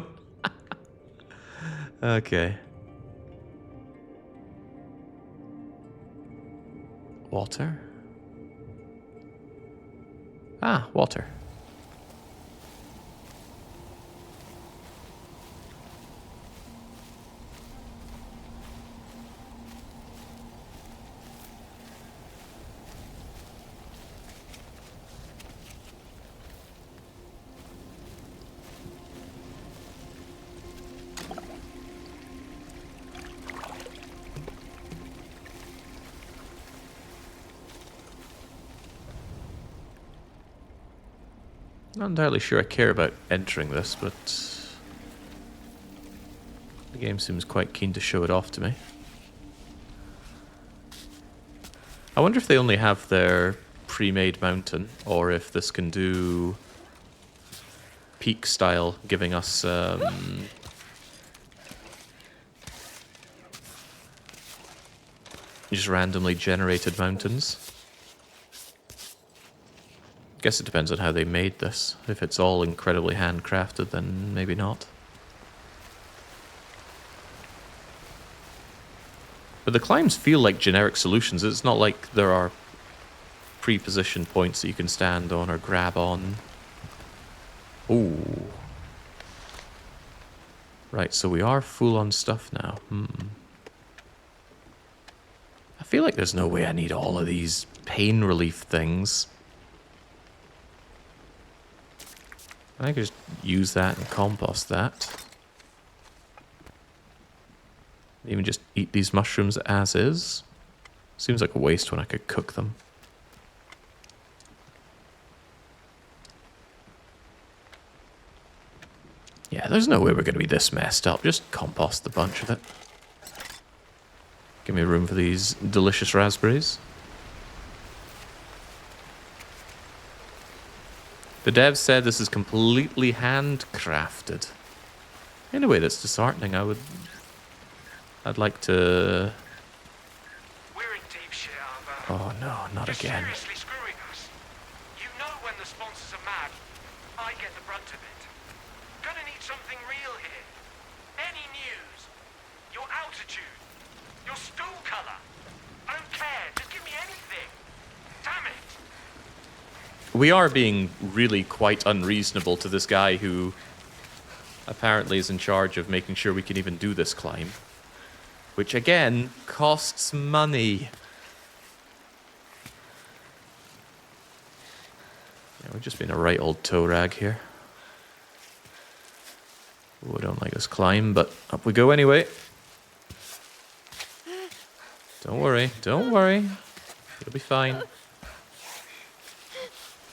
Okay. Water? Ah, water. Not entirely sure I care about entering this, but the game seems quite keen to show it off to me. I wonder if they only have their pre-made mountain, or if this can do peak style, giving us just randomly generated mountains. Guess it depends on how they made this. If it's all incredibly handcrafted, then maybe not. But the climbs feel like generic solutions. It's not like there are pre-positioned points that you can stand on or grab on. Ooh. Right, so we are full on stuff now. I feel like there's no way I need all of these pain relief things. I could just use that and compost that. Even just eat these mushrooms as is. Seems like a waste when I could cook them. Yeah, there's no way we're going to be this messed up. Just compost the bunch of it. Give me room for these delicious raspberries. The devs said this is completely handcrafted. In a way that's disheartening. I'd like to... We're in deep shit, Arthur. Oh no, not You're again. seriously screwing us. You know when the sponsors are mad, I get the brunt of it. Gonna need something real here. Any news. Your altitude. Your stool color. I don't care. Just give me anything. Damn it. We are being really quite unreasonable to this guy who apparently is in charge of making sure we can even do this climb. Which, again, costs money. Yeah, we're just being a right old toe rag here. Ooh, I don't like this climb, but up we go anyway. Don't worry, don't worry. It'll be fine.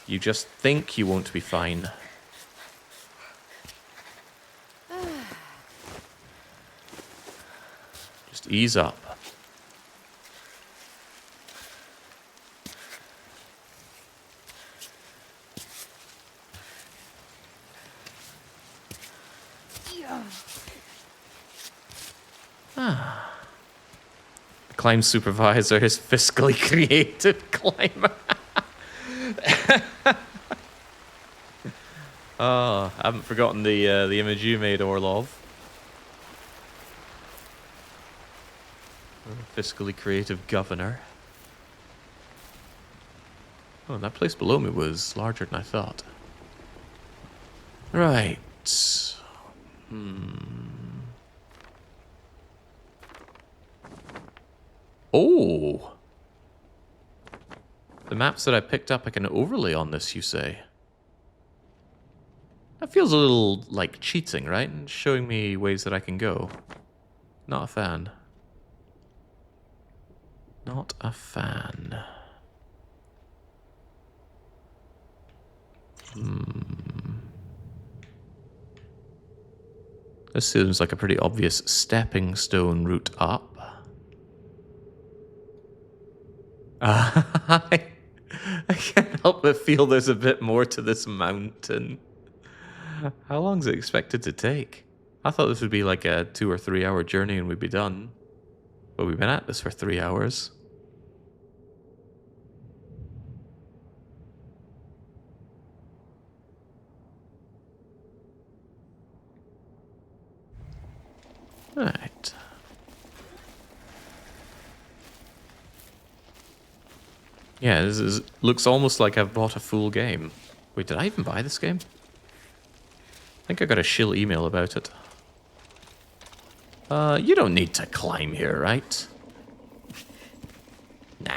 You just think you won't be fine. Just ease up. Climb supervisor is fiscally created climber. Oh, I haven't forgotten the image you made, Orlov. Fiscally creative governor. Oh, that place below me was larger than I thought. Right. Oh! The maps that I picked up, I can overlay on this, you say? That feels a little like cheating, right? And showing me ways that I can go. Not a fan. Not a fan. This seems like a pretty obvious stepping stone route up. I can't help but feel there's a bit more to this mountain. How long is it expected to take? I thought this would be like a 2 or 3 hour journey and we'd be done. But we've been at this for 3 hours. Right. Yeah, looks almost like I've bought a full game. Wait, did I even buy this game? I think I got a shill email about it. You don't need to climb here, right? Nah.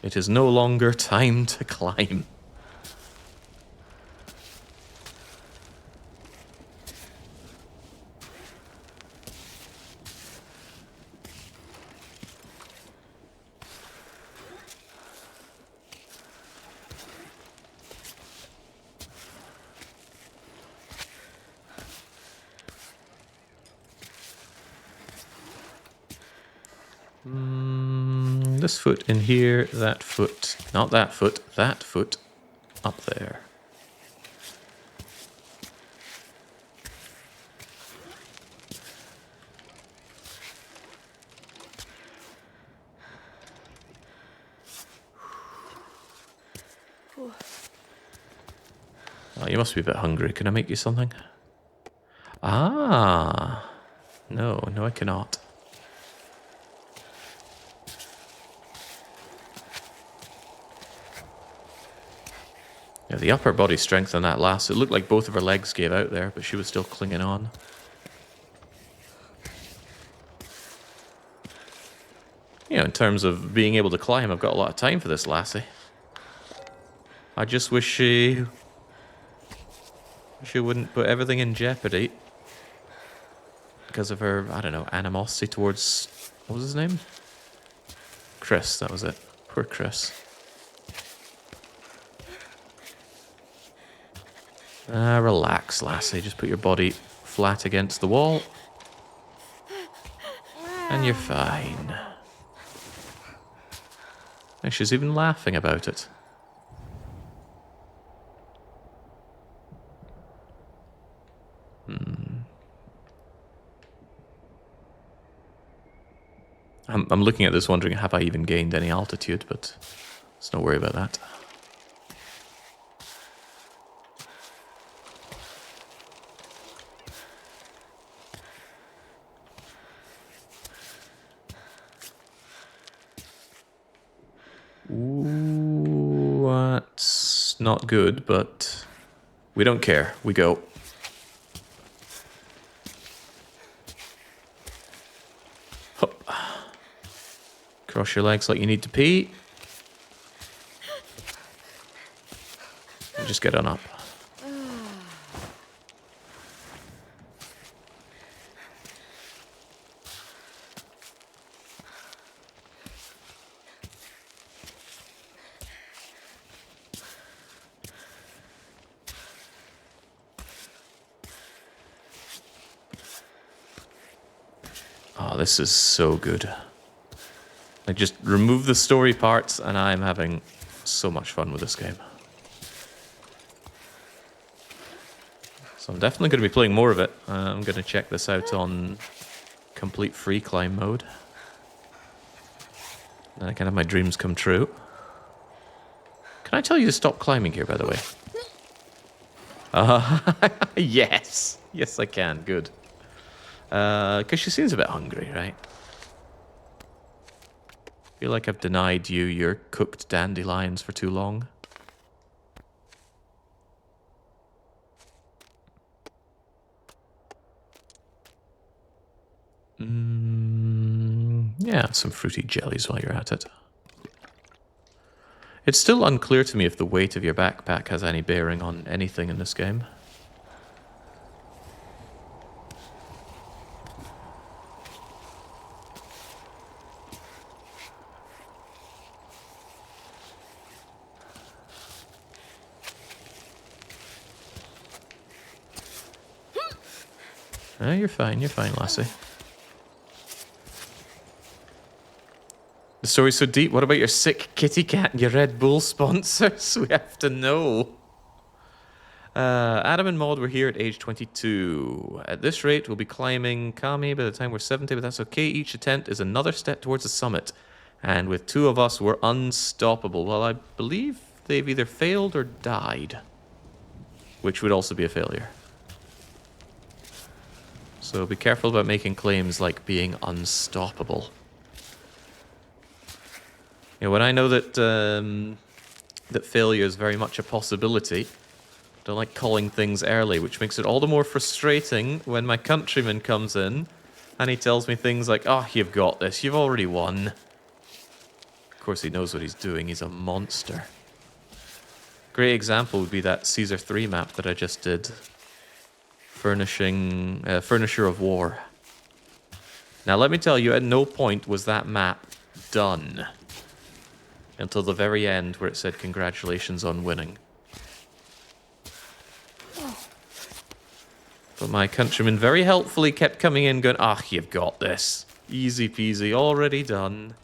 It is no longer time to climb. This foot in here, that foot, not that foot up there. Oh, you must be a bit hungry. Can I make you something? Ah, no, I cannot. Yeah, the upper body strength on that lass, it looked like both of her legs gave out there, but she was still clinging on. You know, in terms of being able to climb, I've got a lot of time for this lassie. I just wish she wouldn't put everything in jeopardy because of her, I don't know, animosity towards, what was his name? Chris, that was it. Poor Chris. Relax, lassie. Just put your body flat against the wall. And you're fine. And she's even laughing about it. I'm looking at this wondering, have I even gained any altitude? But let's not worry about that. Ooh, that's not good, but we don't care. We go. Hup. Cross your legs like you need to pee. And just get on up. Oh, this is so good. Like, just remove the story parts and I'm having so much fun with this game. So I'm definitely going to be playing more of it. I'm going to check this out on complete free climb mode. And I can have my dreams come true. Can I tell you to stop climbing here, by the way? Yes. Yes, I can. Good. Because she seems a bit hungry, right? Feel like I've denied you your cooked dandelions for too long. Yeah, some fruity jellies while you're at it. It's still unclear to me if the weight of your backpack has any bearing on anything in this game. You're fine, lassie. The story's so deep. What about your sick kitty cat and your Red Bull sponsors? We have to know. Adam and Maud were here at age 22. At this rate, we'll be climbing Kami by the time we're 70, but that's okay. Each attempt is another step towards the summit. And with two of us, we're unstoppable. Well, I believe they've either failed or died, which would also be a failure. So be careful about making claims like being unstoppable. You know, when I know that that failure is very much a possibility, I don't like calling things early, which makes it all the more frustrating when my countryman comes in and he tells me things like, "Oh, you've got this, you've already won." Of course, he knows what he's doing, he's a monster. Great example would be that Caesar 3 map that I just did. Furnisher of War. Now, let me tell you, at no point was that map done until the very end where it said congratulations on winning. But my countryman very helpfully kept coming in going, "Ah, you've got this. Easy peasy, already done."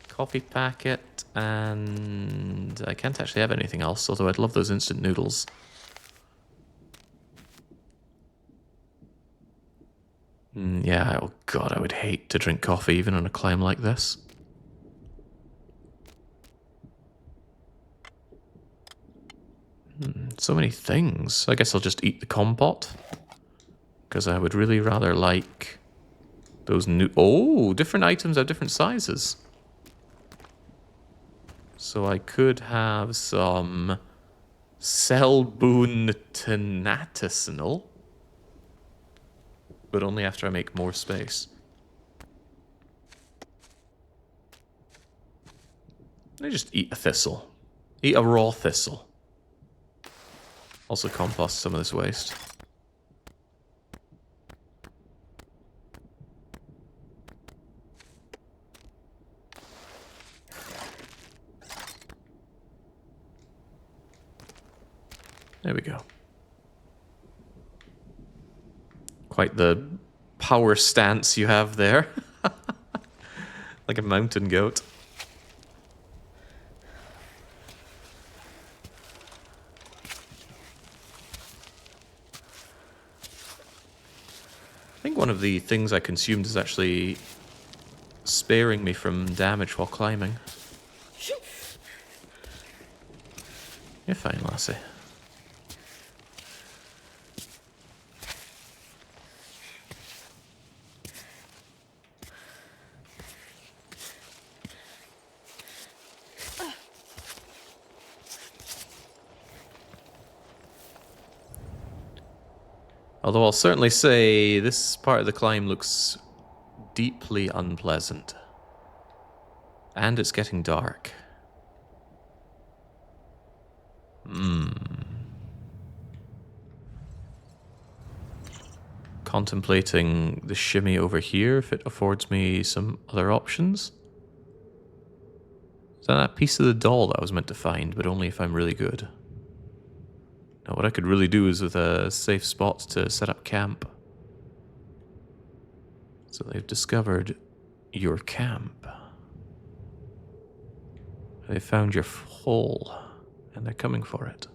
Coffee packet, and I can't actually have anything else, although I'd love those instant noodles. Yeah, oh god, I would hate to drink coffee even on a climb like this. So many things. I guess I'll just eat the compote. Because I would really rather like those new... Oh, different items have different sizes. So I could have some Selbune tenatacinal. But only after I make more space. I just eat a thistle. Eat a raw thistle. Also compost some of this waste. There we go. Quite the power stance you have there. Like a mountain goat. I think one of the things I consumed is actually sparing me from damage while climbing. You're fine, lassie. Although I'll certainly say this part of the climb looks deeply unpleasant. And it's getting dark. Contemplating the shimmy over here, if it affords me some other options. Is that piece of the doll that I was meant to find, but only if I'm really good? Now, what I could really do is with a safe spot to set up camp. So they've discovered your camp. They found your hole, and they're coming for it.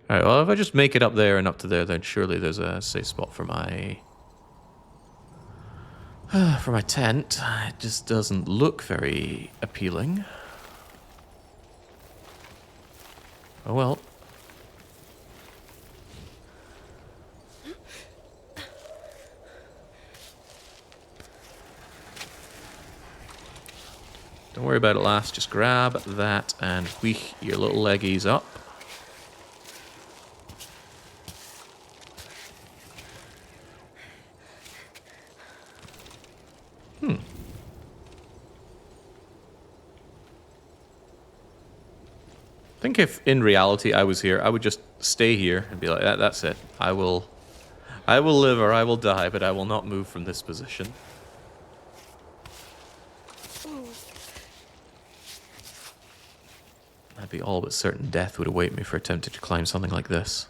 Alright, well, if I just make it up there and up to there, then surely there's a safe spot for my For my tent, it just doesn't look very appealing. Oh well. Don't worry about it, lass. Just grab that and weak your little leggies up. I think if in reality I was here, I would just stay here and be like, that's it. I will live or I will die, but I will not move from this position. I'd be all but certain death would await me for attempting to climb something like this.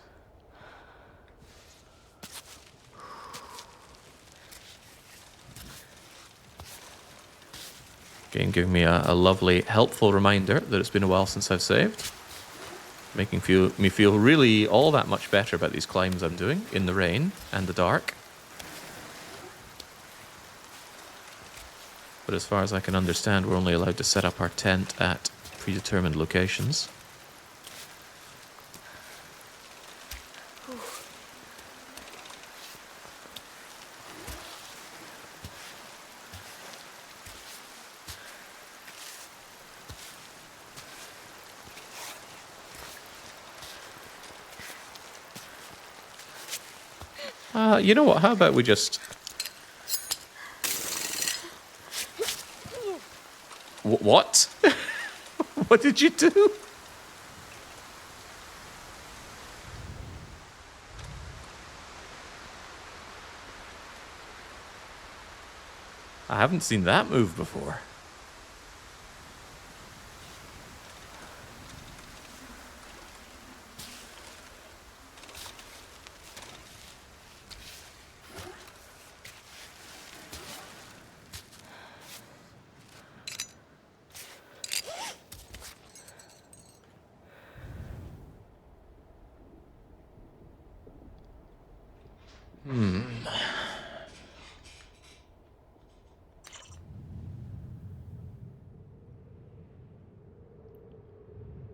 Game giving me a lovely, helpful reminder that it's been a while since I've saved. Making me feel really all that much better about these climbs I'm doing in the rain and the dark. But as far as I can understand, we're only allowed to set up our tent at predetermined locations. You know what? How about we just... What? What did you do? I haven't seen that move before.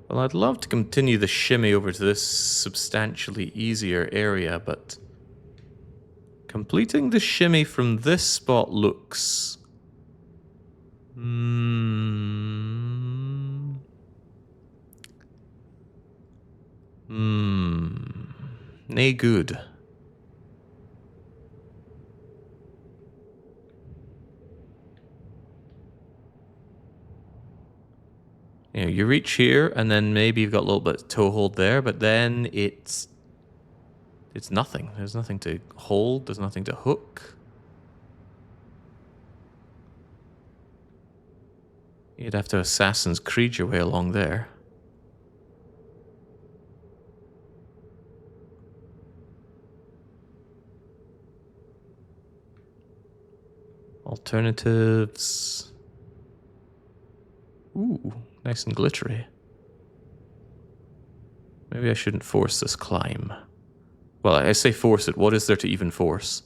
Well, I'd love to continue the shimmy over to this substantially easier area, but completing the shimmy from this spot looks... Nay good. You know, you reach here, and then maybe you've got a little bit of toehold there, but then it's nothing. There's nothing to hold. There's nothing to hook. You'd have to Assassin's Creed your way along there. Alternatives. Ooh, nice and glittery. Maybe I shouldn't force this climb. Well, I say force it. What is there to even force?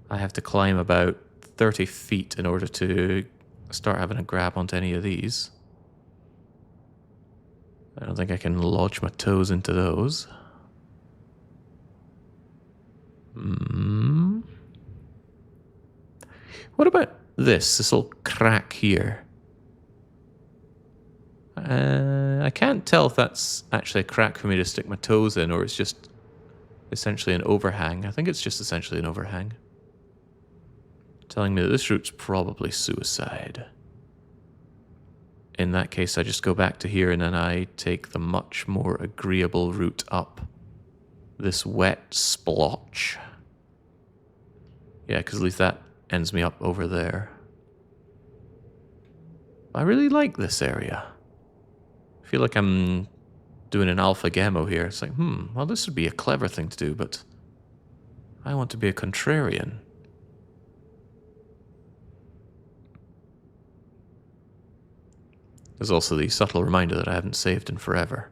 I have to climb about 30 feet in order to start having a grab onto any of these. I don't think I can lodge my toes into those. What about this little crack here? I can't tell if that's actually a crack for me to stick my toes in, or it's just essentially an overhang. I think it's just essentially an overhang. Telling me that this route's probably suicide. In that case, I just go back to here and then I take the much more agreeable route up this wet splotch. Yeah, because at least that ends me up over there. I really like this area. I feel like I'm doing an alpha gamma here. It's like, well, this would be a clever thing to do, but I want to be a contrarian. There's also the subtle reminder that I haven't saved in forever.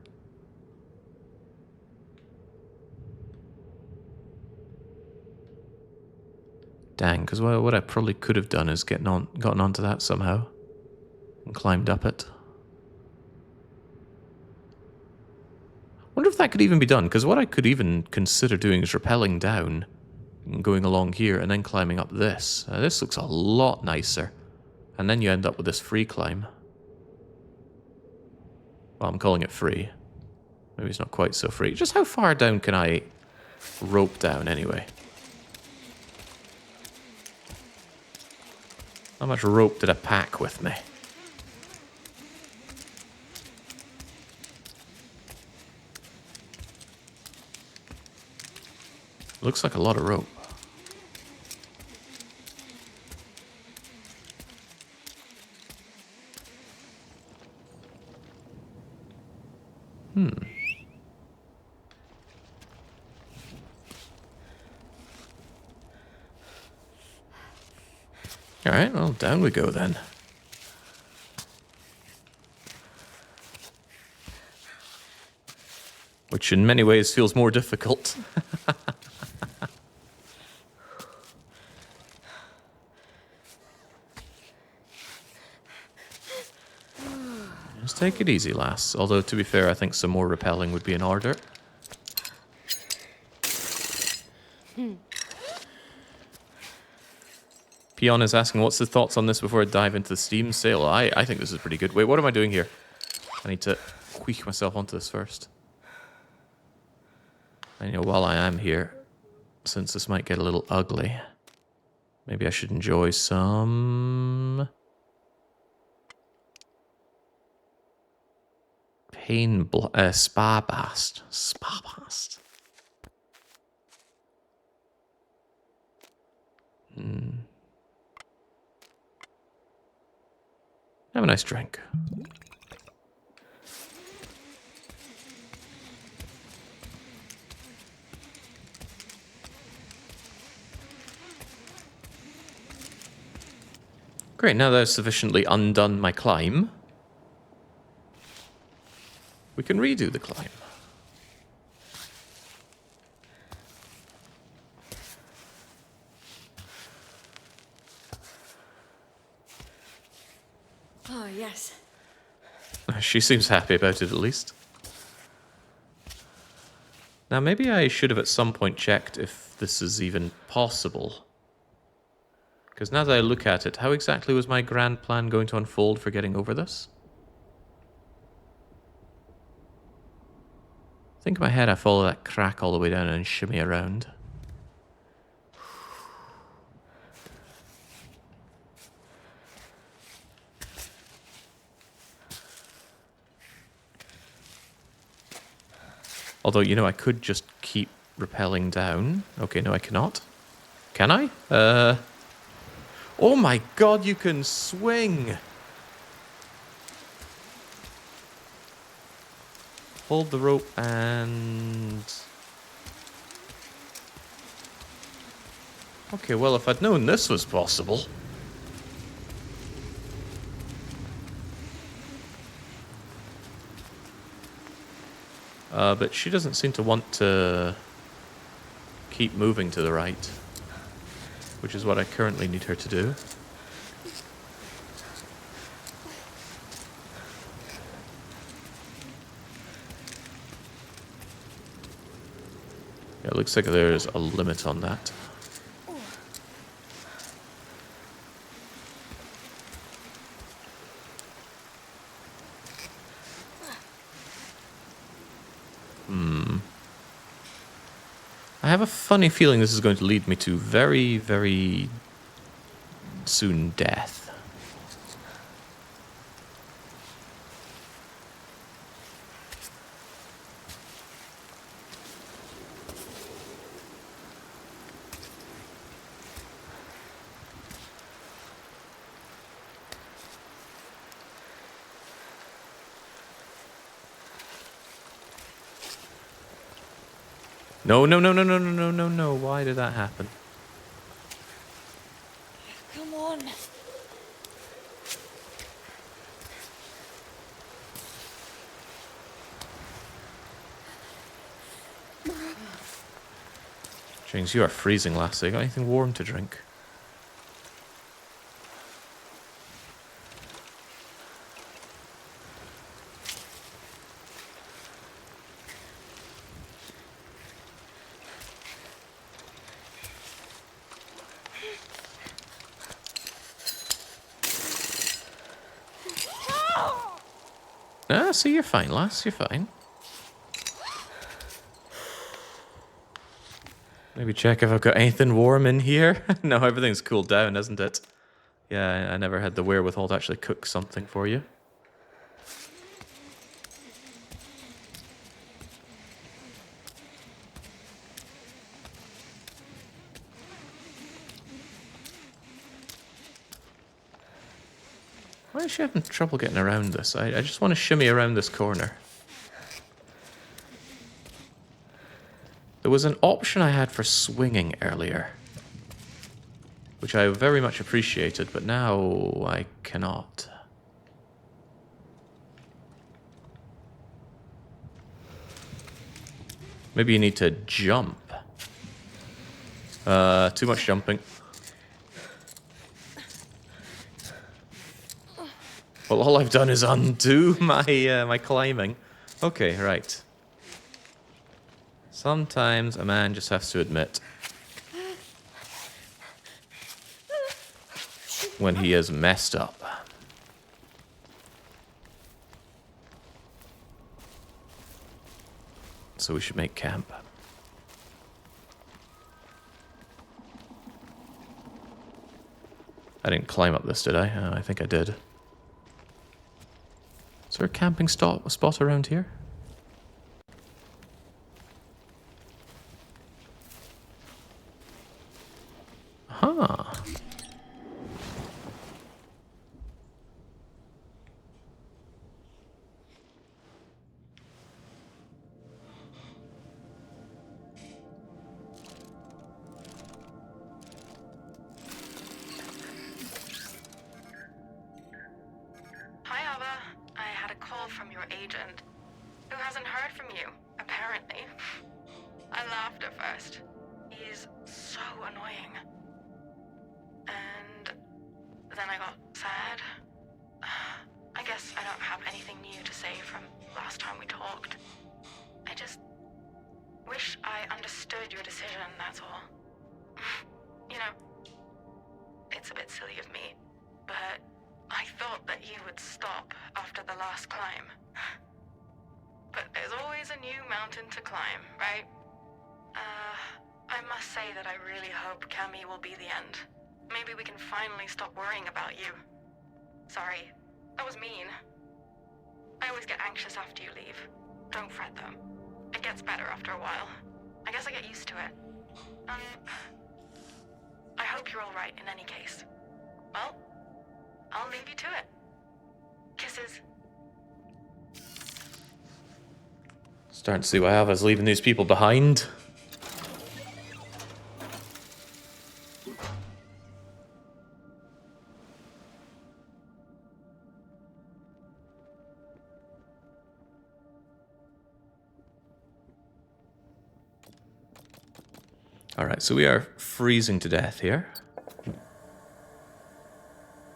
Dang, because what I probably could have done is gotten onto that somehow and climbed up it. Wonder if that could even be done, because what I could even consider doing is rappelling down and going along here and then climbing up this. This looks a lot nicer. And then you end up with this free climb. Well, I'm calling it free. Maybe it's not quite so free. Just how far down can I rope down anyway? How much rope did I pack with me? Looks like a lot of rope. Alright, well, down we go then. Which in many ways feels more difficult. Just take it easy, lass. Although, to be fair, I think some more rappelling would be in order. Peon is asking, what's the thoughts on this before I dive into the Steam sale? I think this is pretty good. Wait, what am I doing here? I need to wheek myself onto this first. And, while I am here, since this might get a little ugly, maybe I should enjoy some Sparbast. Sparbast. Have a nice drink. Great, now that I've sufficiently undone my climb, we can redo the climb. Oh, yes. She seems happy about it, at least. Now, maybe I should have at some point checked if this is even possible. Because now that I look at it, how exactly was my grand plan going to unfold for getting over this? I think in my head I follow that crack all the way down and shimmy around. Although, I could just keep rappelling down. Okay, no, I cannot. Can I? Oh my god, you can swing! Hold the rope and... Okay, well, if I'd known this was possible... but she doesn't seem to want to keep moving to the right, which is what I currently need her to do. Yeah, it looks like there's a limit on that. I have a funny feeling this is going to lead me to very, very soon death. No, no, no, no, no, no, no, no, no. Why did that happen? Come on. James, you are freezing, lassie. Got anything warm to drink? Ah, see, you're fine, lass. You're fine. Maybe check if I've got anything warm in here. No, everything's cooled down, isn't it? Yeah, I never had the wherewithal to actually cook something for you. Why is she having trouble getting around this? I just want to shimmy around this corner. There was an option I had for swinging earlier, which I very much appreciated, but now I cannot. Maybe you need to jump. Too much jumping. Well, all I've done is undo my my climbing. Okay, right. Sometimes a man just has to admit when he is messed up. So we should make camp. I didn't climb up this, did I? I think I did. Is there a camping spot around here? Huh. Hi, Ava. I had a call from your agent, who hasn't heard from you, apparently. I laughed at first. He's so annoying. And then I got sad. I guess I don't have anything new to say from last time we talked. I just wish I understood your decision, that's all. You know, it's a bit silly of me, but I thought that you would stop after the last climb. But there's always a new mountain to climb, right? I must say that I really hope Cammy will be the end. Maybe we can finally stop worrying about you. Sorry, that was mean. I always get anxious after you leave. Don't fret though. It gets better after a while. I guess I get used to it. I hope you're alright in any case. Well, I'll leave you to it. Kisses. Starting to see why Ava's leaving these people behind. Alright, so we are freezing to death here.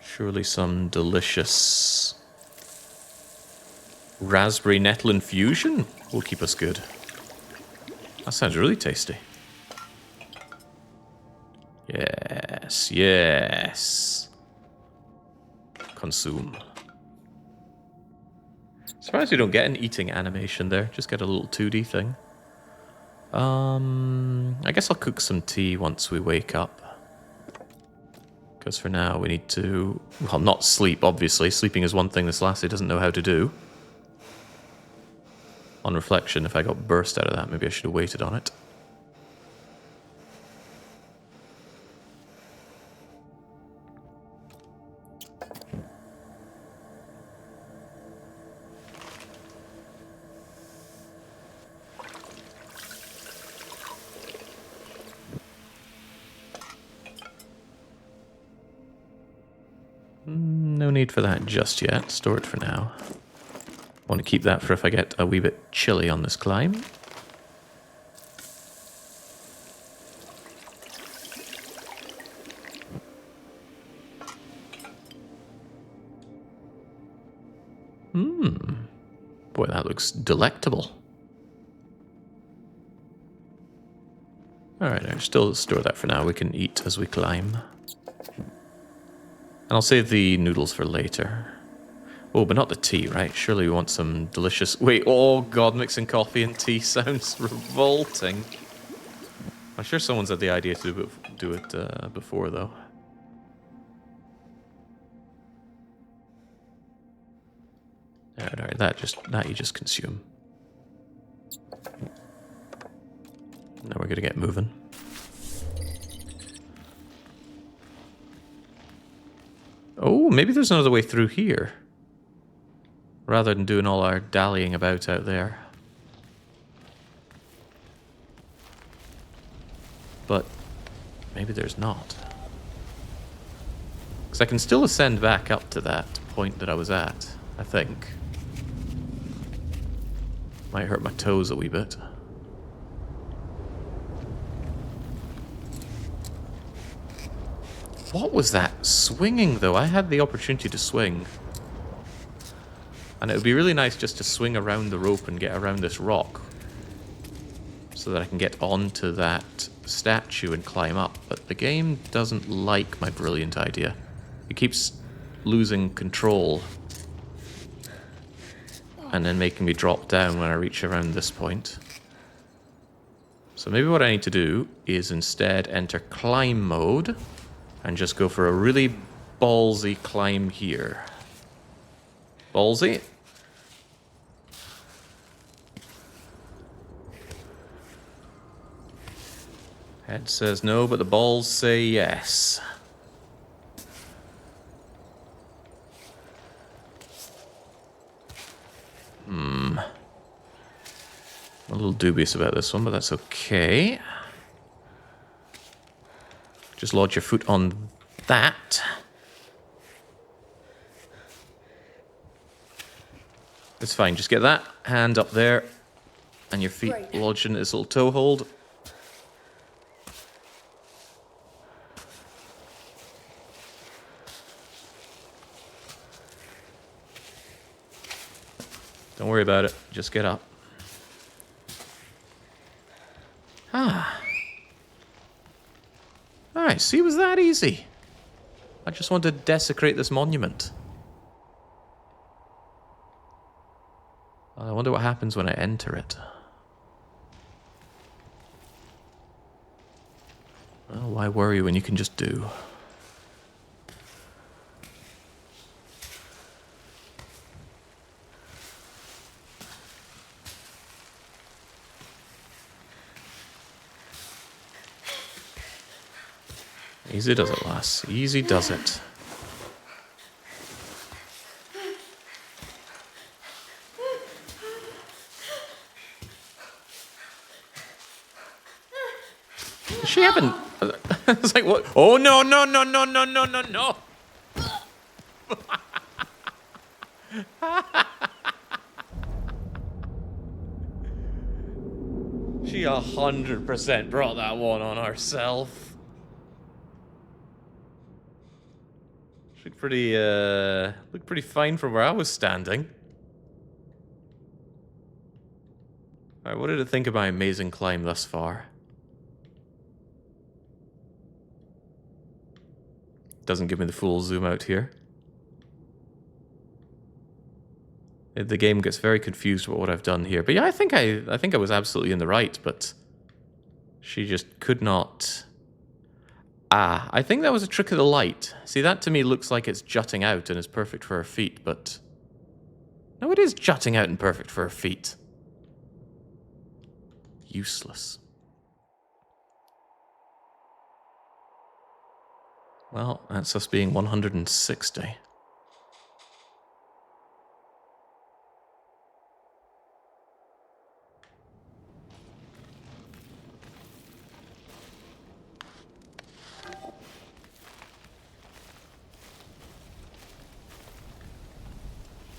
Surely some delicious raspberry nettle infusion will keep us good. That sounds really tasty. Yes, yes. Consume. Surprised we don't get an eating animation there. Just get a little 2D thing. I guess I'll cook some tea once we wake up. Because for now we need to... Well, not sleep, obviously. Sleeping is one thing this lassie doesn't know how to do. On reflection, if I got burst out of that, maybe I should have waited on it. No need for that just yet. Store it for now. Want to keep that for if I get a wee bit chilly on this climb. Boy, that looks delectable. Alright, I'll still store that for now. We can eat as we climb. And I'll save the noodles for later. Oh, but not the tea, right? Surely we want some delicious... Wait, oh god, mixing coffee and tea sounds revolting. I'm sure someone's had the idea to do it before, though. Alright, that you just consume. Now we're gonna get moving. Oh, maybe there's another way through here. Rather than doing all our dallying about out there. But maybe there's not. Because I can still ascend back up to that point that I was at, I think. Might hurt my toes a wee bit. What was that swinging, though? I had the opportunity to swing. And it would be really nice just to swing around the rope and get around this rock. So that I can get onto that statue and climb up. But the game doesn't like my brilliant idea. It keeps losing control. And then making me drop down when I reach around this point. So maybe what I need to do is instead enter climb mode. And just go for a really ballsy climb here. Ballsy? Head says no, but the balls say yes. I'm a little dubious about this one, but that's okay. Just lodge your foot on that. It's fine, just get that hand up there and your feet lodged in this little toe hold. Don't worry about it, just get up. Ah. Alright, see, it was that easy. I just wanted to desecrate this monument. I wonder what happens when I enter it. Well, why worry when you can just do? Easy does it, lass. Easy does it. Does she haven't... It's like, what? Oh, no, no, no, no, no, no, no, no. She 100% brought that one on herself. Looked pretty fine from where I was standing. Alright, what did it think of my amazing climb thus far? Doesn't give me the full zoom out here. The game gets very confused about what I've done here. But yeah, I think I was absolutely in the right, but she just could not. Ah, I think that was a trick of the light. See, that to me looks like it's jutting out and is perfect for her feet, but no, it is jutting out and perfect for her feet. Useless. Well, that's us being 160.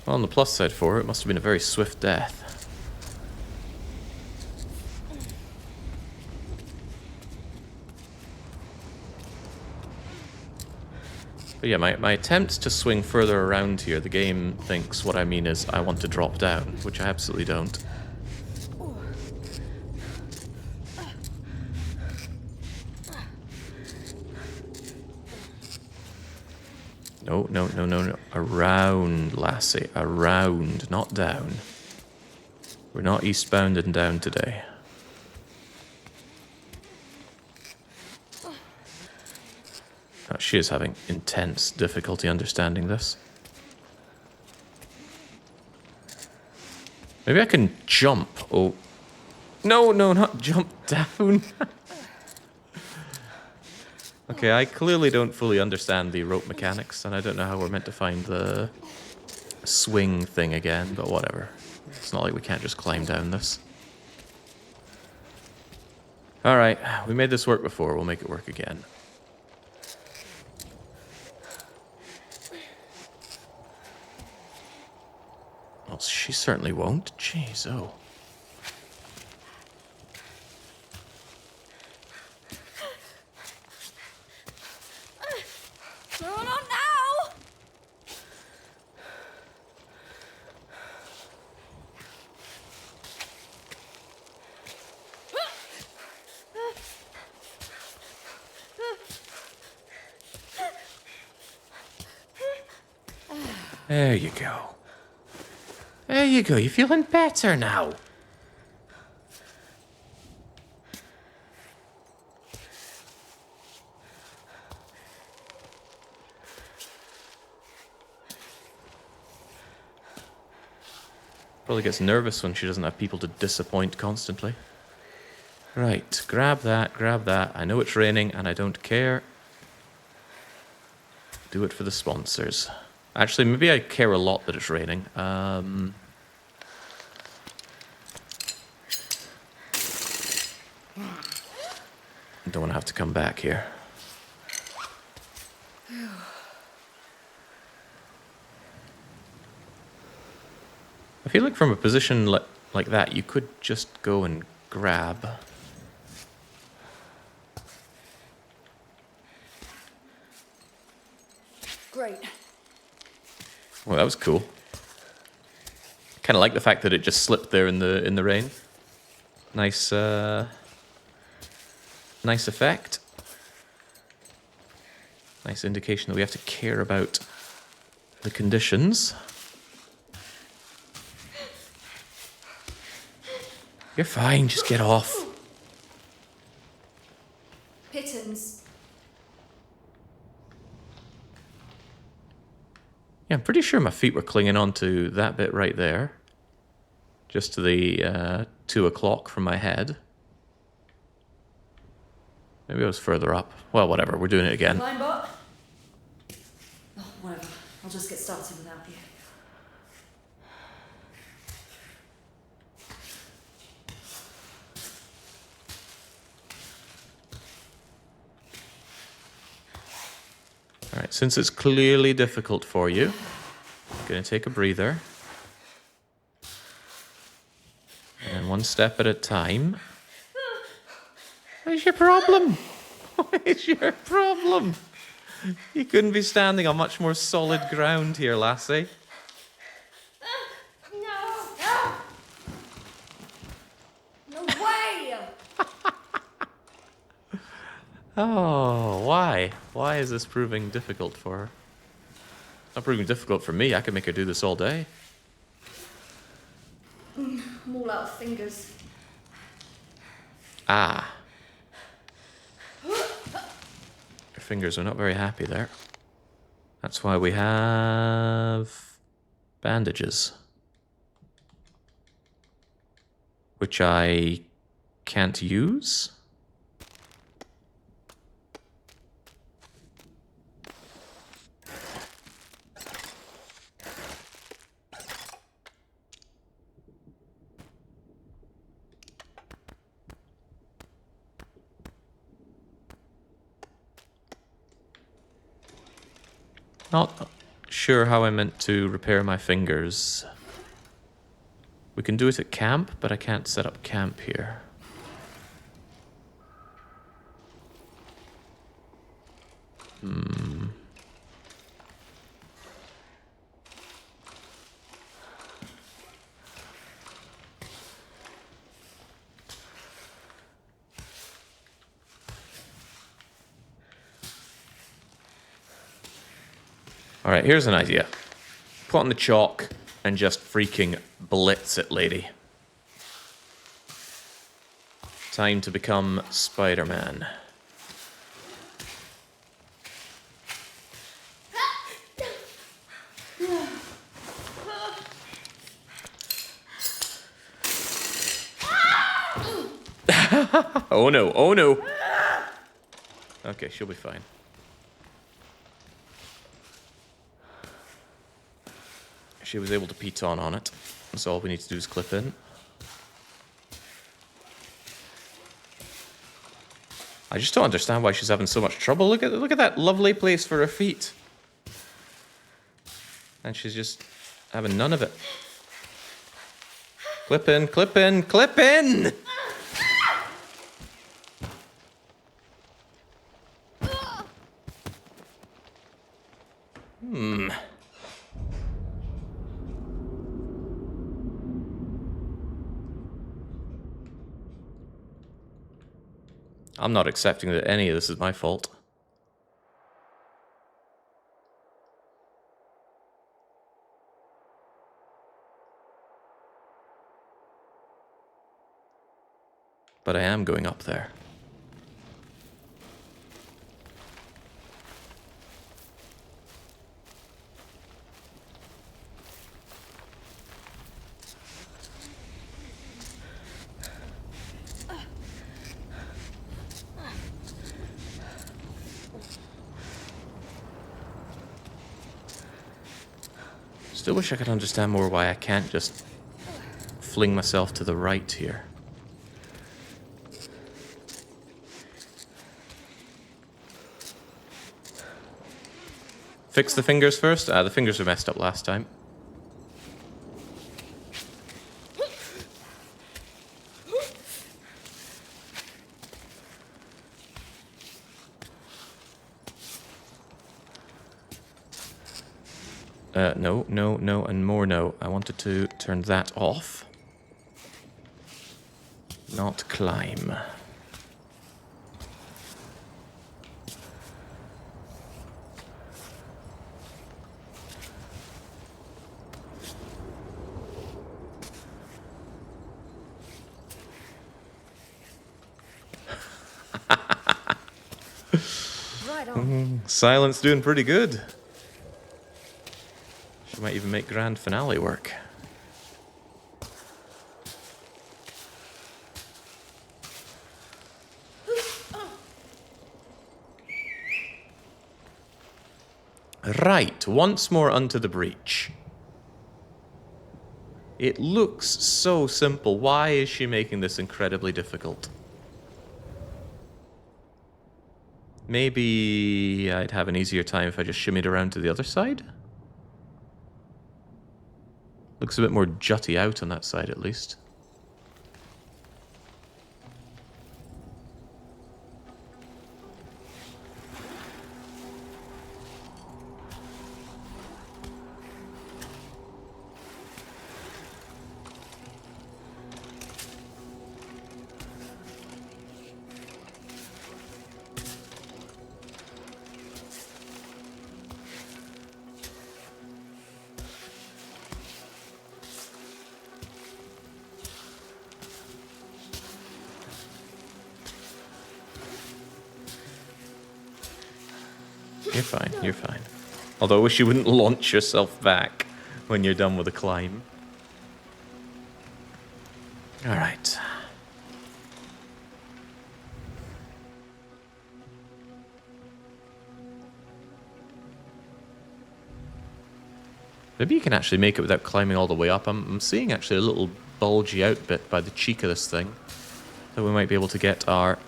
Well, on the plus side for her, it must have been a very swift death. But yeah, my attempts to swing further around here, the game thinks what I mean is I want to drop down, which I absolutely don't. No, no, no, no, no. Around, lassie. Around, not down. We're not eastbound and down today. Oh, she is having intense difficulty understanding this. Maybe I can jump. Oh. No, no, not jump down. Okay, I clearly don't fully understand the rope mechanics, and I don't know how we're meant to find the swing thing again, but whatever. It's not like we can't just climb down this. Alright, we made this work before, we'll make it work again. Well, she certainly won't. Jeez, oh. No, not now! There you go. There you go, you feeling better now? Probably gets nervous when she doesn't have people to disappoint constantly. Right, grab that, grab that. I know it's raining and I don't care. Do it for the sponsors. Actually, maybe I care a lot that it's raining. Don't want to have to come back here. I feel like from a position like that, you could just go and grab. Great. Well, that was cool. Kind of like the fact that it just slipped there in the rain. Nice, nice effect. Nice indication that we have to care about the conditions. You're fine, just get off. Pittons. Yeah, I'm pretty sure my feet were clinging onto that bit right there. Just to the 2 o'clock from my head. Maybe I was further up. Well, whatever, we're doing it again. Linebot? Oh, whatever. I'll just get started without you. Alright, since it's clearly difficult for you, I'm going to take a breather. And one step at a time. What is your problem? What is your problem? You couldn't be standing on much more solid ground here, lassie. No way! Oh, why? Why is this proving difficult for her? It's not proving difficult for me. I could make her do this all day. I'm all out of fingers. Ah. Your fingers are not very happy there. That's why we have bandages. Which I can't use. Not sure how I meant to repair my fingers. We can do it at camp, but I can't set up camp here. Alright, here's an idea. Put on the chalk and just freaking blitz it, lady. Time to become Spider-Man. Oh no, oh no. Okay, she'll be fine. She was able to piton on it. So all we need to do is clip in. I just don't understand why she's having so much trouble. Look at that lovely place for her feet. And she's just having none of it. Clip in, clip in, clip in! I'm not accepting that any of this is my fault. But I am going up there. Still wish I could understand more why I can't just fling myself to the right here. Fix the fingers first? The fingers were messed up last time. No, no, no, and more no. I wanted to turn that off. Not climb. Right on. Silence doing pretty good. She might even make grand finale work. Right, once more unto the breach. It looks so simple. Why is she making this incredibly difficult? Maybe I'd have an easier time if I just shimmied around to the other side? Looks a bit more jutty out on that side, at least. You're fine, you're fine. Although I wish you wouldn't launch yourself back when you're done with the climb. Alright. Maybe you can actually make it without climbing all the way up. I'm seeing actually a little bulgy out bit by the cheek of this thing that we might be able to get our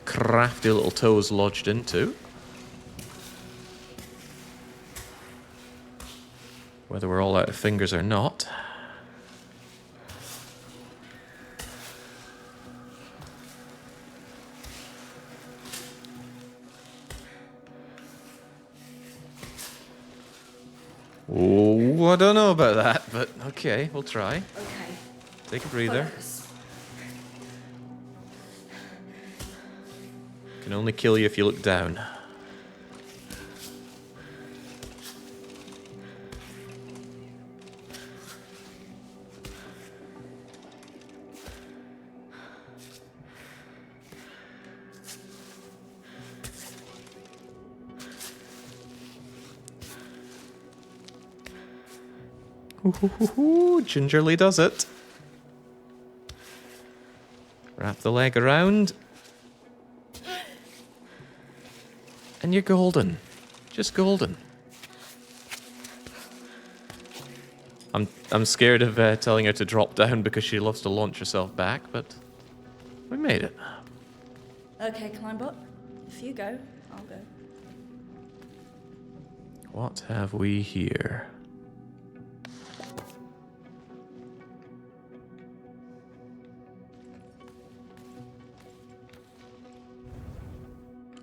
crafty little toes lodged into. Whether we're all out of fingers or not. Oh, I don't know about that, but okay, we'll try. Okay. Take a breather. Focus. Can only kill you if you look down. Ooh, gingerly does it. Wrap the leg around. And you're golden. Just golden. I'm scared of telling her to drop down because she loves to launch herself back, but we made it. Okay, Climbot. If you go, I'll go. What have we here?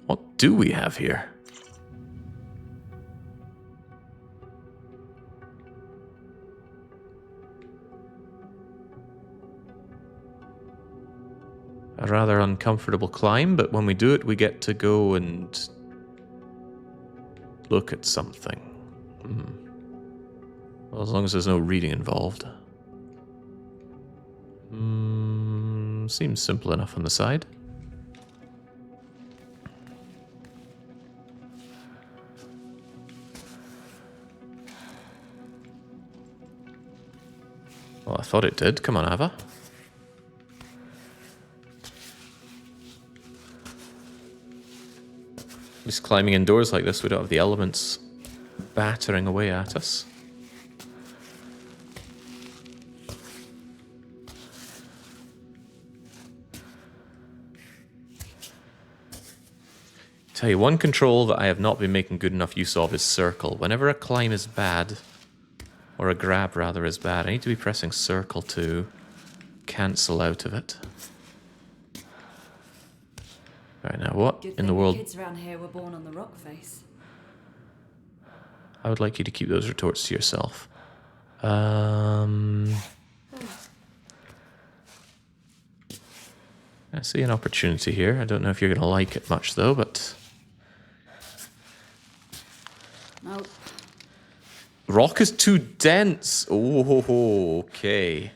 What do we have here? A rather uncomfortable climb, but when we do it, we get to go and look at something. Well, as long as there's no reading involved. Seems simple enough on the side. Well, I thought it did. Come on, Ava. At least climbing indoors like this, we don't have the elements battering away at us. Tell you, one control that I have not been making good enough use of is circle. Whenever a climb is bad, or a grab rather is bad, I need to be pressing circle to cancel out of it. Right, now what in the world? Kids around here were born on the rock face. I would like you to keep those retorts to yourself. I see an opportunity here. I don't know if you're going to like it much, though, but... Nope. Rock is too dense. Oh, okay.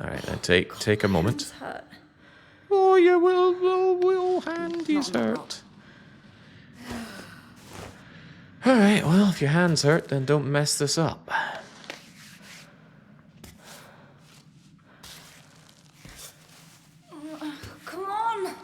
All right, then take a moment. Hurt. Oh, yeah, will handies hurt. All right, well, if your hands hurt, then don't mess this up. Come on!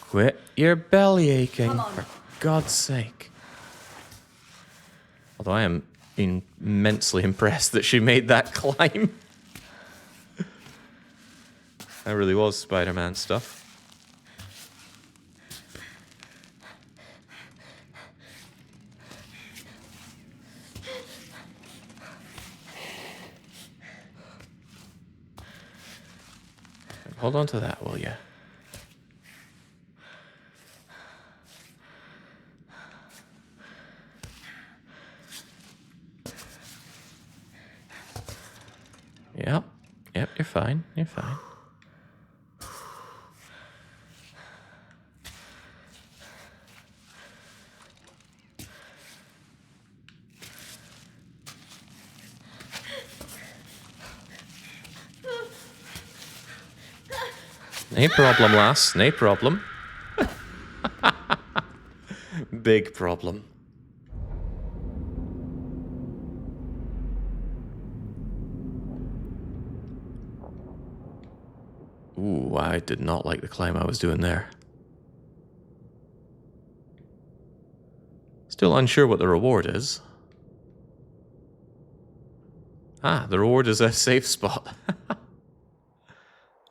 Quit your belly aching, Come on. for God's sake. Although I am immensely impressed that she made that climb. That really was Spider-Man stuff. Hold on to that, will you? Yep, you're fine. You're fine. No problem, lass. No problem. Big problem. Ooh, I did not like the climb I was doing there. Still unsure what the reward is. Ah, the reward is a safe spot.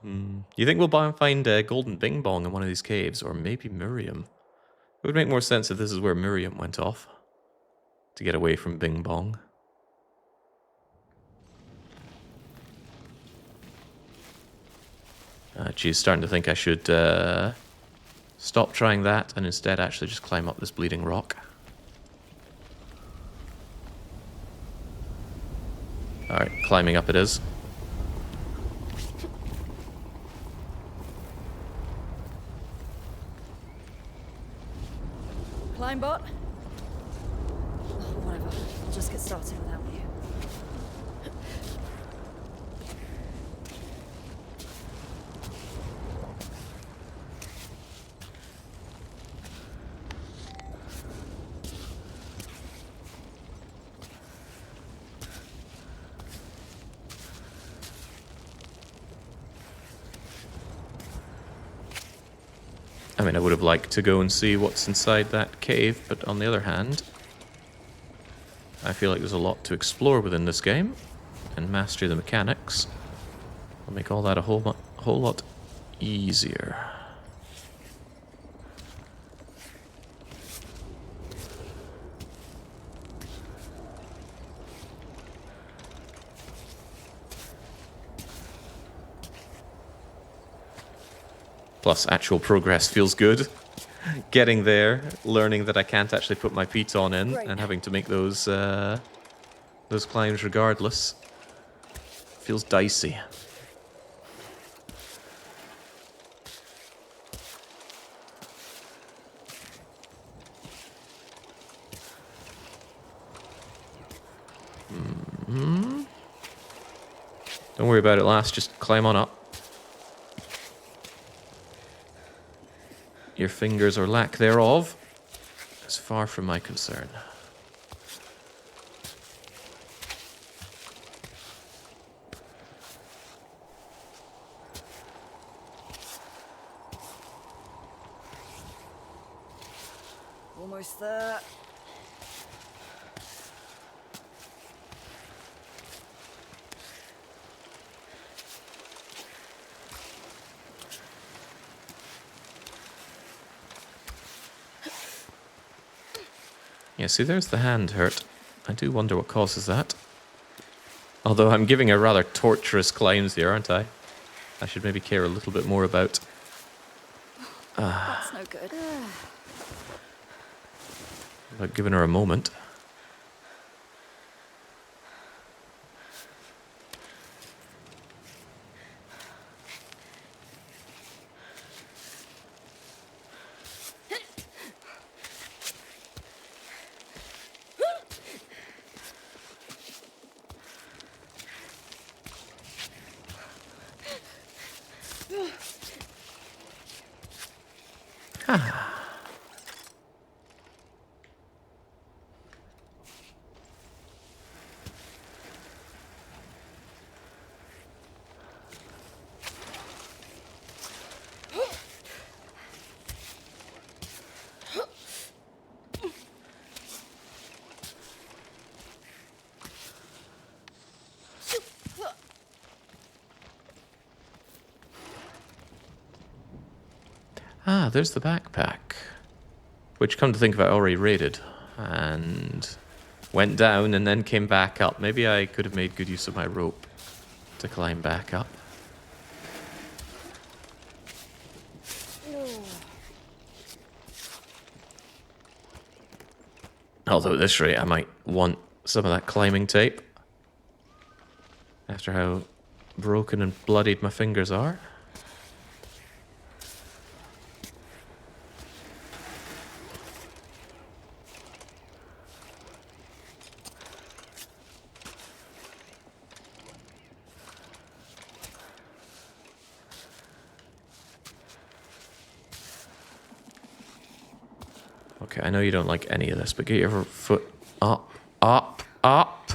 You think we'll find Golden Bing Bong in one of these caves, or maybe Miriam? It would make more sense if this is where Miriam went off to get away from Bing Bong. She's starting to think I should stop trying that and instead actually just climb up this bleeding rock. Alright, climbing up it is. Climb bot? Oh, whatever. I'll just get started without you. I mean, I would have liked to go and see what's inside that cave, but on the other hand, I feel like there's a lot to explore within this game, and master the mechanics will make all that a whole lot easier. Plus, actual progress feels good. Getting there, learning that I can't actually put my feet on in, Great. and having to make those climbs regardless, feels dicey. Don't worry about it, lass. Just climb on up. Your fingers, or lack thereof, is far from my concern. Almost there. Yeah, see, there's the hand hurt. I do wonder what causes that. Although I'm giving a rather torturous climbs here, aren't I? I should maybe care a little bit more about... That's no good. about giving her a moment. Ah, there's the backpack. Which, come to think of it, I already raided. And went down and then came back up. Maybe I could have made good use of my rope to climb back up. Although at this rate, I might want some of that climbing tape. After how broken and bloodied my fingers are. Okay, I know you don't like any of this, but get your foot up, up, up.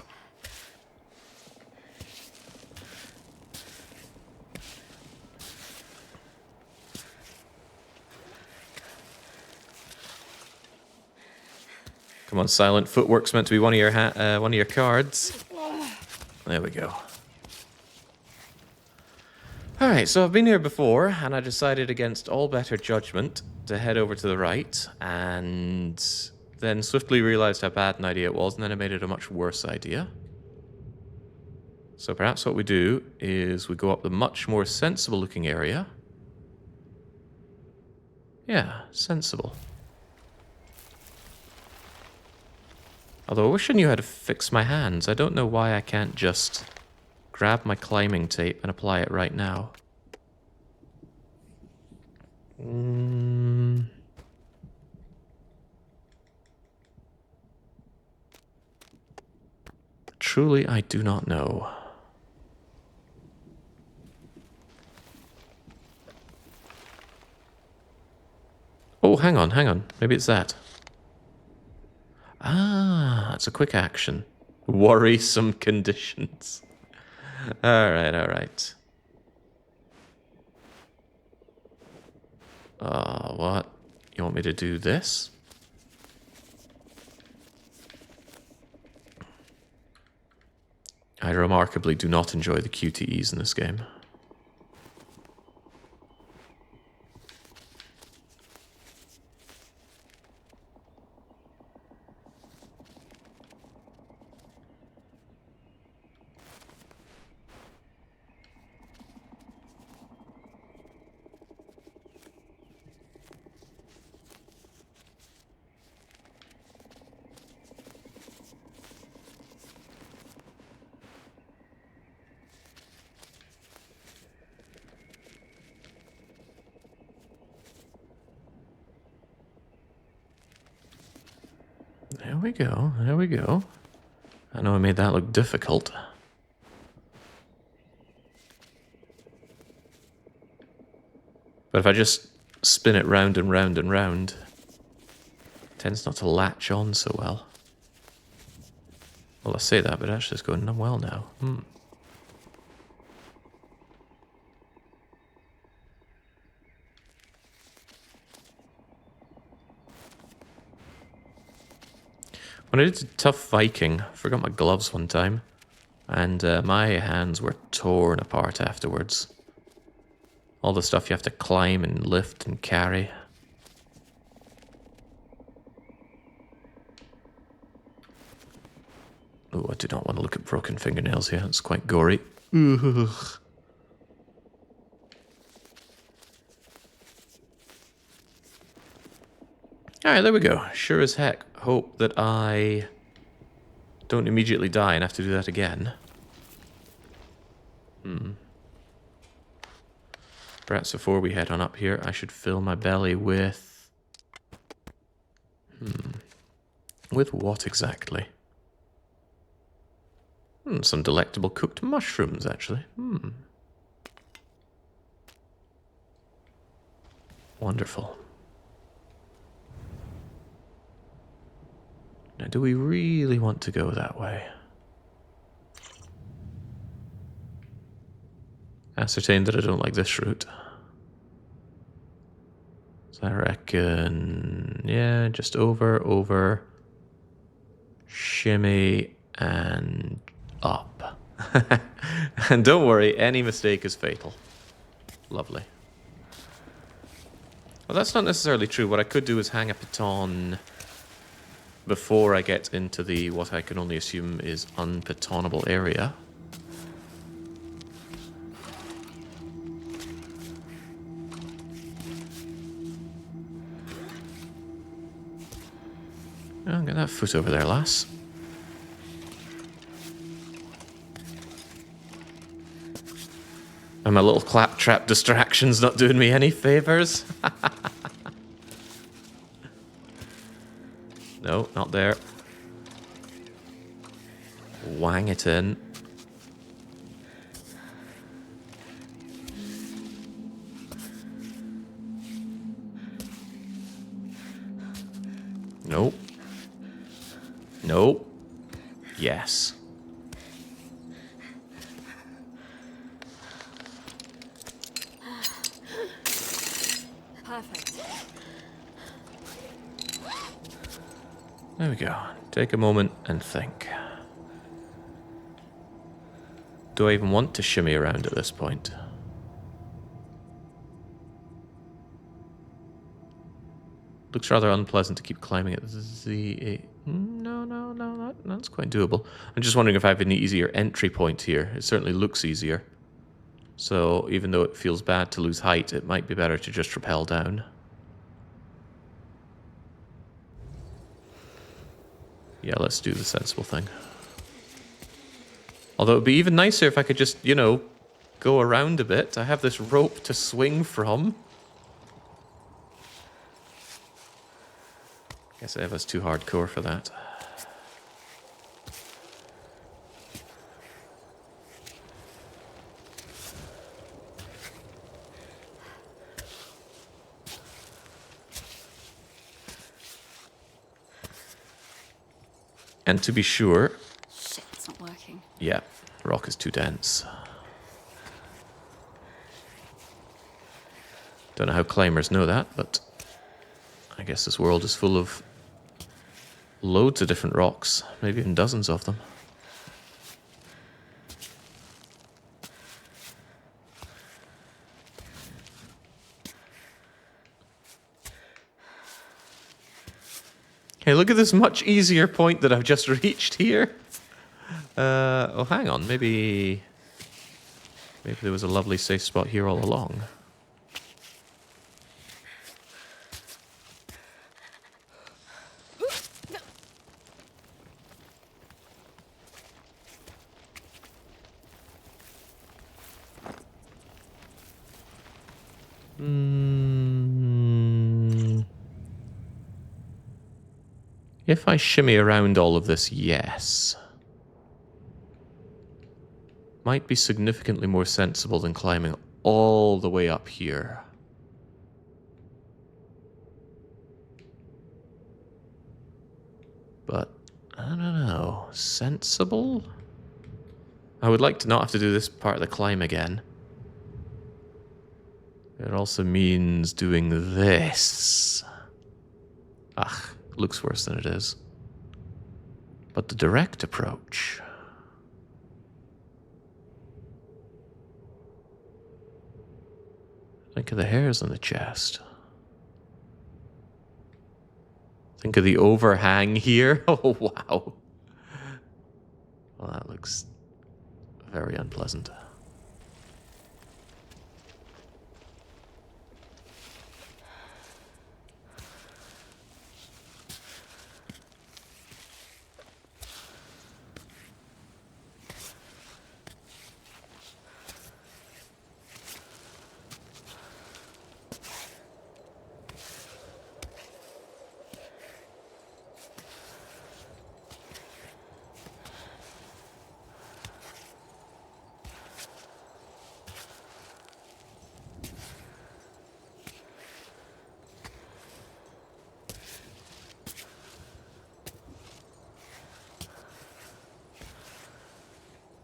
Come on, silent footwork's meant to be one of your cards. There we go. Alright, so I've been here before, and I decided against all better judgment to head over to the right, and then swiftly realized how bad an idea it was, and then I made it a much worse idea. So perhaps what we do is we go up the much more sensible looking area. Yeah, sensible. Although I wish I knew how to fix my hands. I don't know why I can't just grab my climbing tape and apply it right now. Truly, I do not know. Oh, hang on, hang on. Maybe it's that. Ah, it's a quick action. Worrisome conditions. Alright, alright. What? You want me to do this? I remarkably do not enjoy the QTEs in this game. There we go, there we go. I know I made that look difficult. But if I just spin it round and round and round, it tends not to latch on so well. Well, I say that, but actually it's going well now. When I did Tough Viking, I forgot my gloves one time, and my hands were torn apart afterwards. All the stuff you have to climb and lift and carry. Oh, I do not want to look at broken fingernails here. It's quite gory. Ugh. Alright, there we go. Sure as heck. Hope that I don't immediately die and have to do that again. Perhaps before we head on up here, I should fill my belly with... With what exactly? Some delectable cooked mushrooms, actually. Wonderful. Now, do we really want to go that way? Ascertain that I don't like this route. So I reckon, yeah, just over, shimmy, and up. And don't worry, any mistake is fatal. Lovely. Well, that's not necessarily true. What I could do is hang a piton before I get into the, what I can only assume is unpitonable area. Oh, get that foot over there, lass. And my little claptrap distraction's not doing me any favors. No, not there. Wang it in. Nope. Nope. Yes. Perfect. There we go. Take a moment and think. Do I even want to shimmy around at this point? Looks rather unpleasant to keep climbing at the... No, that's quite doable. I'm just wondering if I have an easier entry point here. It certainly looks easier. So even though it feels bad to lose height, it might be better to just rappel down. Yeah, let's do the sensible thing. Although it would be even nicer if I could just, you know, go around a bit. I have this rope to swing from. Guess Eva's too hardcore for that. And to be sure, Shit, it's not working. yeah, rock is too dense. Don't know how climbers know that, but I guess this world is full of loads of different rocks, maybe even dozens of them. Hey, look at this much easier point that I've just reached here. Oh, hang on. Maybe there was a lovely safe spot here all along. If I shimmy around all of this, yes. Might be significantly more sensible than climbing all the way up here. But, I don't know. Sensible? I would like to not have to do this part of the climb again. It also means doing this. Ugh, looks worse than it is. But the direct approach... Think of the hairs on the chest. Think of the overhang here. Oh, wow. Well, that looks very unpleasant.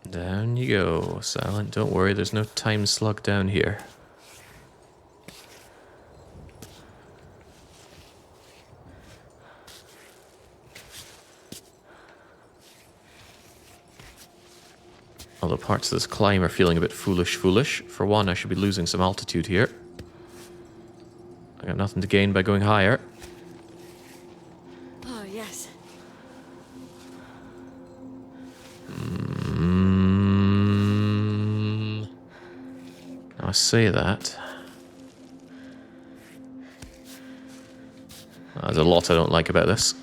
Down you go, Silent. Don't worry, there's no time slug down here. Although parts of this climb are feeling a bit foolish. For one, I should be losing some altitude here. I got nothing to gain by going higher. Oh, yes. Now I say that. There's a lot I don't like about this.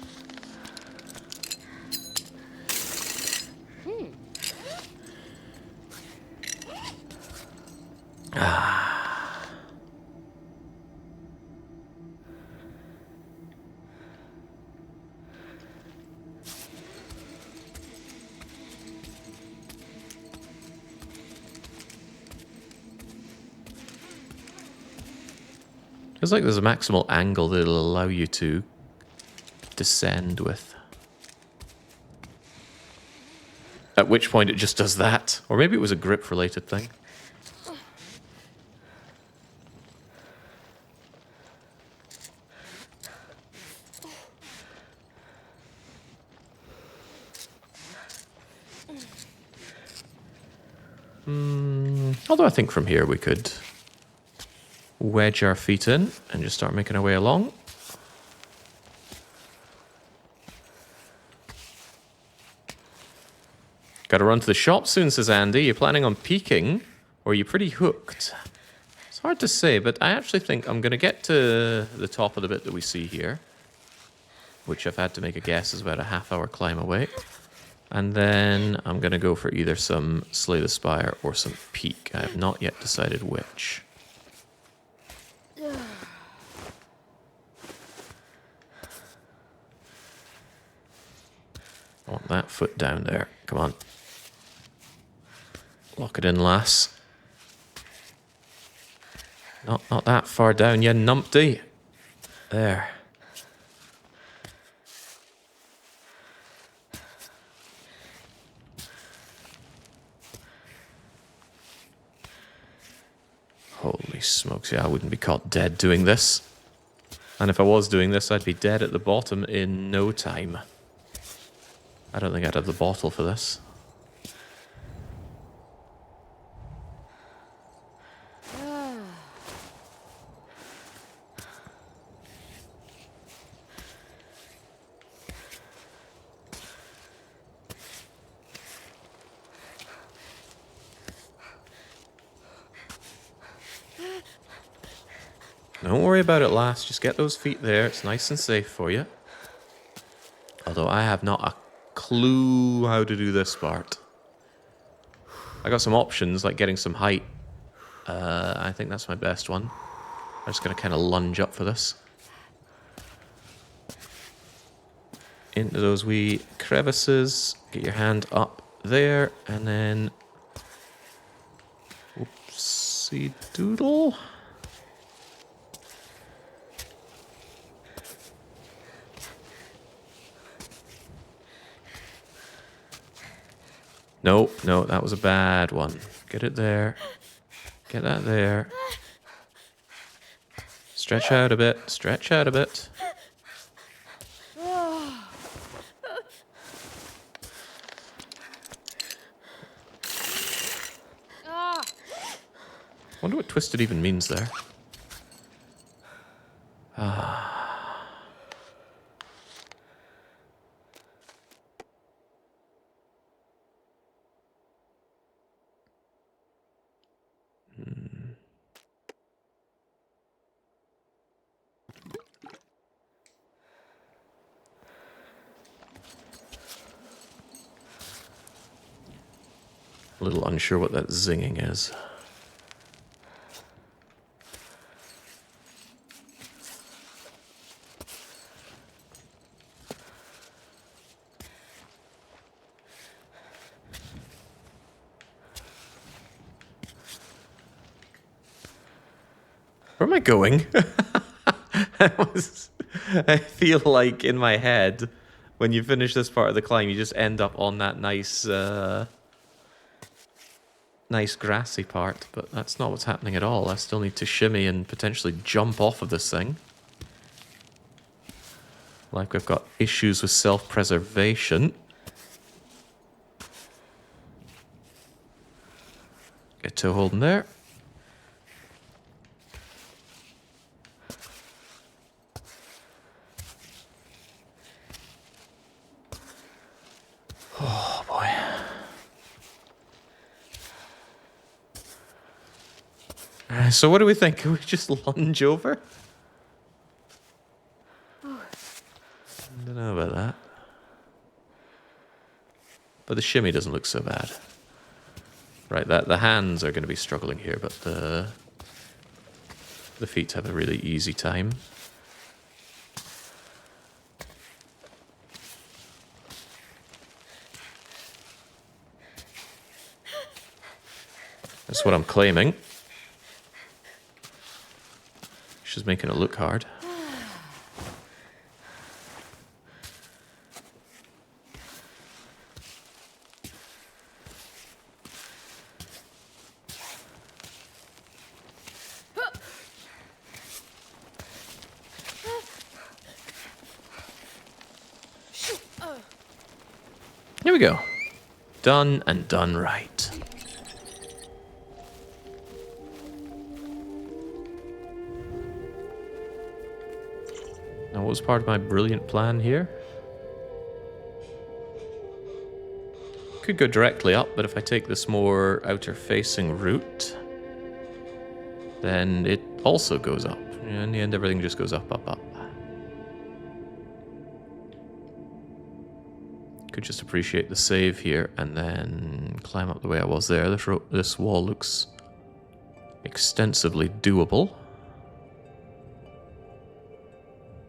Feels like there's a maximal angle that it'll allow you to descend with. At which point it just does that. Or maybe it was a grip-related thing. Although I think from here we could wedge our feet in and just start making our way along. Gotta run to the shop soon, says Andy. You planning on peeking, or are you pretty hooked? It's hard to say, but I actually think I'm gonna get to the top of the bit that we see here, which I've had to make a guess is about a half-hour climb away. And then I'm gonna go for either some Slay the Spire or some peak. I have not yet decided which. I want that foot down there. Come on. Lock it in, lass. Not that far down, you numpty. There. Holy smokes, yeah, I wouldn't be caught dead doing this. And if I was doing this, I'd be dead at the bottom in no time. I don't think I'd have the bottle for this. Don't worry about it, lass. Just get those feet there. It's nice and safe for you. Although I have not a clue how to do this part. I got some options, like getting some height. I think that's my best one. I'm just going to kind of lunge up for this. Into those wee crevices. Get your hand up there. And then... Whoopsie doodle. No, no, that was a bad one. Get it there. Get that there. Stretch out a bit. Stretch out a bit. Wonder what twisted even means there. A little unsure what that zinging is. Where am I going? I feel like in my head, when you finish this part of the climb, you just end up on that nice, nice grassy part. But that's not what's happening at all. I still need to shimmy and potentially jump off of this thing. Like we've got issues with self-preservation. Get toe holding there. Oh boy. So what do we think? Can we just lunge over? I don't know about that. But the shimmy doesn't look so bad. Right, the hands are going to be struggling here, but the feet have a really easy time. That's what I'm claiming. She's making it look hard. Here we go. Done and done right. Now, what was part of my brilliant plan here? Could go directly up, but if I take this more outer-facing route, then it also goes up. In the end, everything just goes up, up, up. Could just appreciate the save here and then climb up the way I was there. This wall looks extensively doable.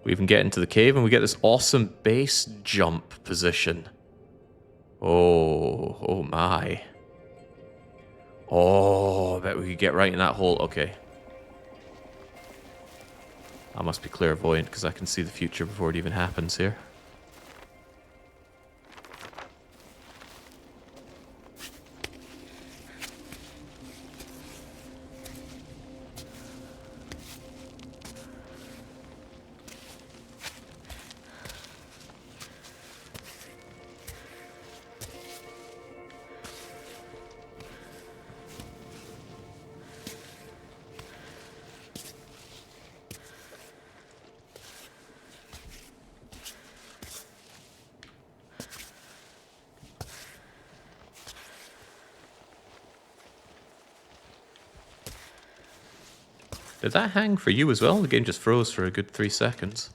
We even get into the cave and we get this awesome base jump position. Oh, oh my. Oh, I bet we could get right in that hole. Okay. I must be clairvoyant because I can see the future before it even happens here. Did that hang for you as well? The game just froze for a good 3 seconds.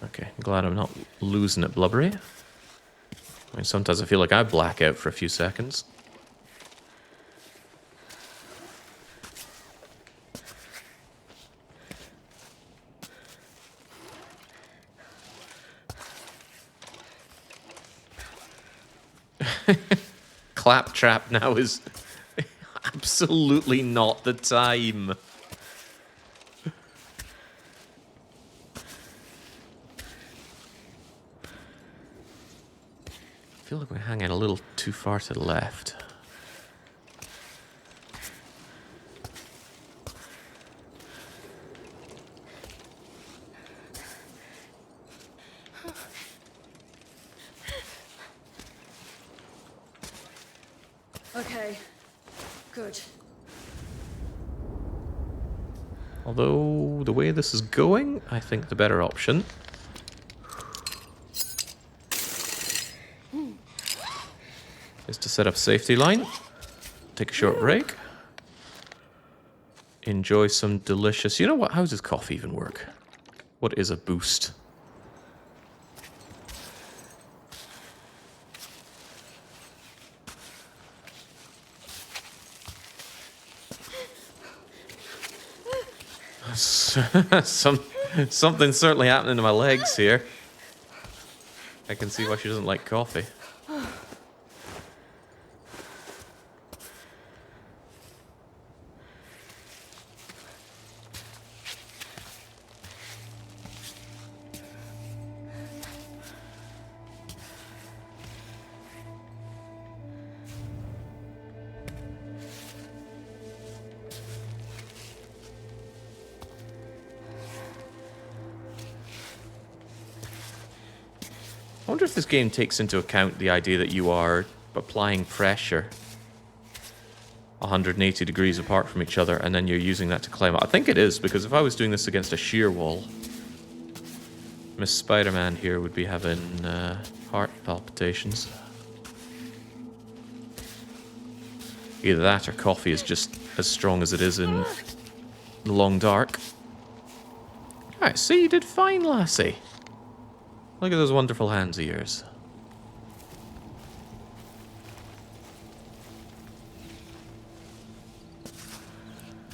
Okay, glad I'm not losing it blubbery. I mean, sometimes I feel like I black out for a few seconds. Claptrap now is absolutely not the time. I feel like we're hanging a little too far to the left. Okay. Good. Although, the way this is going, I think the better option is to set up a safety line, take a short break, enjoy some delicious... You know what? How does coffee even work? What is a boost? Something's certainly happening to my legs here. I can see why she doesn't like coffee. I wonder if this game takes into account the idea that you are applying pressure 180 degrees apart from each other, and then you're using that to climb up. I think it is, because if I was doing this against a sheer wall, Miss Spider-Man here would be having heart palpitations. Either that or coffee is just as strong as it is in the long dark. Alright, see, you did fine, lassie. Look at those wonderful hands of yours.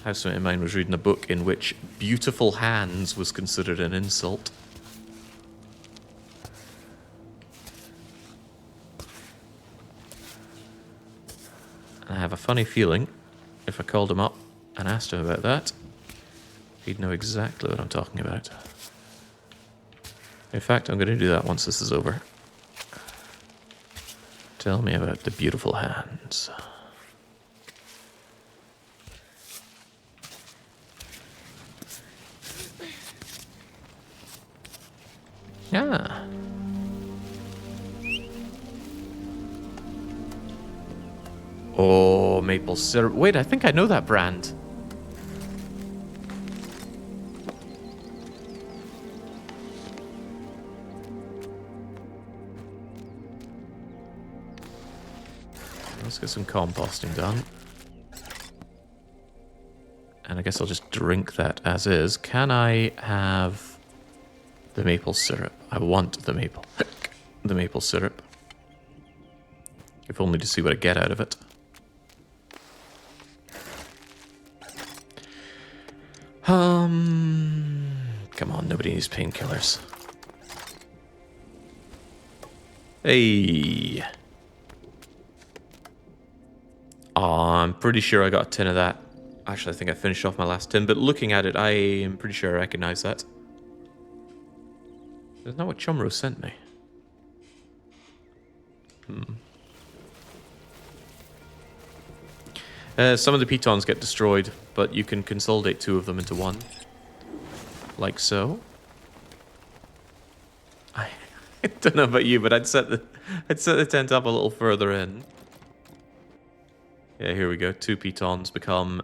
Housemate of mine was reading a book in which beautiful hands was considered an insult. And I have a funny feeling if I called him up and asked him about that, he'd know exactly what I'm talking about. In fact, I'm going to do that once this is over. Tell me about the beautiful hands. Yeah. Oh, maple syrup. Wait, I think I know that brand. Let's get some composting done. And I guess I'll just drink that as is. Can I have the maple syrup? I want the maple syrup. If only to see what I get out of it. Come on, nobody needs painkillers. Hey. I'm pretty sure I got a tin of that. Actually, I think I finished off my last tin, but looking at it, I am pretty sure I recognize that. Isn't that what Chumro sent me? Some of the pitons get destroyed, but you can consolidate 2 of them into 1. Like so. I don't know about you, but I'd set the tent up a little further in. Yeah, here we go. 2 pitons become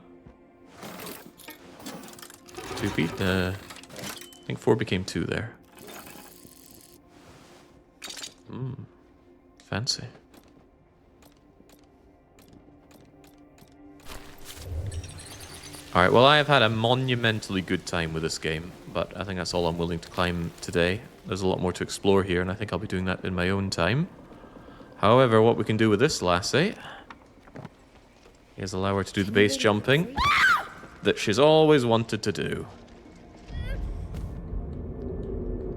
2 I think 4 became 2 there. Fancy. Alright, well I have had a monumentally good time with this game, but I think that's all I'm willing to climb today. There's a lot more to explore here, and I think I'll be doing that in my own time. However, what we can do with this lassie is allow her to do the base jumping that she's always wanted to do.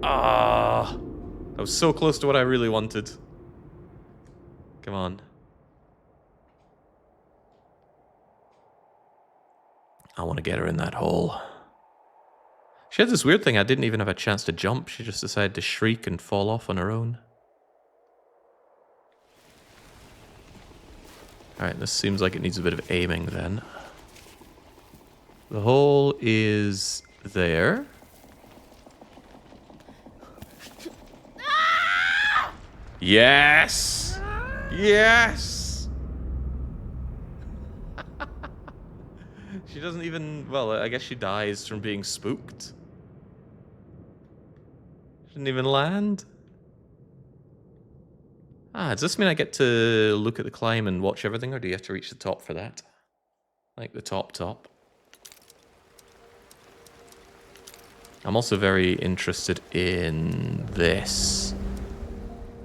Ah, that was so close to what I really wanted. Come on. I want to get her in that hole. She had this weird thing, I didn't even have a chance to jump. She just decided to shriek and fall off on her own. Alright, this seems like it needs a bit of aiming then. The hole is there. Yes! Yes! She doesn't even... Well, I guess she dies from being spooked. She didn't even land. Ah, does this mean I get to look at the climb and watch everything, or do you have to reach the top for that? Like the top. I'm also very interested in this.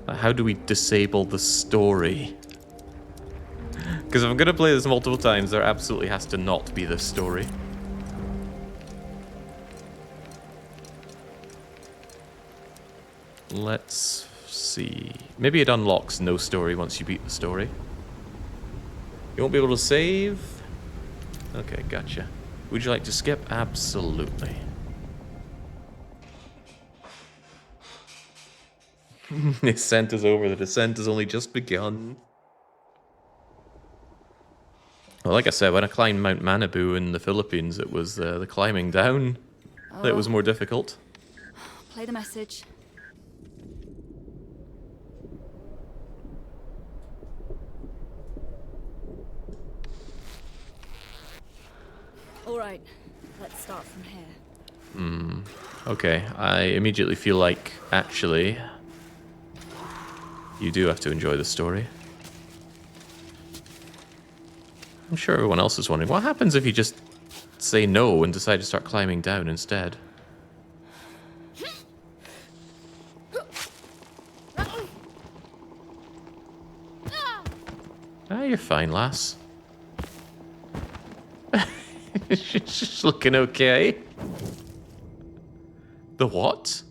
How do we disable the story? Because if I'm going to play this multiple times, there absolutely has to not be this story. Let's see. Maybe it unlocks no story once you beat the story. You won't be able to save? Okay, gotcha. Would you like to skip? Absolutely. The ascent is over. The descent has only just begun. Well, like I said, when I climbed Mount Manabu in the Philippines, it was the climbing down that was more difficult. Play the message. All right, let's start from here. Okay, I immediately feel like, actually, you do have to enjoy the story. I'm sure everyone else is wondering, what happens if you just say no and decide to start climbing down instead? Ah, you're fine, lass. She's looking okay. The what?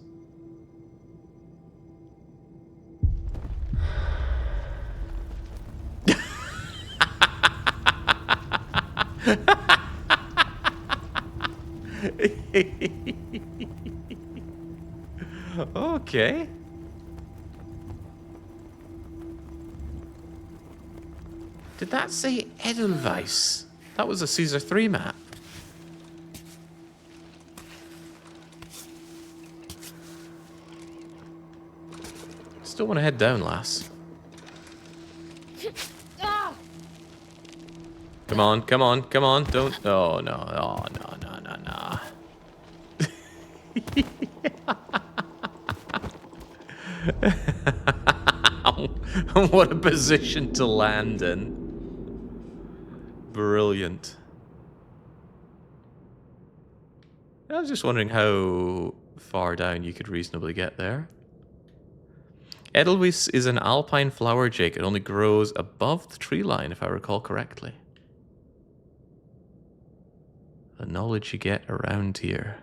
Okay. Did that say Edelweiss? That was a Caesar 3 map. Still want to head down, lass. Come on, come on, come on, don't... Oh, no, oh, no, no, no, no. What a position to land in. Brilliant. I was just wondering how far down you could reasonably get there. Edelweiss is an alpine flower jade. It only grows above the tree line, if I recall correctly. The knowledge you get around here.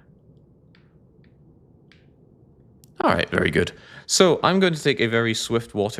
Alright, very good. So, I'm going to take a very swift water